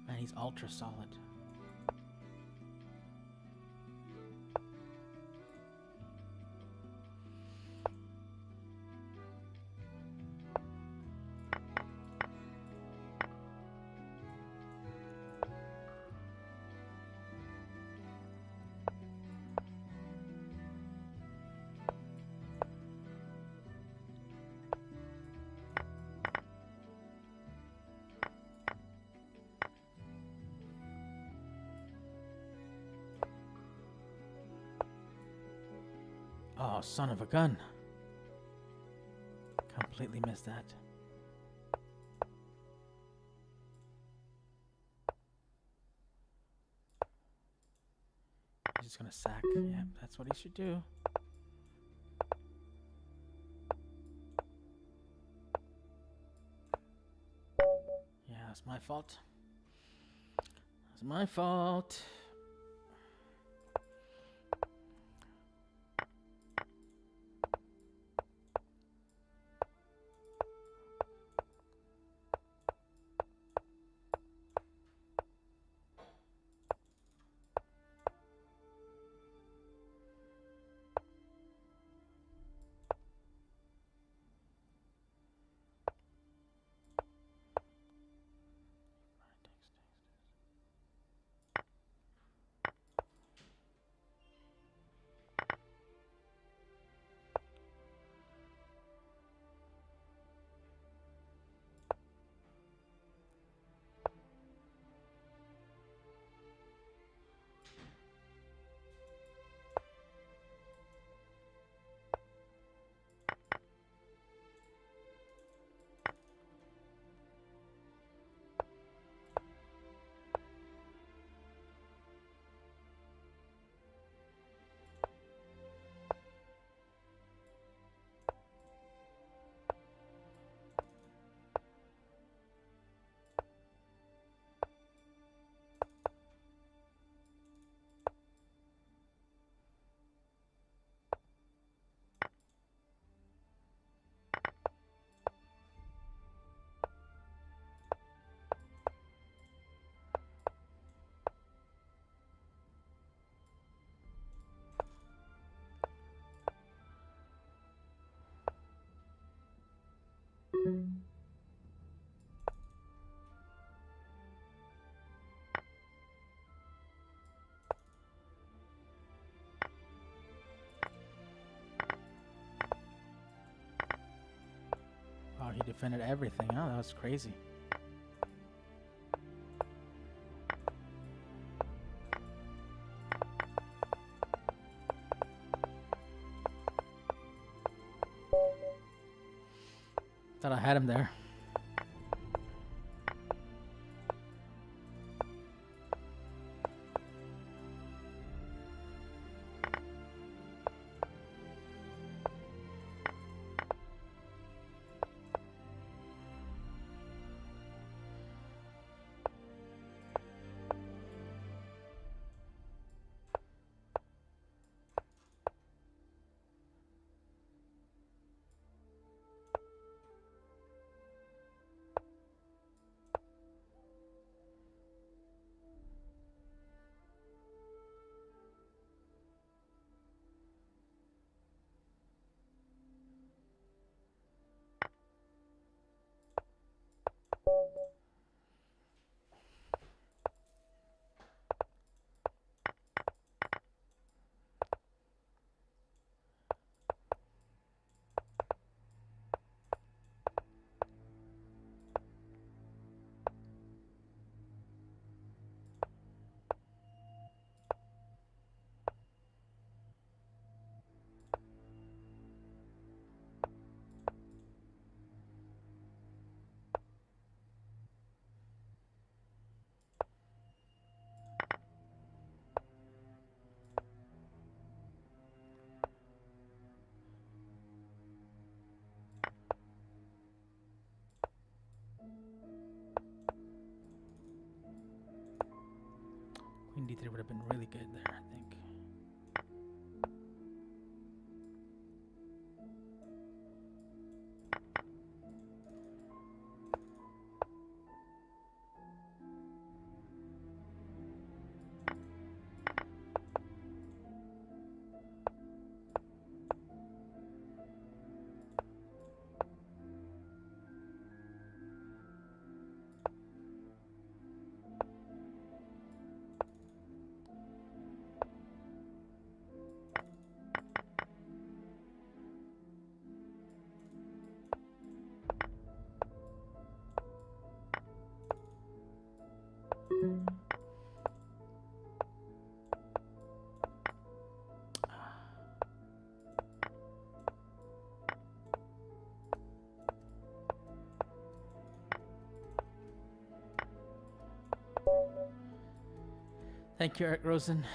Man, he's ultra solid. Oh, son of a gun. Completely missed that. He's just gonna sack. Yeah, that's what he should do. Yeah, it's my fault. It's my fault. defended everything. Oh, that was crazy. Thought I had him there. Queen d3 would have been really good there, I think. Thank you, Eric Rosen.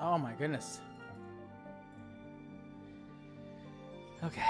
Oh my goodness. Okay.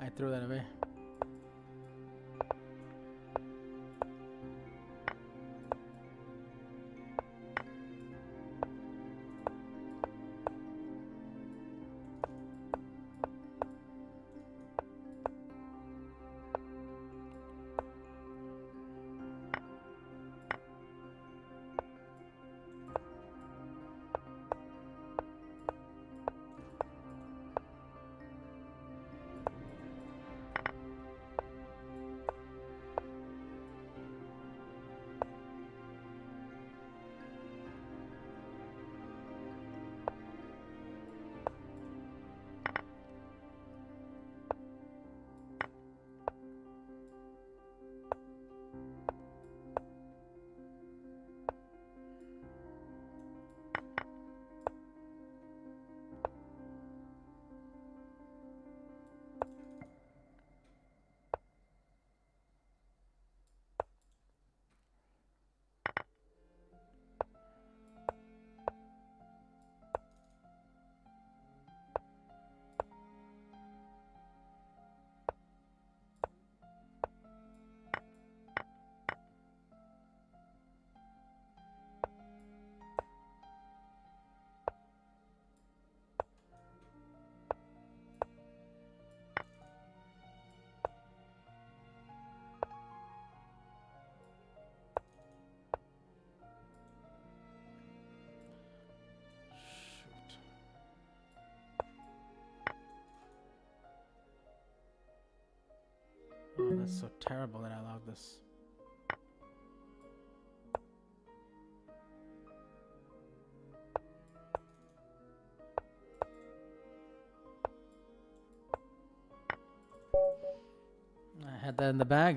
I threw that away. Oh, that's so terrible that I allowed this. Had that in the bag.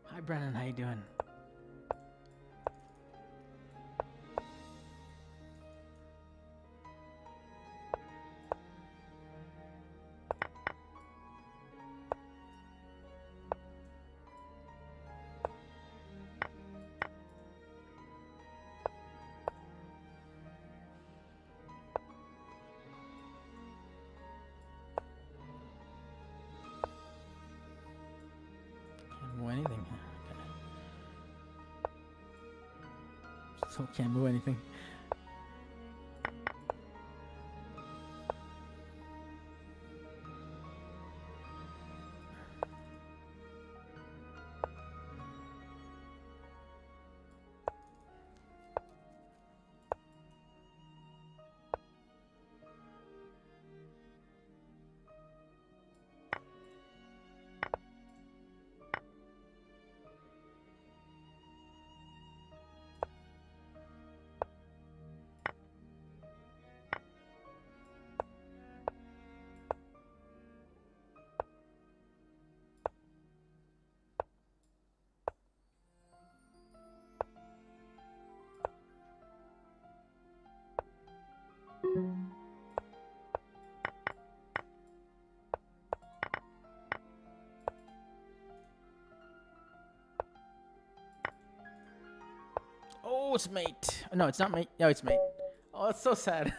Hi, Brennan. How you doing? Can't move anything. Okay. Still can't move anything. Oh, it's mate. No, it's not mate. No, it's mate. Oh, it's so sad.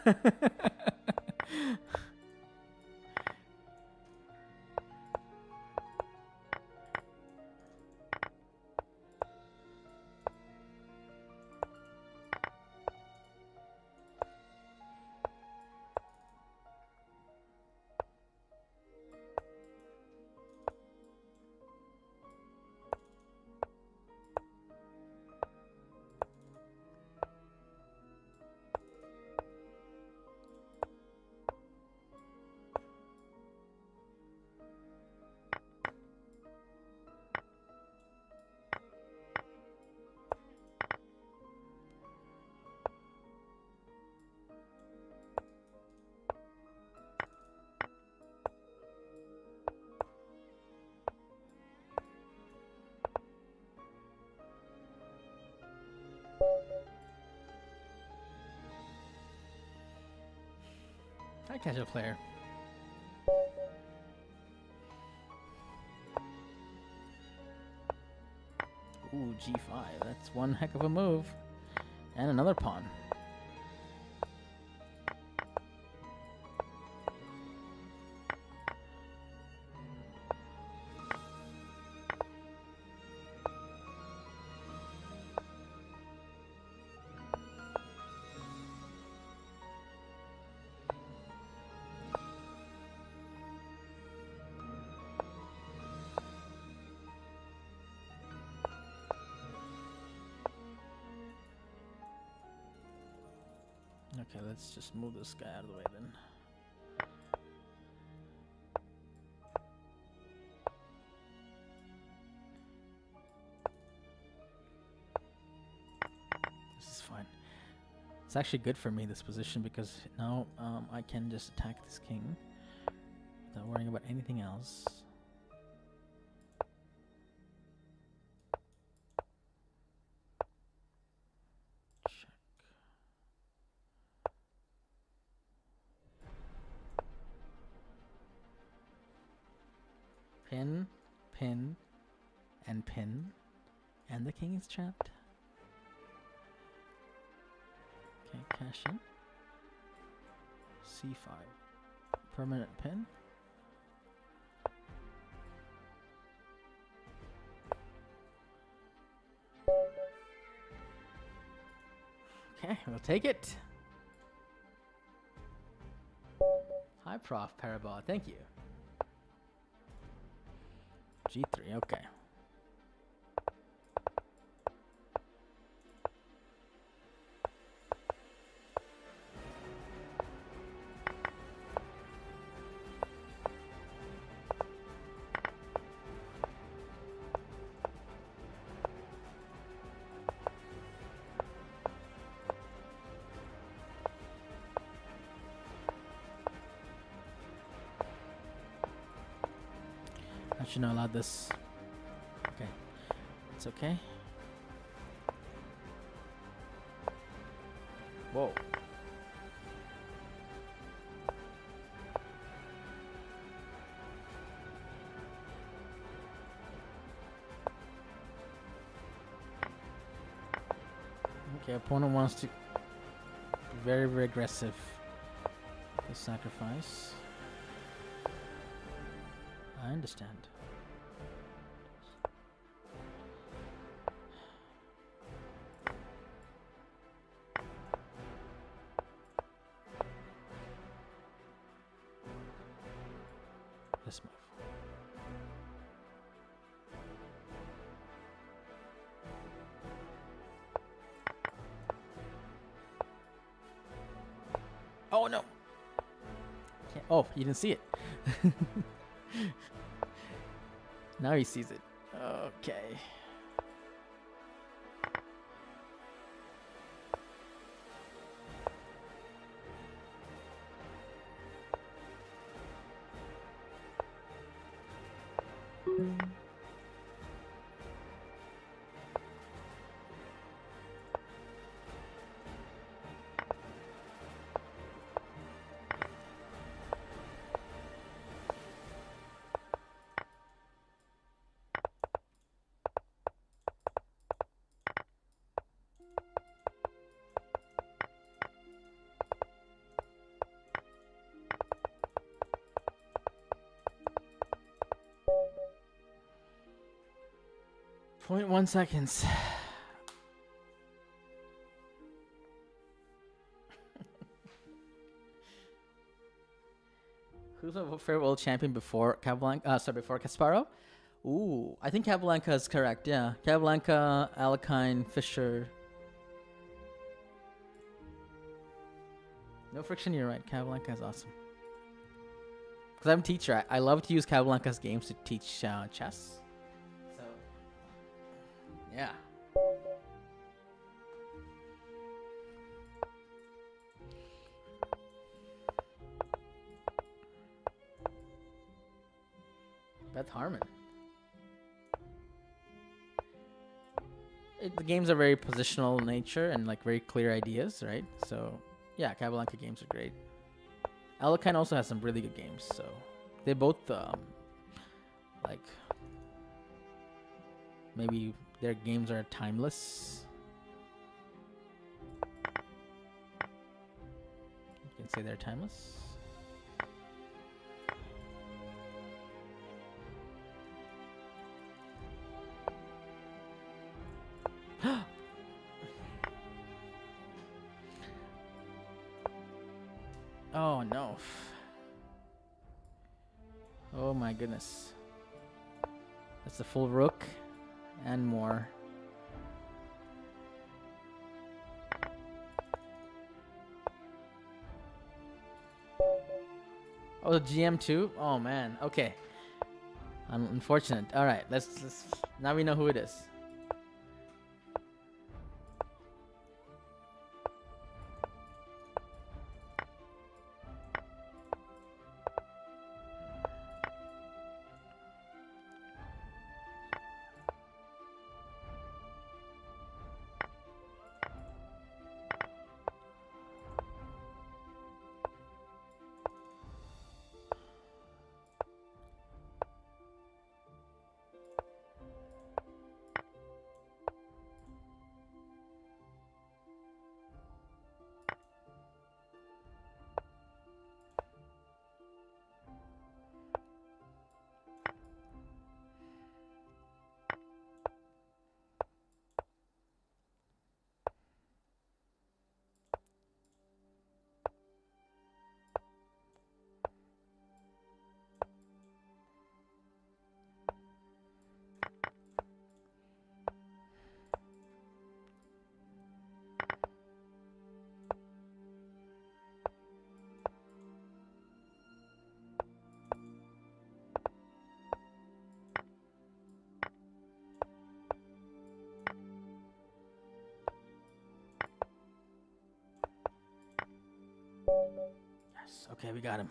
Hi, casual player. Ooh, G5. That's one heck of a move. And another pawn. Okay, let's just move this guy out of the way then. This is fine. It's actually good for me, this position, because now I can just attack this king without worrying about anything else. Check. Pin, pin, and pin, and the king is trapped. Okay, cash in. C5. Permanent pin. Okay, we'll take it. Hi, Prof. Parabola. Thank you. G3, okay. Should not allow this. Okay. It's okay. Whoa. Okay, opponent wants to be very, very aggressive. The sacrifice. I understand. This move. Oh no! Oh, you didn't see it. Now he sees it. Okay. Point 1 seconds. Who's my favorite world champion before Capablanca? Sorry, before Kasparov? Ooh, I think Capablanca is correct. Yeah, Capablanca, Alakine, Fischer. No friction. You're right. Capablanca is awesome. Because I'm a teacher, I love to use Capablanca's games to teach chess. So, yeah. Beth Harmon. The games are very positional in nature and like very clear ideas, right? So, yeah, Capablanca games are great. Alakine also has some really good games, so they both like maybe their games are timeless. You can say they're timeless. Oh no. Oh my goodness. That's a full rook and more. Oh, the GM too? Oh man. Okay. Unfortunate. All right. Let's now we know who it is. Yes. Okay, we got him.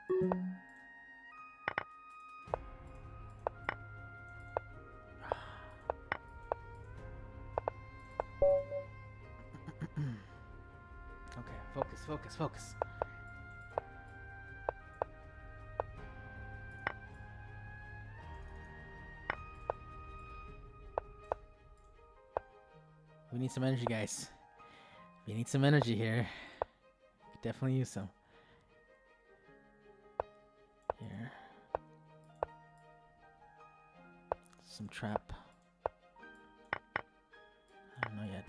Okay, focus, focus, focus. We need some energy, guys. We need some energy here. Could definitely use some. Here. Some trap. I don't know yet.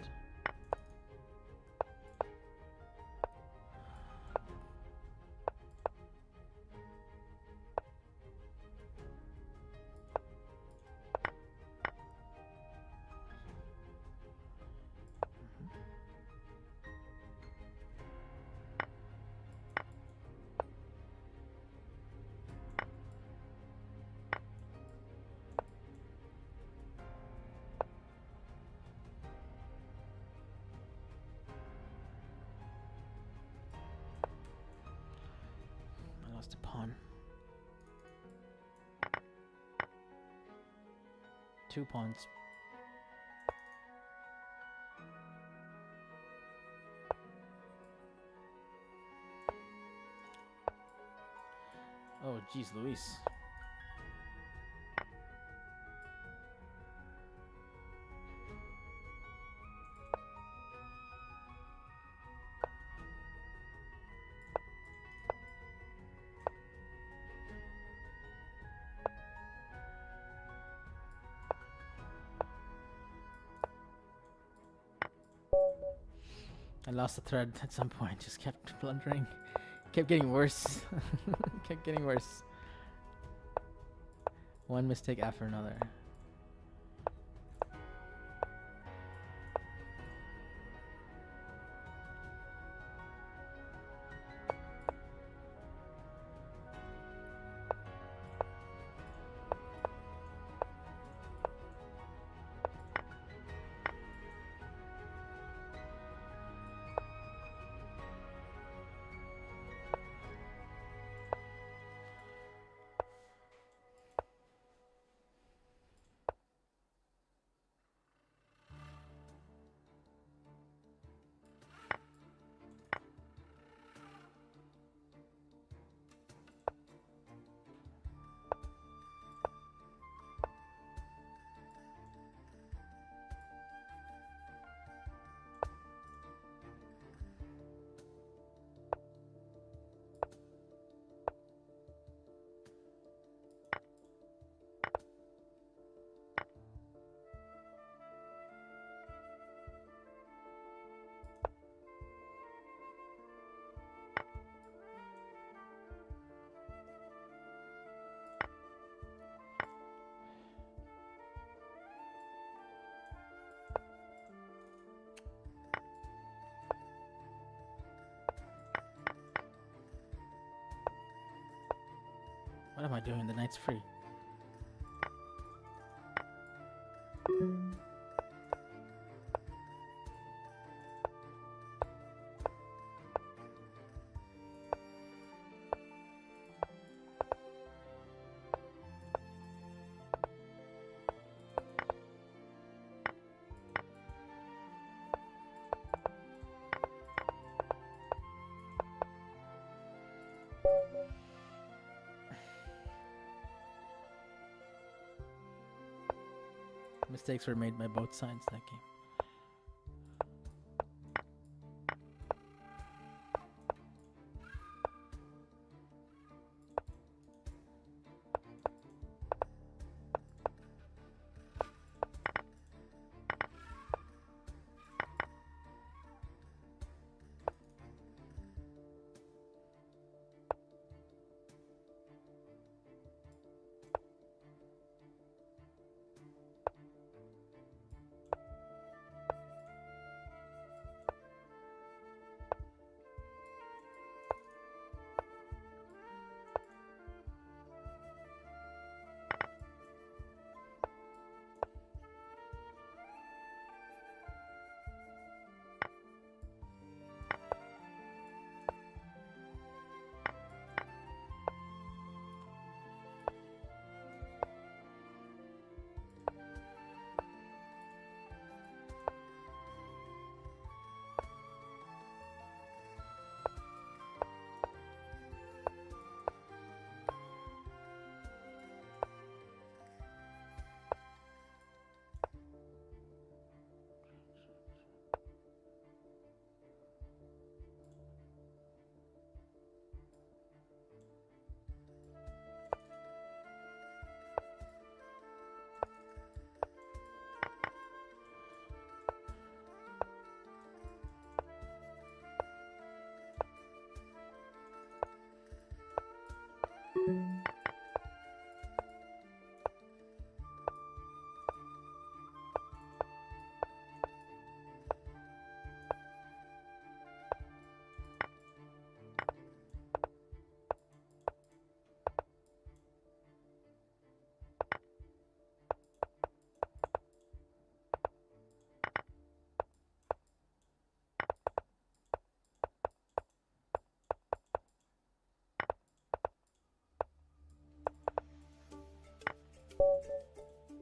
I lost a pawn. 2 pawns. Oh, geez, Luis. I lost the thread at some point. Just kept blundering. Kept getting worse. Kept getting worse. One mistake after another. What am I doing? The knight's free. Mistakes were made by both sides that game.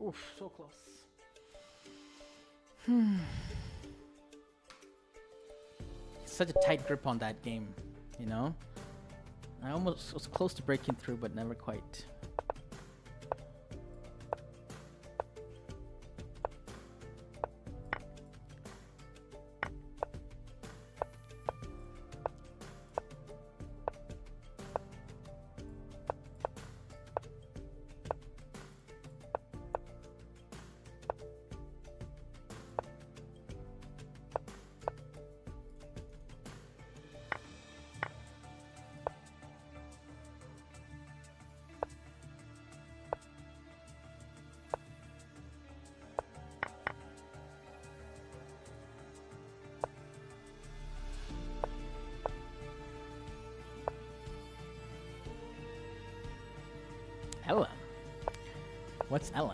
Oof, so close. Such a tight grip on that game, you know? I almost was close to breaking through, but never quite. LM? What's LM?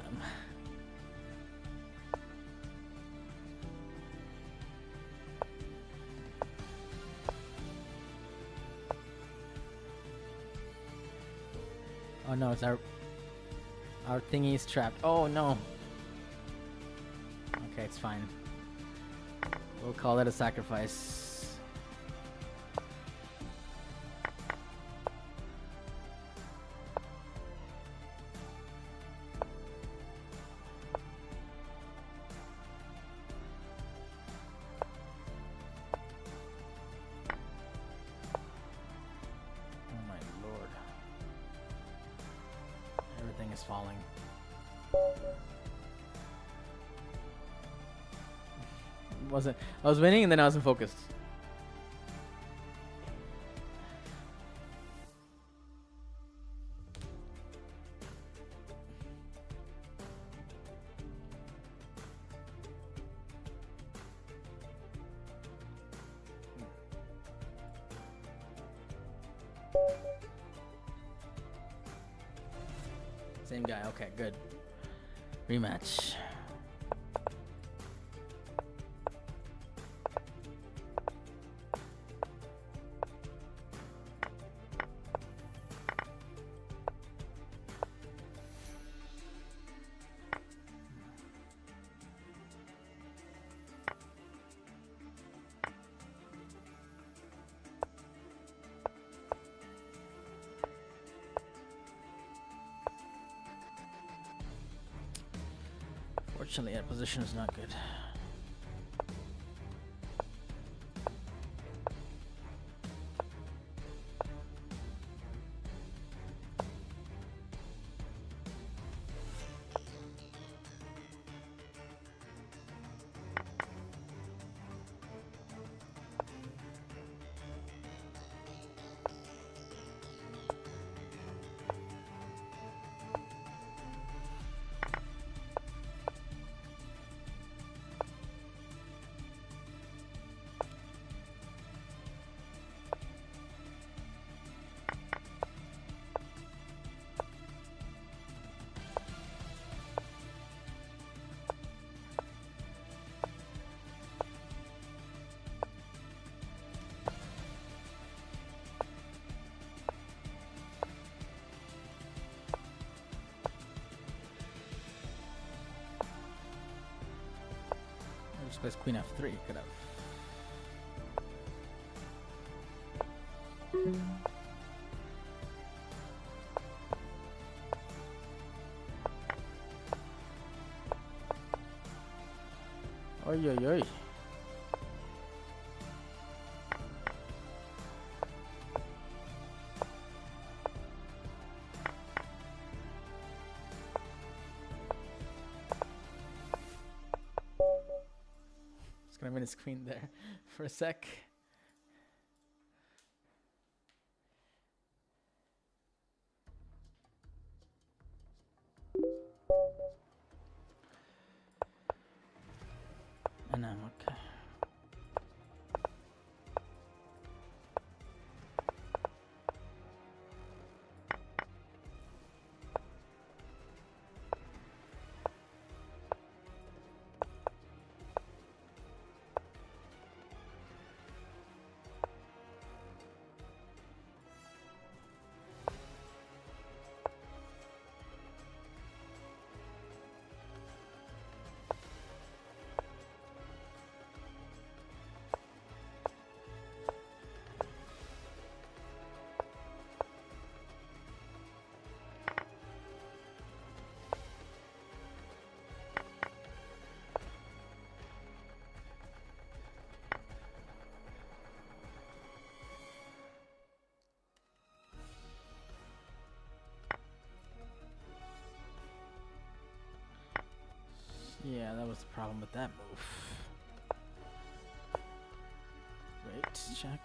Oh no, it's our thingy is trapped. Oh no. Okay, it's fine. We'll call it a sacrifice. Is falling. I was winning and then I wasn't focused. Same guy. Okay, good. Rematch. Fortunately, that position is not good. Plays Queen F3, could have. Oy oy oy. Gonna win his queen there for a sec. And I'm okay. was the problem with that move. Wait, check.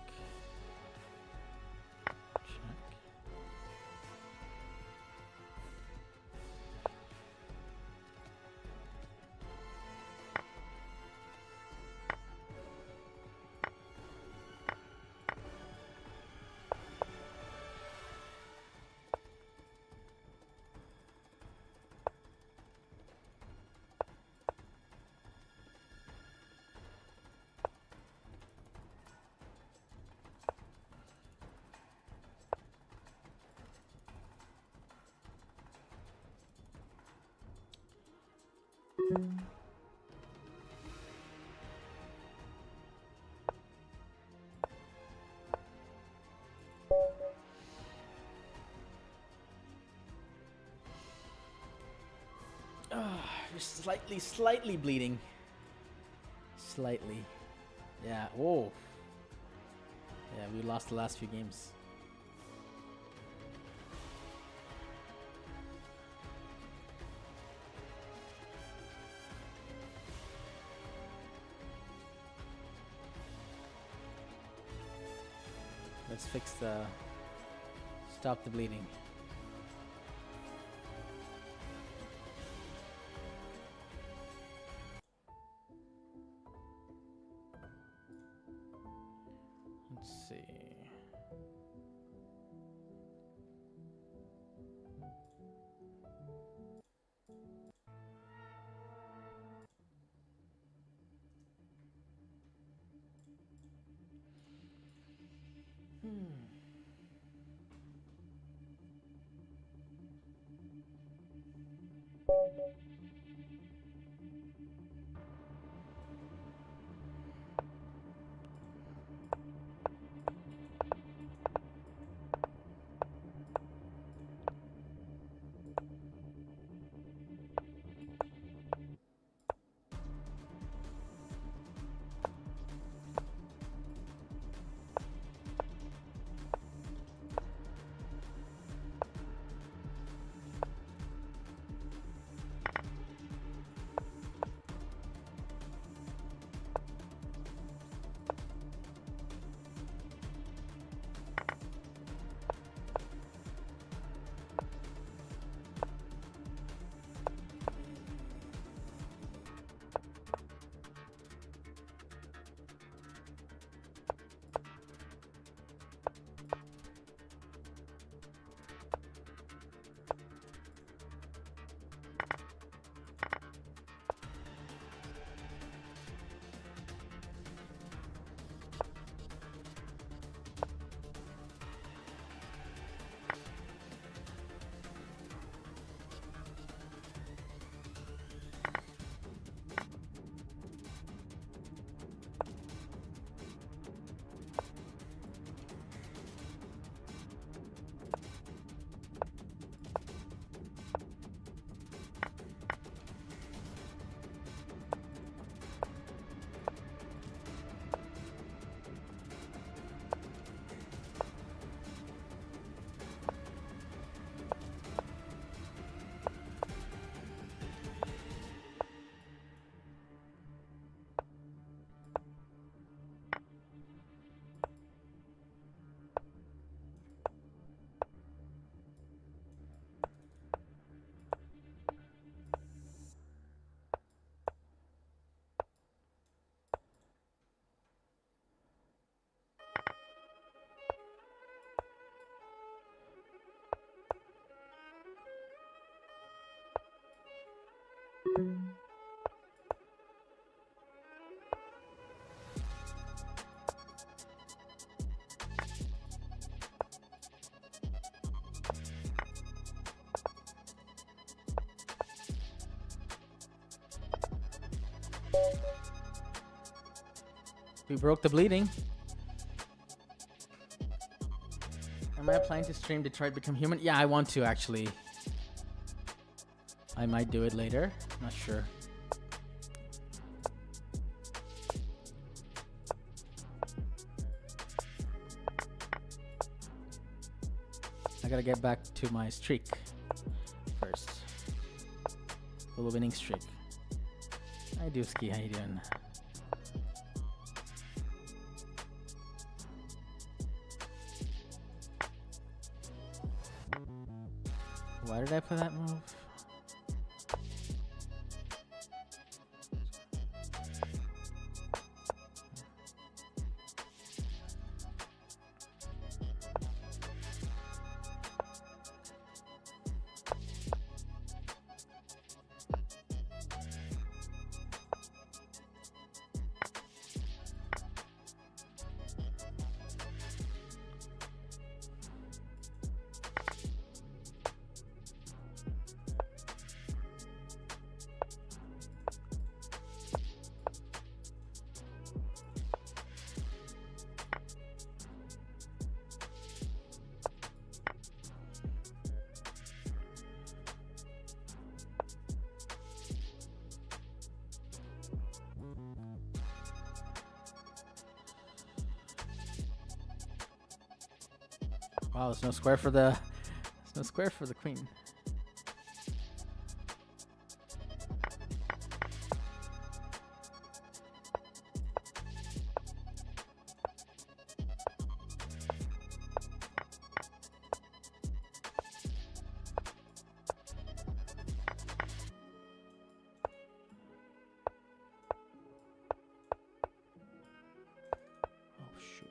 Just slightly bleeding. Slightly. Yeah. Whoa. Yeah, we lost the last few games. Let's fix the... Stop the bleeding. Let's see. We broke the bleeding. Am I planning to stream Detroit Become Human? Yeah, I want to actually. I might do it later. Not sure. I gotta get back to my streak first. A little winning streak. I do ski. How you doing? Why did I play that move? Wow, there's no square for the queen. Oh shoot.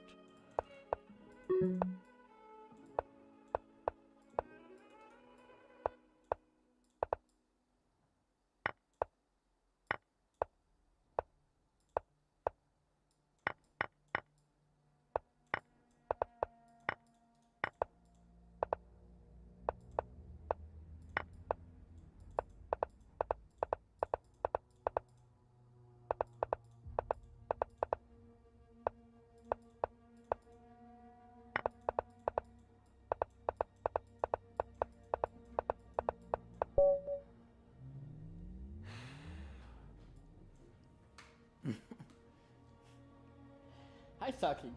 Hi, Saki.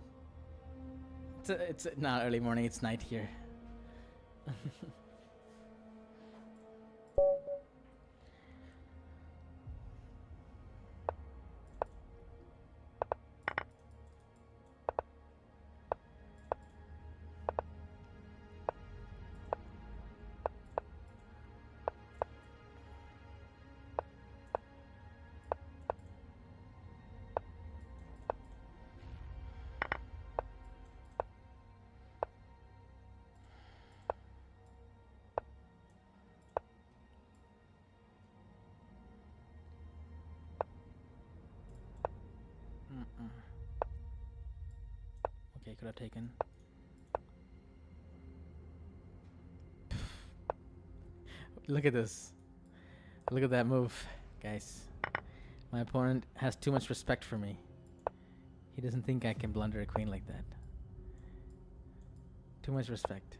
It's not early morning. It's night here. Okay, could have taken. Look at this. Look at that move, guys. My opponent has too much respect for me. He doesn't think I can blunder a queen like that. Too much respect.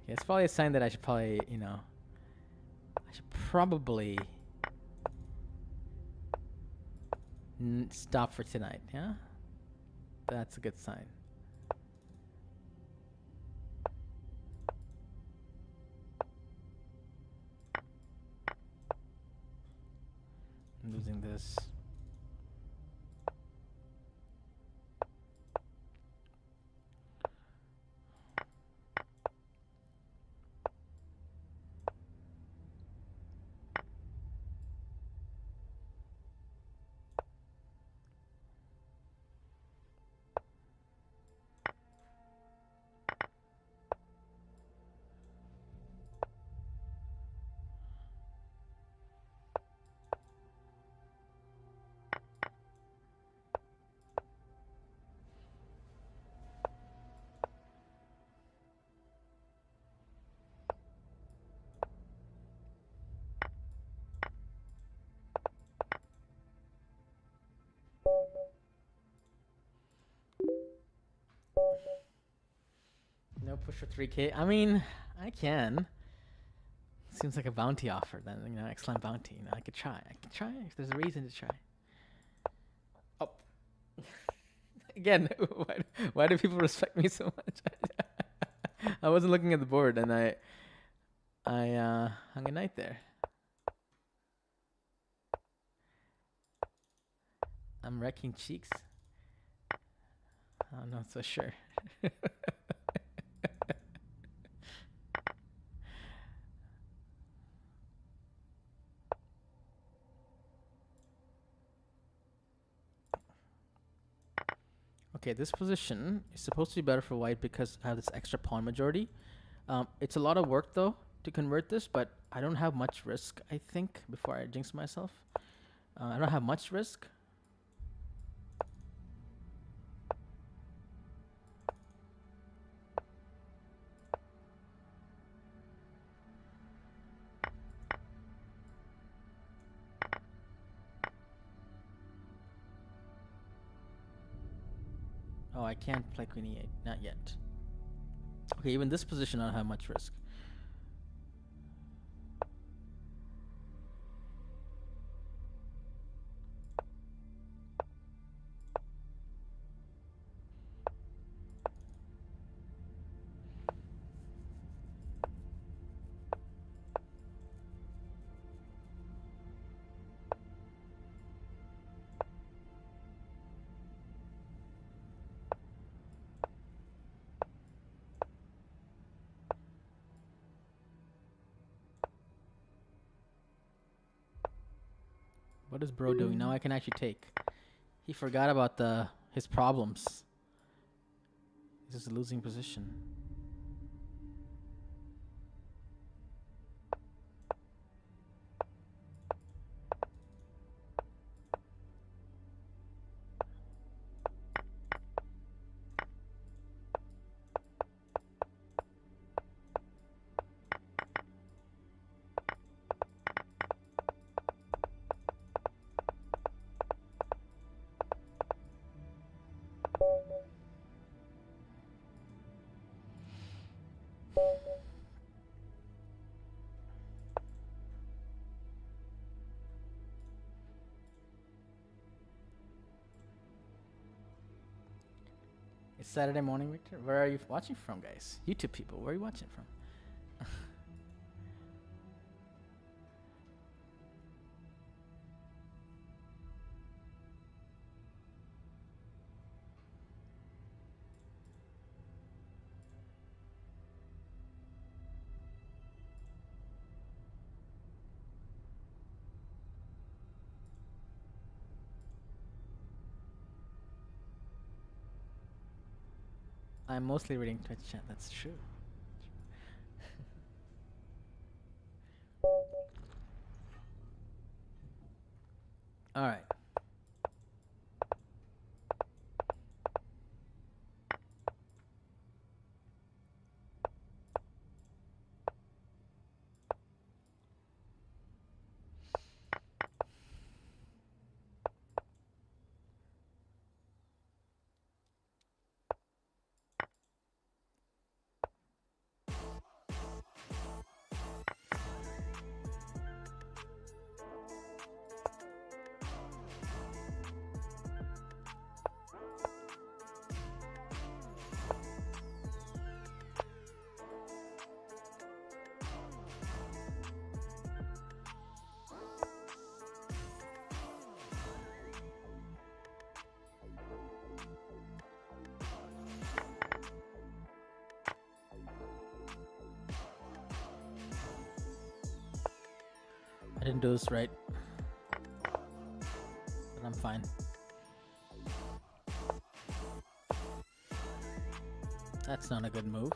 Okay, it's probably a sign that I should probably, I should probably stop for tonight, yeah? That's a good sign. I'm losing this. No push for 3K. I mean, I can. Seems like a bounty offer then, excellent bounty. I could try. If there's a reason to try. Oh, Again, why do people respect me so much? I wasn't looking at the board, and I hung a knight there. I'm wrecking cheeks. I'm not so sure. Okay, this position is supposed to be better for white because I have this extra pawn majority. It's a lot of work though to convert this, but I don't have much risk, I think, before I jinx myself. I don't have much risk. Oh, I can't play queen e8. Not yet. Okay, even this position I don't have much risk. What is bro doing? Now I can actually take. He forgot about his problems. This is a losing position. It's Saturday morning, Victor. Where are you watching from, guys? YouTube people, where are you watching from? I'm mostly reading Twitch chat. That's true. All right. I didn't do this right, but I'm fine. That's not a good move.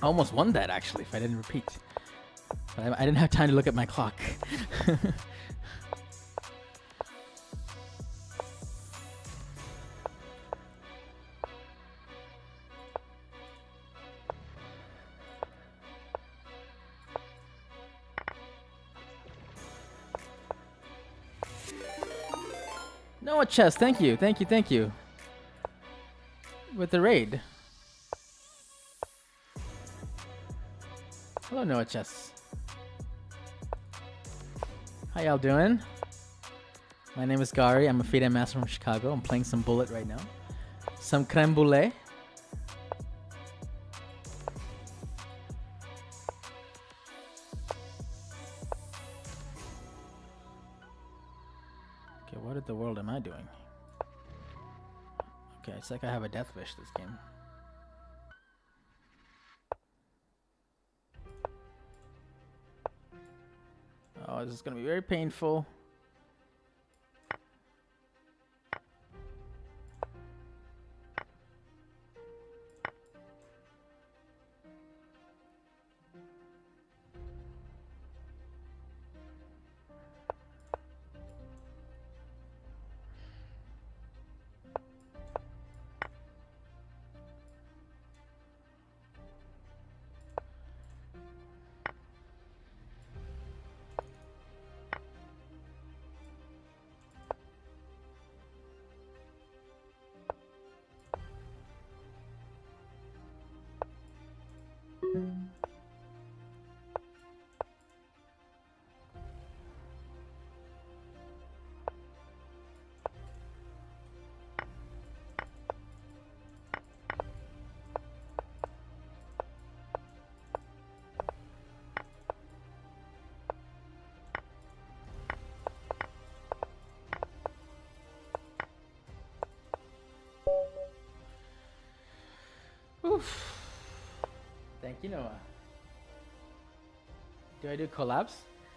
I almost won that actually if I didn't repeat. But I didn't have time to look at my clock. Noah Chess, thank you, thank you, thank you. With the raid. Hello, Noah Chess. How y'all doing? My name is Gauri. I'm a FIDE master from Chicago. I'm playing some Bullet right now. Some creme brulee. Okay, what in the world am I doing? Okay, it's like I have a death wish this game. Oh, this is gonna be very painful. Oof. Thank you, Noah. Do I do collabs?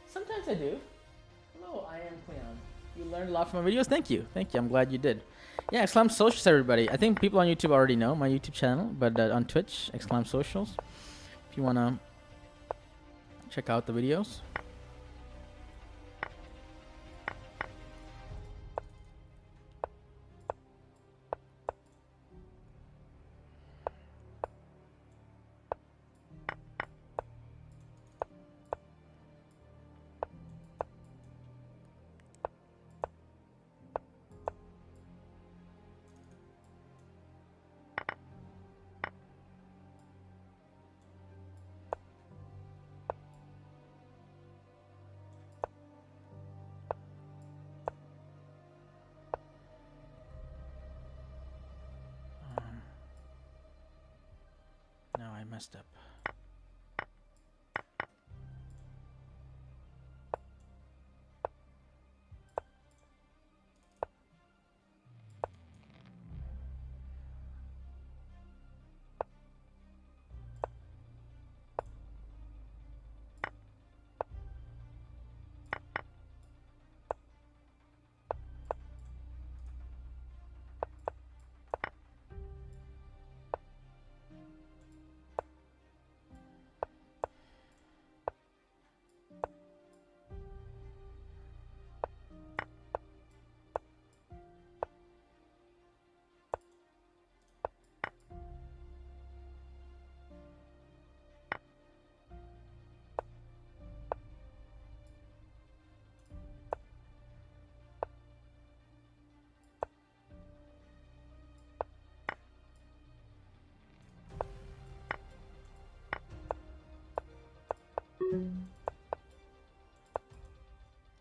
Sometimes I do. Hello, I am Cleon. You learned a lot from my videos. Thank you. Thank you. I'm glad you did. Yeah, Exclam Socials, everybody. I think people on YouTube already know my YouTube channel, but on Twitch, Exclam Socials. If you want to check out the videos. No, I messed up.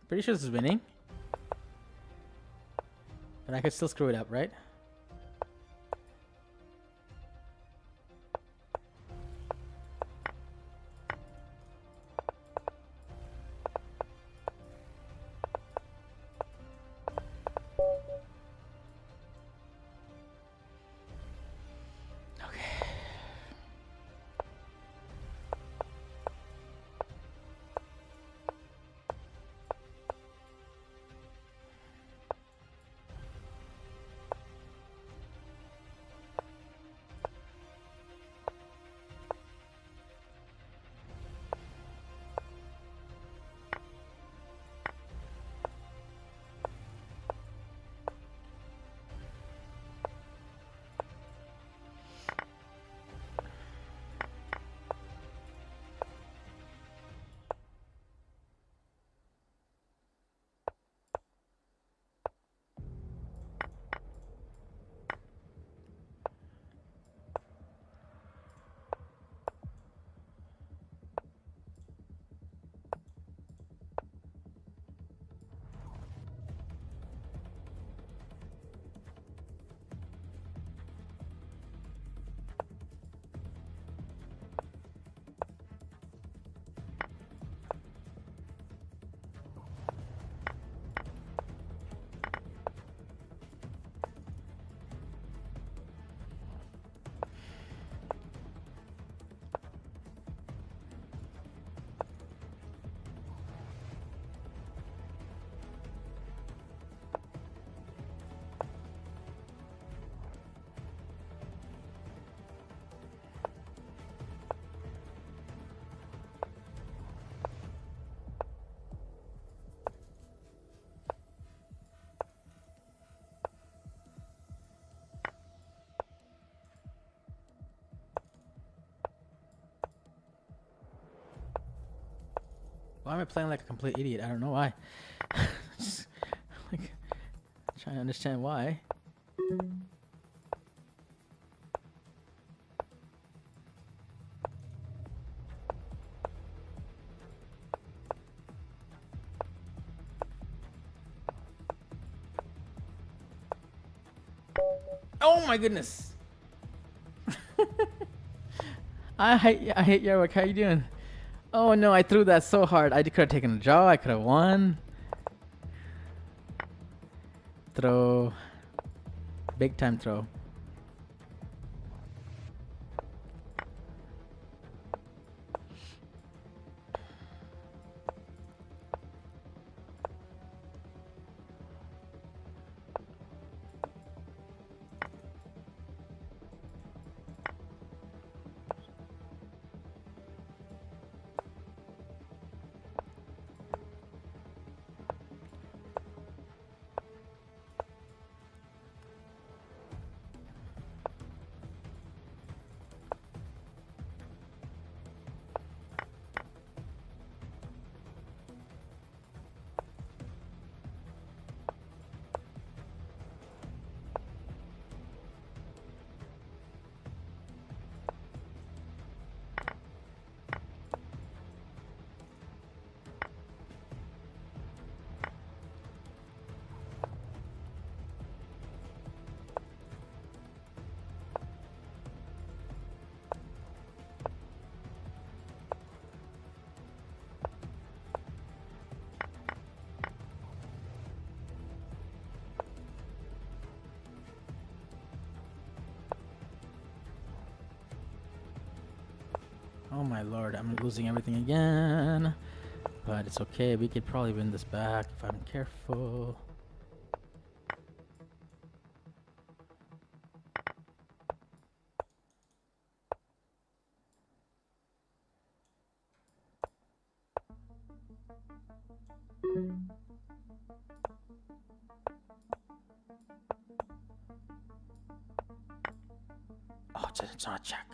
Pretty sure this is winning. But I could still screw it up, right? Why am I playing like a complete idiot? I don't know why. Just, like, trying to understand why. Oh my goodness! I hate Yarwick. How you doing? Oh no, I threw that so hard. I could have taken a draw. I could have won. Throw. Big time throw. Oh my lord, I'm losing everything again. But it's okay, we could probably win this back if I'm careful. Oh, it's not a check.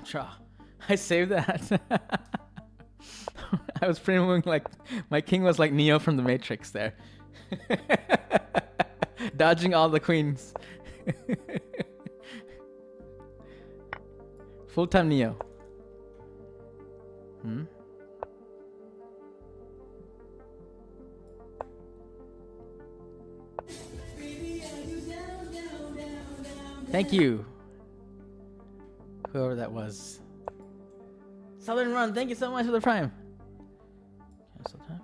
Draw. I saved that. I was pretty much like my king was like Neo from the Matrix there. Dodging all the queens. Full-time Neo. Thank you. Whoever that was. Southern Run, thank you so much for the prime. Cancel time.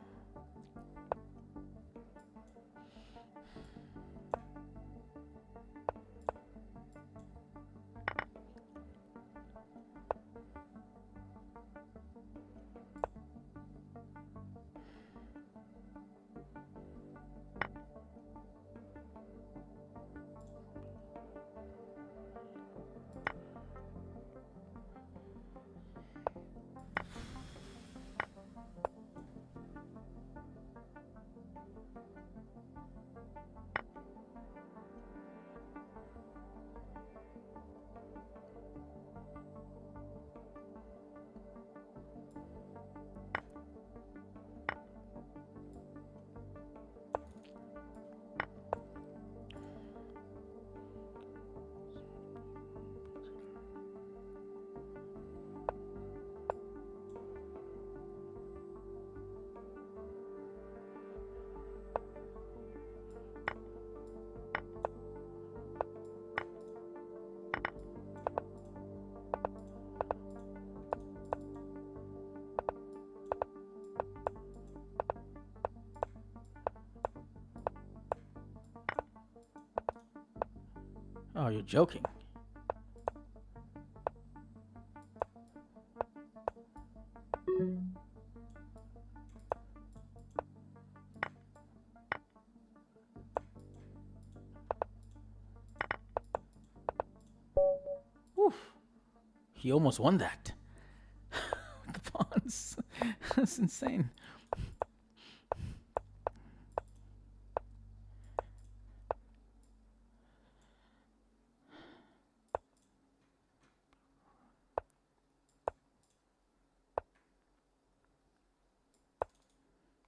Oh, you're joking. Woof. He almost won that. With the pawns. That's insane.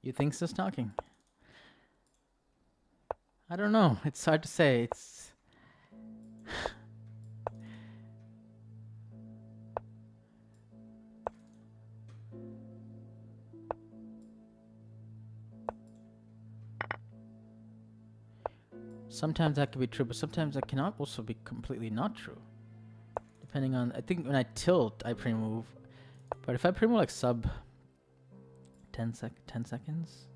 You think so, talking? I don't know. It's hard to say. It's sometimes that could be true, but sometimes that cannot also be completely not true. Depending on, I think when I tilt, I pre-move. But if I pre-move like sub 10 seconds.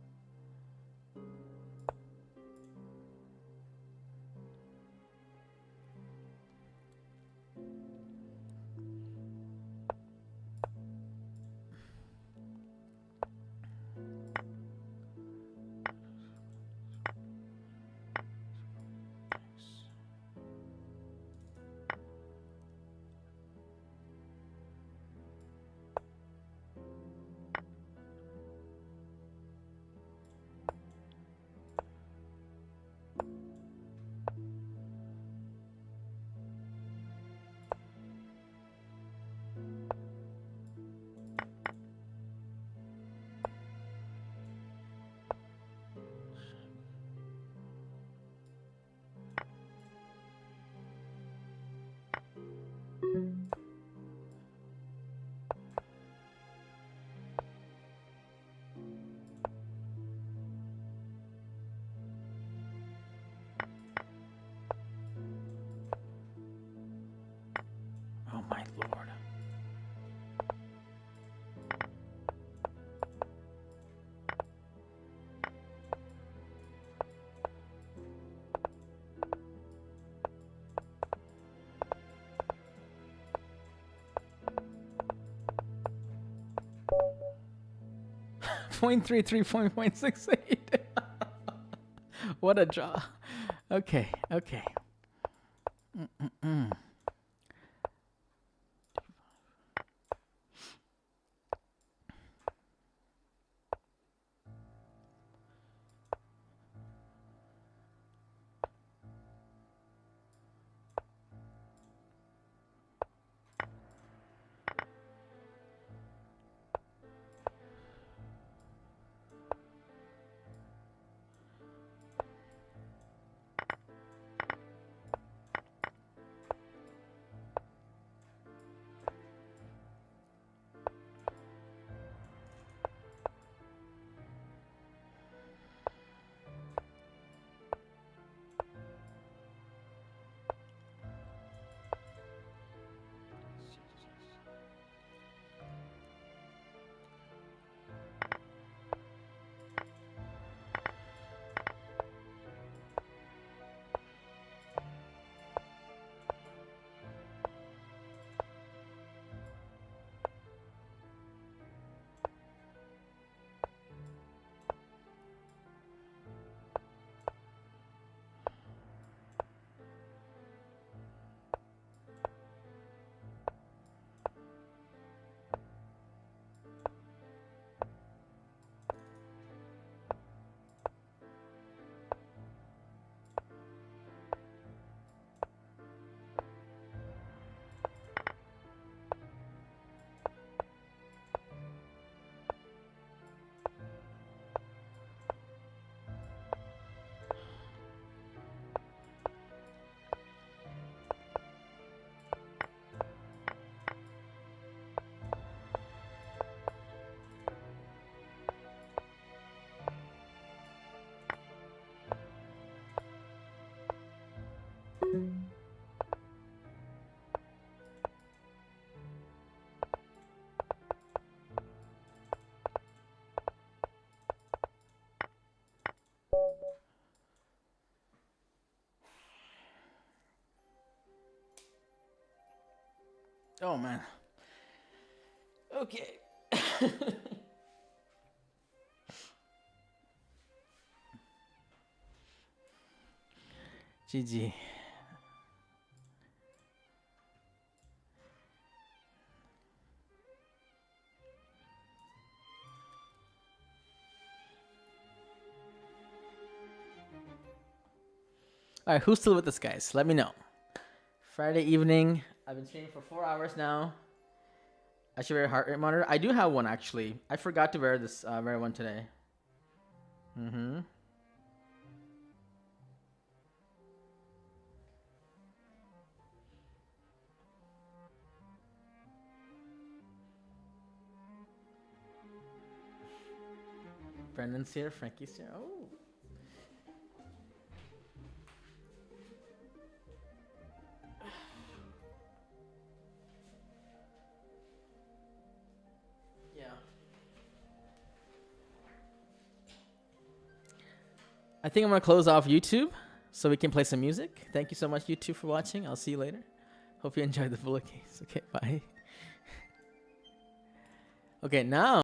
0.33, 0.68. What a draw. Okay, okay. Oh man. Okay. GG. All right, who's still with us, guys? Let me know. Friday evening. I've been streaming for 4 hours now. I should wear a heart rate monitor. I do have one actually. I forgot to wear this wear one today. Brendan's here. Frankie's here. Oh. Yeah. I think I'm gonna close off YouTube so we can play some music. Thank you so much, YouTube, for watching. I'll see you later. Hope you enjoyed the bullet case. Okay, bye. Okay, now